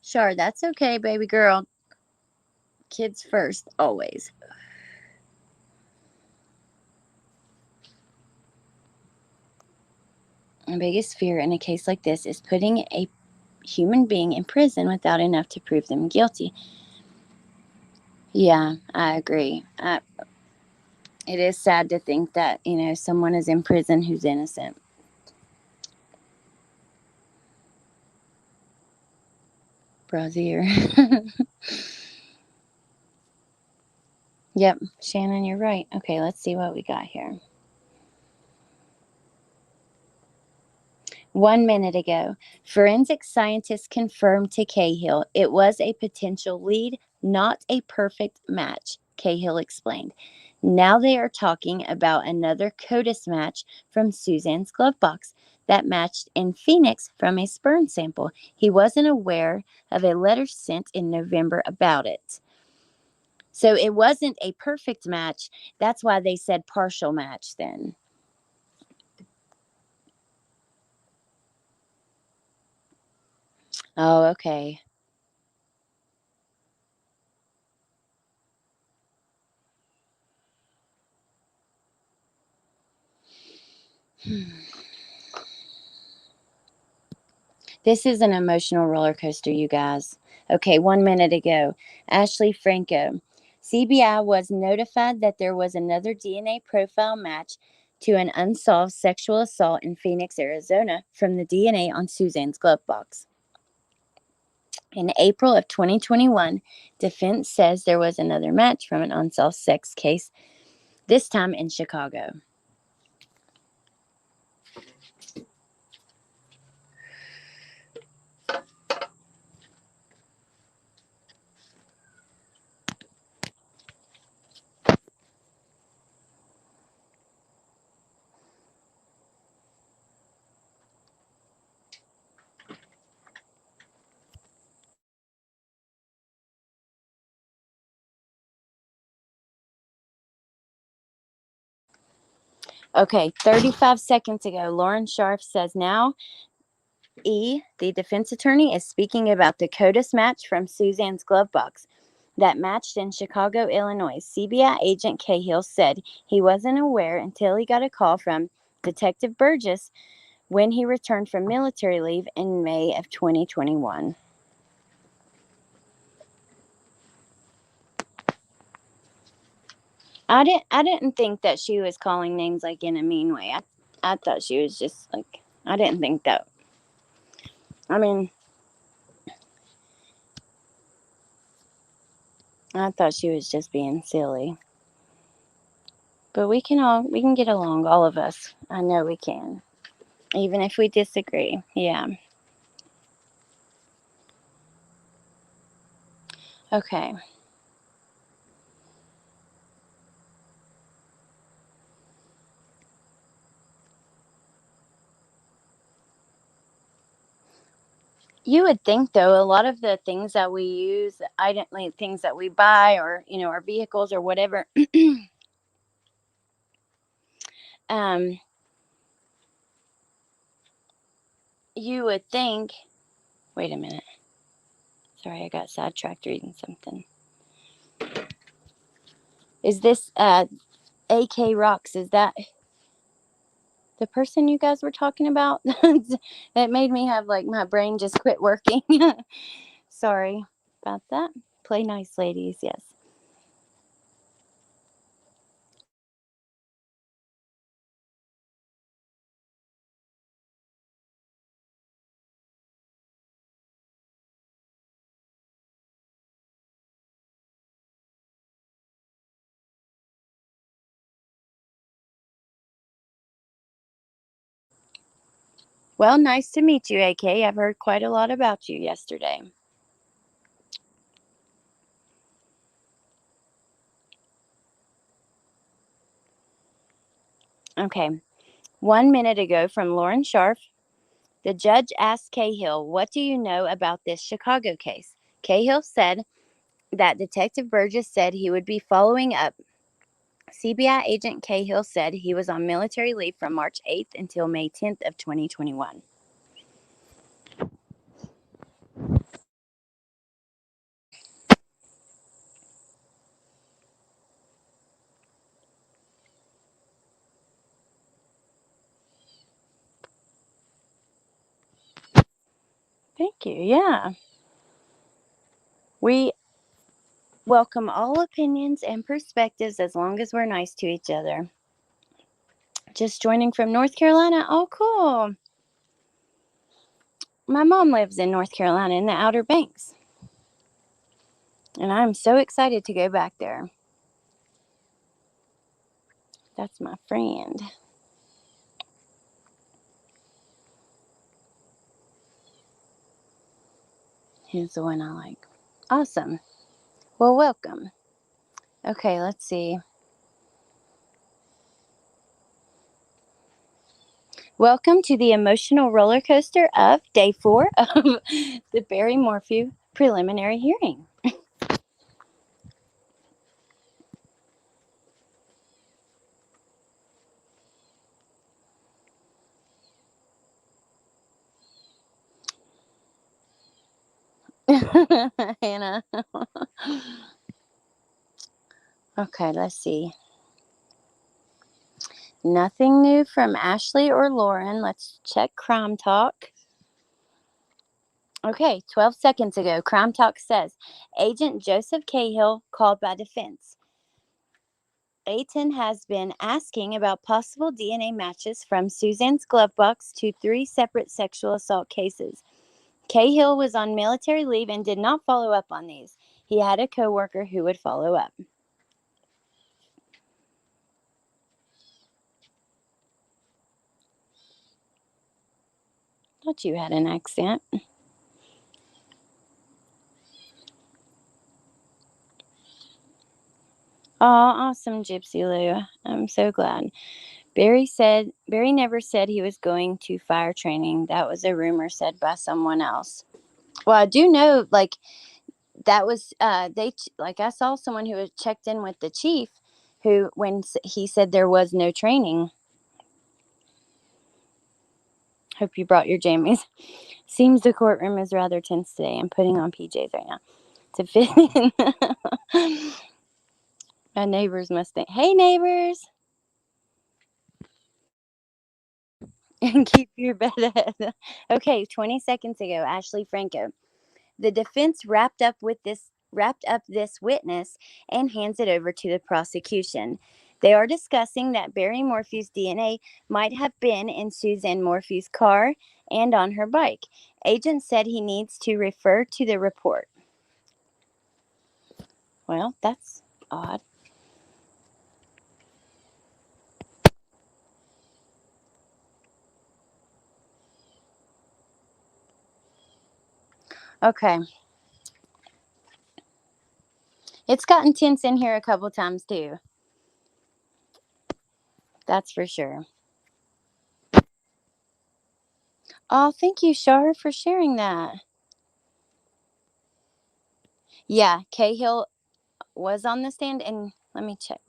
Sure, that's okay, baby girl. Kids first, always. The biggest fear in a case like this is putting a human being in prison without enough to prove them guilty. Yeah, I agree. It is sad to think that, someone is in prison who's innocent. Brazier. Yep, Shannon, you're right. Okay, let's see what we got here. 1 minute ago, forensic scientists confirmed to Cahill it was a potential lead, not a perfect match, Cahill explained. Now they are talking about another CODIS match from Suzanne's glove box that matched in Phoenix from a sperm sample. He wasn't aware of a letter sent in November about it. So it wasn't a perfect match. That's why they said partial match then. Oh, okay. This is an emotional roller coaster, you guys. Okay, 1 minute ago, Ashley Franco. CBI was notified that there was another DNA profile match to an unsolved sexual assault in Phoenix, Arizona from the DNA on Suzanne's glove box. In April of 2021, defense says there was another match from an unsolved sex case, this time in Chicago. Okay, 35 seconds ago, Lauren Sharf says now the defense attorney, is speaking about the CODIS match from Suzanne's glove box that matched in Chicago, Illinois. CBI agent Cahill said he wasn't aware until he got a call from Detective Burgess when he returned from military leave in May of 2021. I didn't think that she was calling names like in a mean way. I thought she was just like, I didn't think that. I mean, I thought she was just being silly. But we can get along, all of us. I know we can. Even if we disagree. Yeah. Okay. You would think, though, a lot of the things that we use, things that we buy, or our vehicles or whatever, um, you would think. Wait a minute. Sorry, I got sidetracked reading something. Is this AK Rocks? Is that the person you guys were talking about? That made me have my brain just quit working. Sorry about that. Play nice, ladies. Yes. Well, nice to meet you, AK. I've heard quite a lot about you yesterday. Okay. 1 minute ago from Lauren Sharf, the judge asked Cahill, "What do you know about this Chicago case?" Cahill said that Detective Burgess said he would be following up. CBI agent Cahill said he was on military leave from March 8th until May 10th of 2021. Thank you. Yeah. We welcome all opinions and perspectives as long as we're nice to each other. Just joining from North Carolina. Oh, cool. My mom lives in North Carolina in the Outer Banks. And I'm so excited to go back there. That's my friend. Here's the one I like. Awesome. Well, welcome. Okay, let's see. Welcome to the emotional roller coaster of day 4 of the Barry Morphew preliminary hearing. Hannah. Okay, let's see. Nothing new from Ashley or Lauren. Let's check Crime Talk. Okay, 12 seconds ago, Crime Talk says Agent Joseph Cahill called by defense. Aiton has been asking about possible DNA matches from Suzanne's glove box to 3 separate sexual assault cases. Cahill was on military leave and did not follow up on these. He had a coworker who would follow up. Thought you had an accent. Oh, awesome, Gypsy Lou. I'm so glad. Barry never said he was going to fire training. That was a rumor said by someone else. Well, I do know, like, that was I saw someone who had checked in with the chief, who when he said there was no training. Hope you brought your jammies. Seems the courtroom is rather tense today. I'm putting on PJs right now to fit in. My neighbors must think, hey neighbors, and keep your bed ahead. Okay, 20 seconds ago, Ashley Franco. The defense wrapped up this witness and hands it over to the prosecution. They are discussing that Barry Morphew's DNA might have been in Suzanne Morphew's car and on her bike. Agent said he needs to refer to the report. Well, that's odd. Okay. It's gotten tense in here a couple times too. That's for sure. Oh, thank you, Shar, for sharing that. Yeah, Cahill was on the stand, and let me check.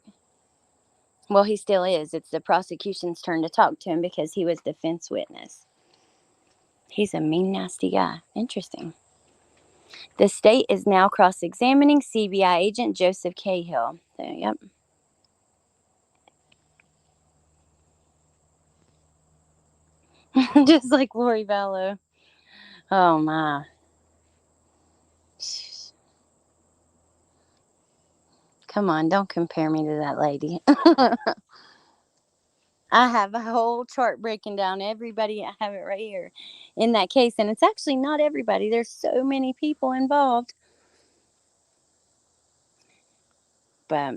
Well, he still is. It's the prosecution's turn to talk to him because he was defense witness. He's a mean, nasty guy. Interesting. The state is now cross-examining CBI agent Joseph Cahill. So, yep. Just like Lori Vallow. Oh, my. Come on, don't compare me to that lady. I have a whole chart breaking down everybody. I have it right here in that case. And it's actually not everybody. There's so many people involved. But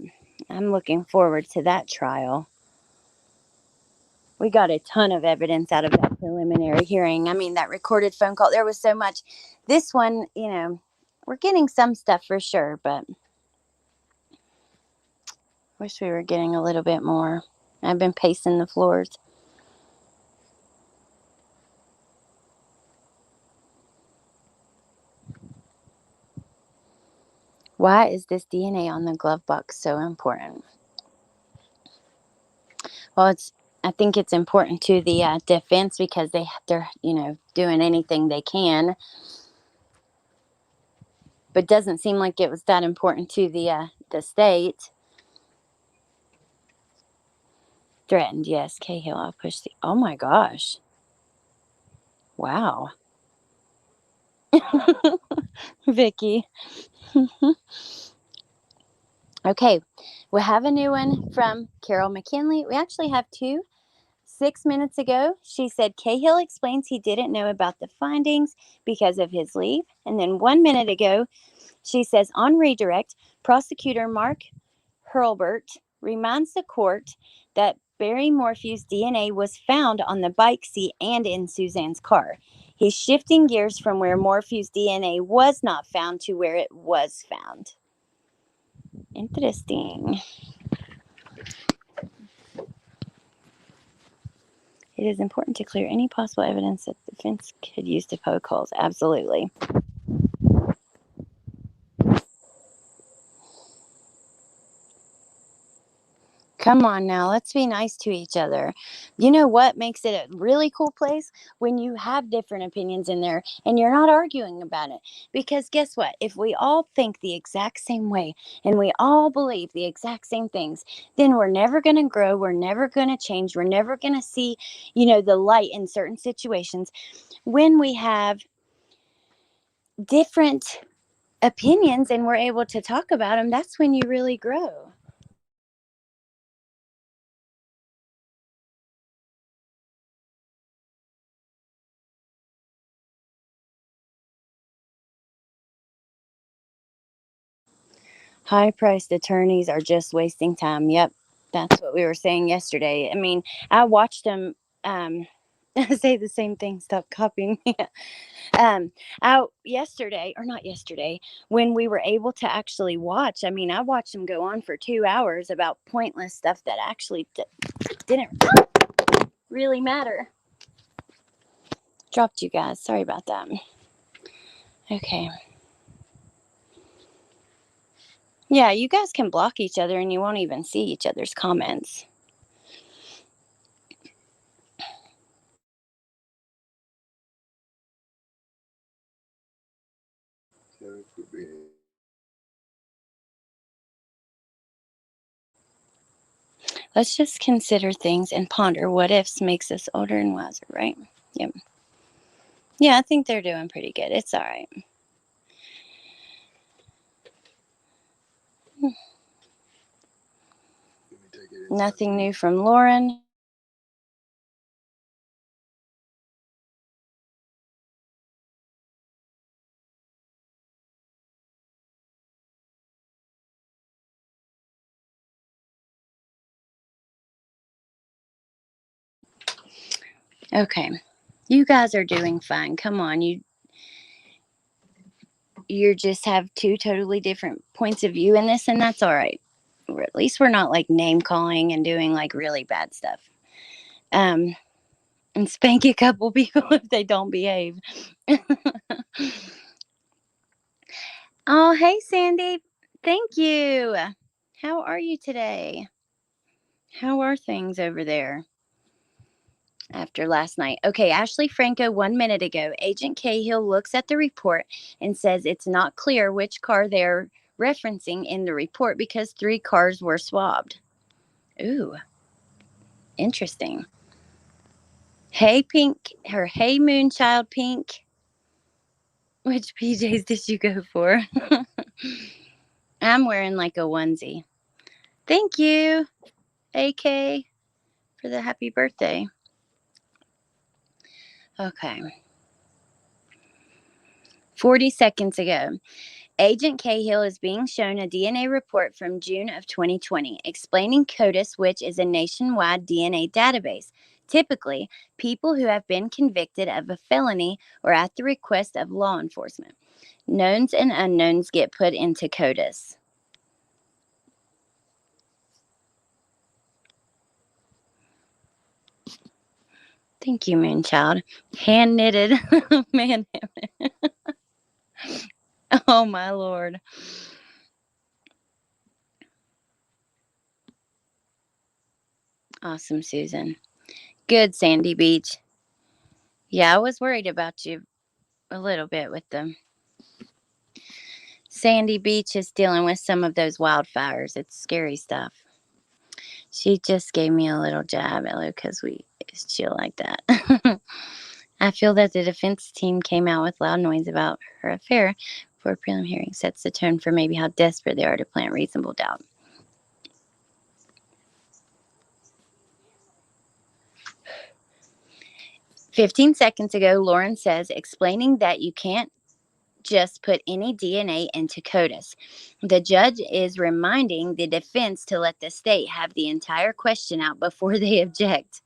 I'm looking forward to that trial. We got a ton of evidence out of that preliminary hearing. I mean, that recorded phone call, there was so much. This one, we're getting some stuff for sure, but wish we were getting a little bit more. I've been pacing the floors. Why is this DNA on the glove box so important? Well, I think it's important to the defense because they're doing anything they can. But doesn't seem like it was that important to the state. Threatened, yes. Cahill, I'll push the. Oh my gosh! Wow, Vicky. Okay, we have a new one from Carol McKinley. We actually have two. 6 minutes ago, she said Cahill explains he didn't know about the findings because of his leave. And then 1 minute ago, she says on redirect, prosecutor Mark Hurlbert reminds the court that Barry Morphew's DNA was found on the bike seat and in Suzanne's car. He's shifting gears from where Morphew's DNA was not found to where it was found. Interesting. It is important to clear any possible evidence that the defense could use to poke holes. Absolutely. Come on now, let's be nice to each other. You know what makes it a really cool place? When you have different opinions in there and you're not arguing about it. Because guess what? If we all think the exact same way and we all believe the exact same things, then we're never going to grow. We're never going to change. We're never going to see, the light in certain situations. When we have different opinions and we're able to talk about them, that's when you really grow. High-priced attorneys are just wasting time. Yep, that's what we were saying yesterday. I mean, I watched them say the same thing. Stop copying me. Out yesterday, or not yesterday, when we were able to actually watch. I mean, I watched them go on for 2 hours about pointless stuff that actually didn't really matter. Dropped you guys. Sorry about that. Okay. Yeah, you guys can block each other and you won't even see each other's comments. Let's just consider things and ponder what ifs makes us older and wiser, right? Yep. Yeah, I think they're doing pretty good. It's all right. Nothing new from Lauren. Okay. You guys are doing fine. Come on. You just have two totally different points of view in this, and that's all right. Or at least we're not like name calling and doing like really bad stuff. And spank a couple people if they don't behave. Oh, hey, Sandy. Thank you. How are you today? How are things over there after last night? Okay, Ashley Franco, 1 minute ago. Agent Cahill looks at the report and says it's not clear which car they're referencing in the report because 3 cars were swabbed. Ooh, interesting. Hey, Pink, or hey, Moonchild Pink. Which PJs did you go for? I'm wearing like a onesie. Thank you, AK, for the happy birthday. Okay. 40 seconds ago, Agent Cahill is being shown a DNA report from June of 2020 explaining CODIS, which is a nationwide DNA database. Typically, people who have been convicted of a felony or at the request of law enforcement. Knowns and unknowns get put into CODIS. Thank you, Moonchild. Hand knitted. Man. Oh, my Lord. Awesome, Susan. Good, Sandy Beach. Yeah, I was worried about you a little bit with them. Sandy Beach is dealing with some of those wildfires. It's scary stuff. She just gave me a little jab, because we just chill like that. I feel that the defense team came out with loud noise about her affair for a prelim hearing sets the tone for maybe how desperate they are to plant reasonable doubt. 15 seconds ago, Lauren says, explaining that you can't just put any DNA into CODIS. The judge is reminding the defense to let the state have the entire question out before they object.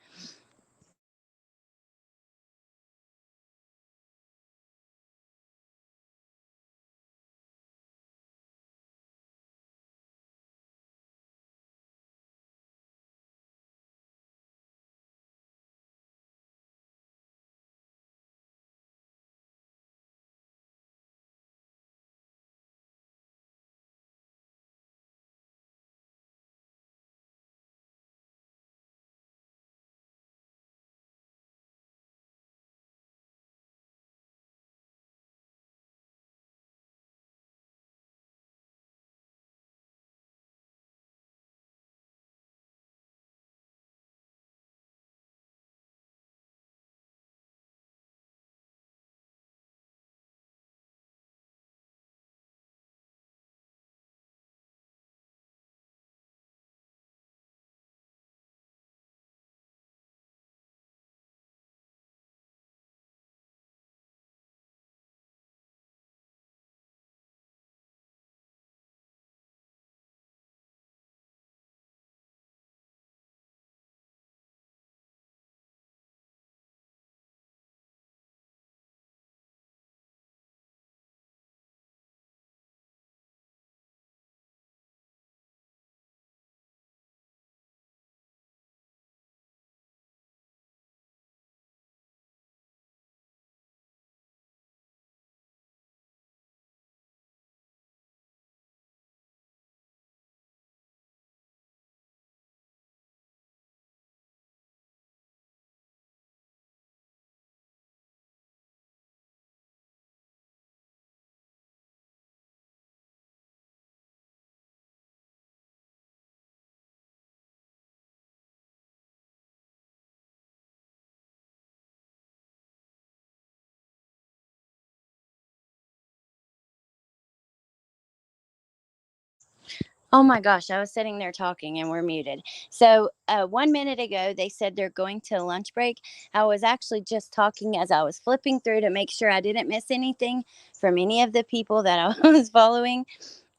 Oh my gosh, I was sitting there talking and we're muted. So, 1 minute ago, they said they're going to lunch break. I was actually just talking as I was flipping through to make sure I didn't miss anything from any of the people that I was following.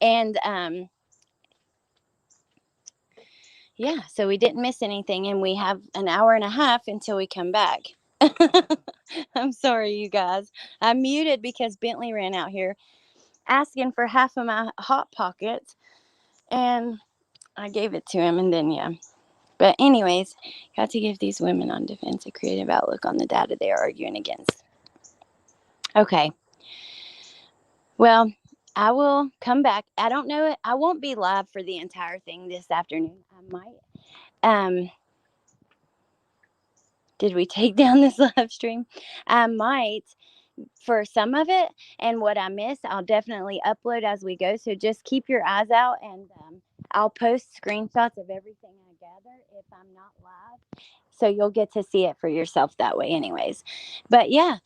And yeah, so we didn't miss anything. And we have an hour and a half until we come back. I'm sorry, you guys. I muted because Bentley ran out here asking for half of my Hot Pockets. And I gave it to him. And then, yeah. But anyways, got to give these women on defense a creative outlook on the data they are arguing against. Okay. Well, I will come back. I don't know it. I won't be live for the entire thing this afternoon. I might. Did we take down this live stream? I might for some of it, and what I miss, I'll definitely upload as we go. So just keep your eyes out, and I'll post screenshots of everything I gather if I'm not live. So you'll get to see it for yourself that way, anyways. But yeah,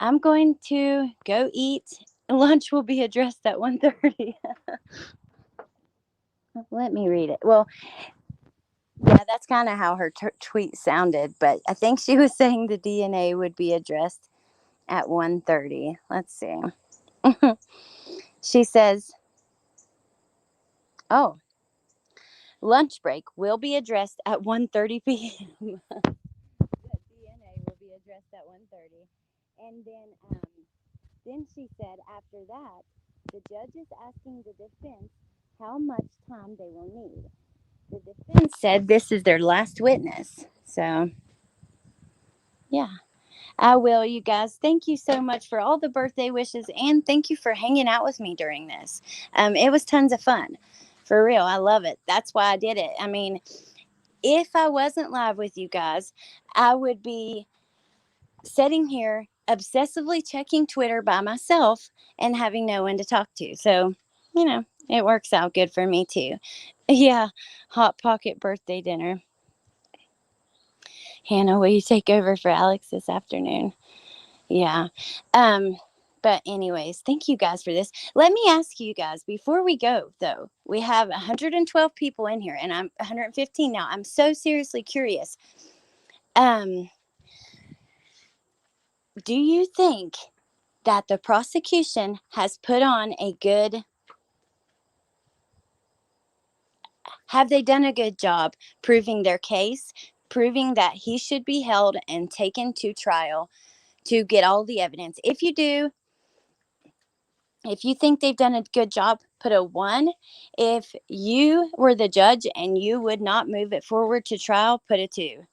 I'm going to go eat. Lunch will be addressed at 1:30. Let me read it. Well, yeah, that's kind of how her tweet sounded, but I think she was saying the DNA would be addressed at 1:30. Let's see. She says, "Oh, lunch break will be addressed at 1:30 p.m. The DNA will be addressed at 1:30." And then she said, after that, the judge is asking the defense how much time they will need. The defense said this is their last witness. So, yeah. I will, you guys. Thank you so much for all the birthday wishes, and thank you for hanging out with me during this. It was tons of fun. For real, I love it. That's why I did it. I mean, if I wasn't live with you guys, I would be sitting here obsessively checking Twitter by myself and having no one to talk to. So, it works out good for me too. Yeah, Hot Pocket birthday dinner. Hannah, will you take over for Alex this afternoon? Yeah. But anyways, thank you guys for this. Let me ask you guys before we go, though. We have 112 people in here, and I'm 115 now. I'm so seriously curious. do you think that the prosecution has put on a good, have they done a good job proving their case, proving that he should be held and taken to trial to get all the evidence? If you do, if you think they've done a good job, put a 1. If you were the judge and you would not move it forward to trial, put a 2.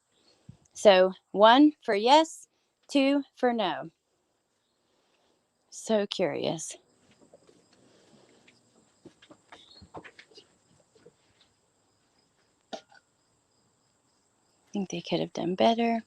So 1 for yes, 2 for no. So curious. I think they could have done better.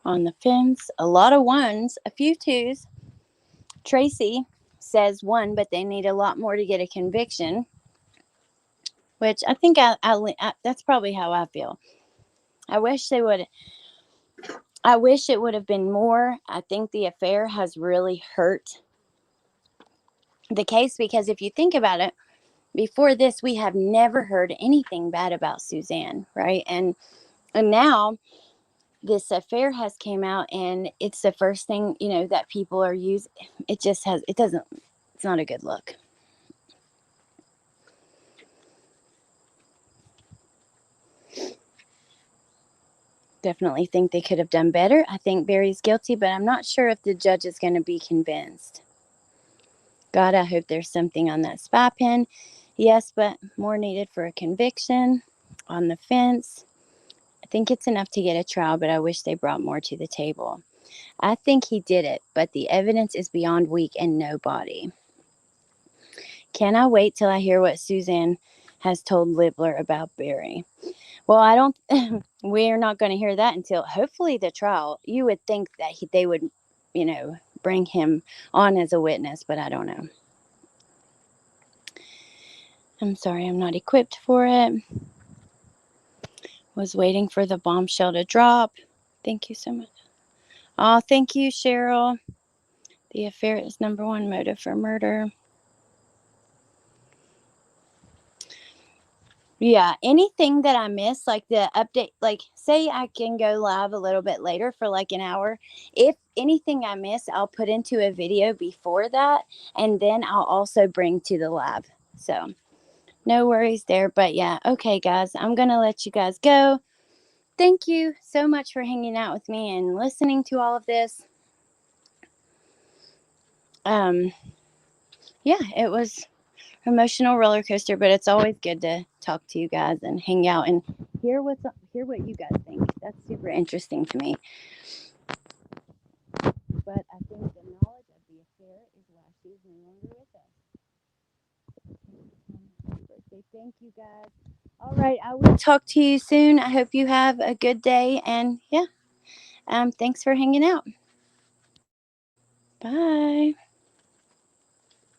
On the fence, a lot of 1s, a few 2s. Tracy says 1, but they need a lot more to get a conviction, which I think that's probably how I feel. I wish they would. I wish it would have been more. I think the affair has really hurt the case, because if you think about it, before this, we have never heard anything bad about Suzanne, right? And now this affair has came out, and it's the first thing, that people are using. It just has, it's not a good look. Definitely think they could have done better. I think Barry's guilty, but I'm not sure if the judge is going to be convinced. God, I hope there's something on that spy pen. Yes, but more needed for a conviction. On the fence, I think it's enough to get a trial, but I wish they brought more to the table. I think he did it, but the evidence is beyond weak and no body. Can I wait till I hear what Suzanne has told Libler about Barry? Well, I don't. We're not going to hear that until hopefully the trial. You would think that they would, bring him on as a witness, but I don't know. I'm sorry, I'm not equipped for it. Was waiting for the bombshell to drop. Thank you so much. Oh, thank you, Cheryl. The affair is number 1 motive for murder. Yeah, anything that I miss, like the update, like say I can go live a little bit later for like an hour. If anything I miss, I'll put into a video before that, and then I'll also bring to the live. So no worries there. But yeah, okay, guys, I'm going to let you guys go. Thank you so much for hanging out with me and listening to all of this. Yeah, it was emotional roller coaster, but it's always good to talk to you guys and hang out and hear what you guys think. That's super interesting to me. But I think the knowledge of the affair is why she's no longer with us. Thank you, guys. All right, I will talk to you soon. I hope you have a good day, and yeah, thanks for hanging out. Bye.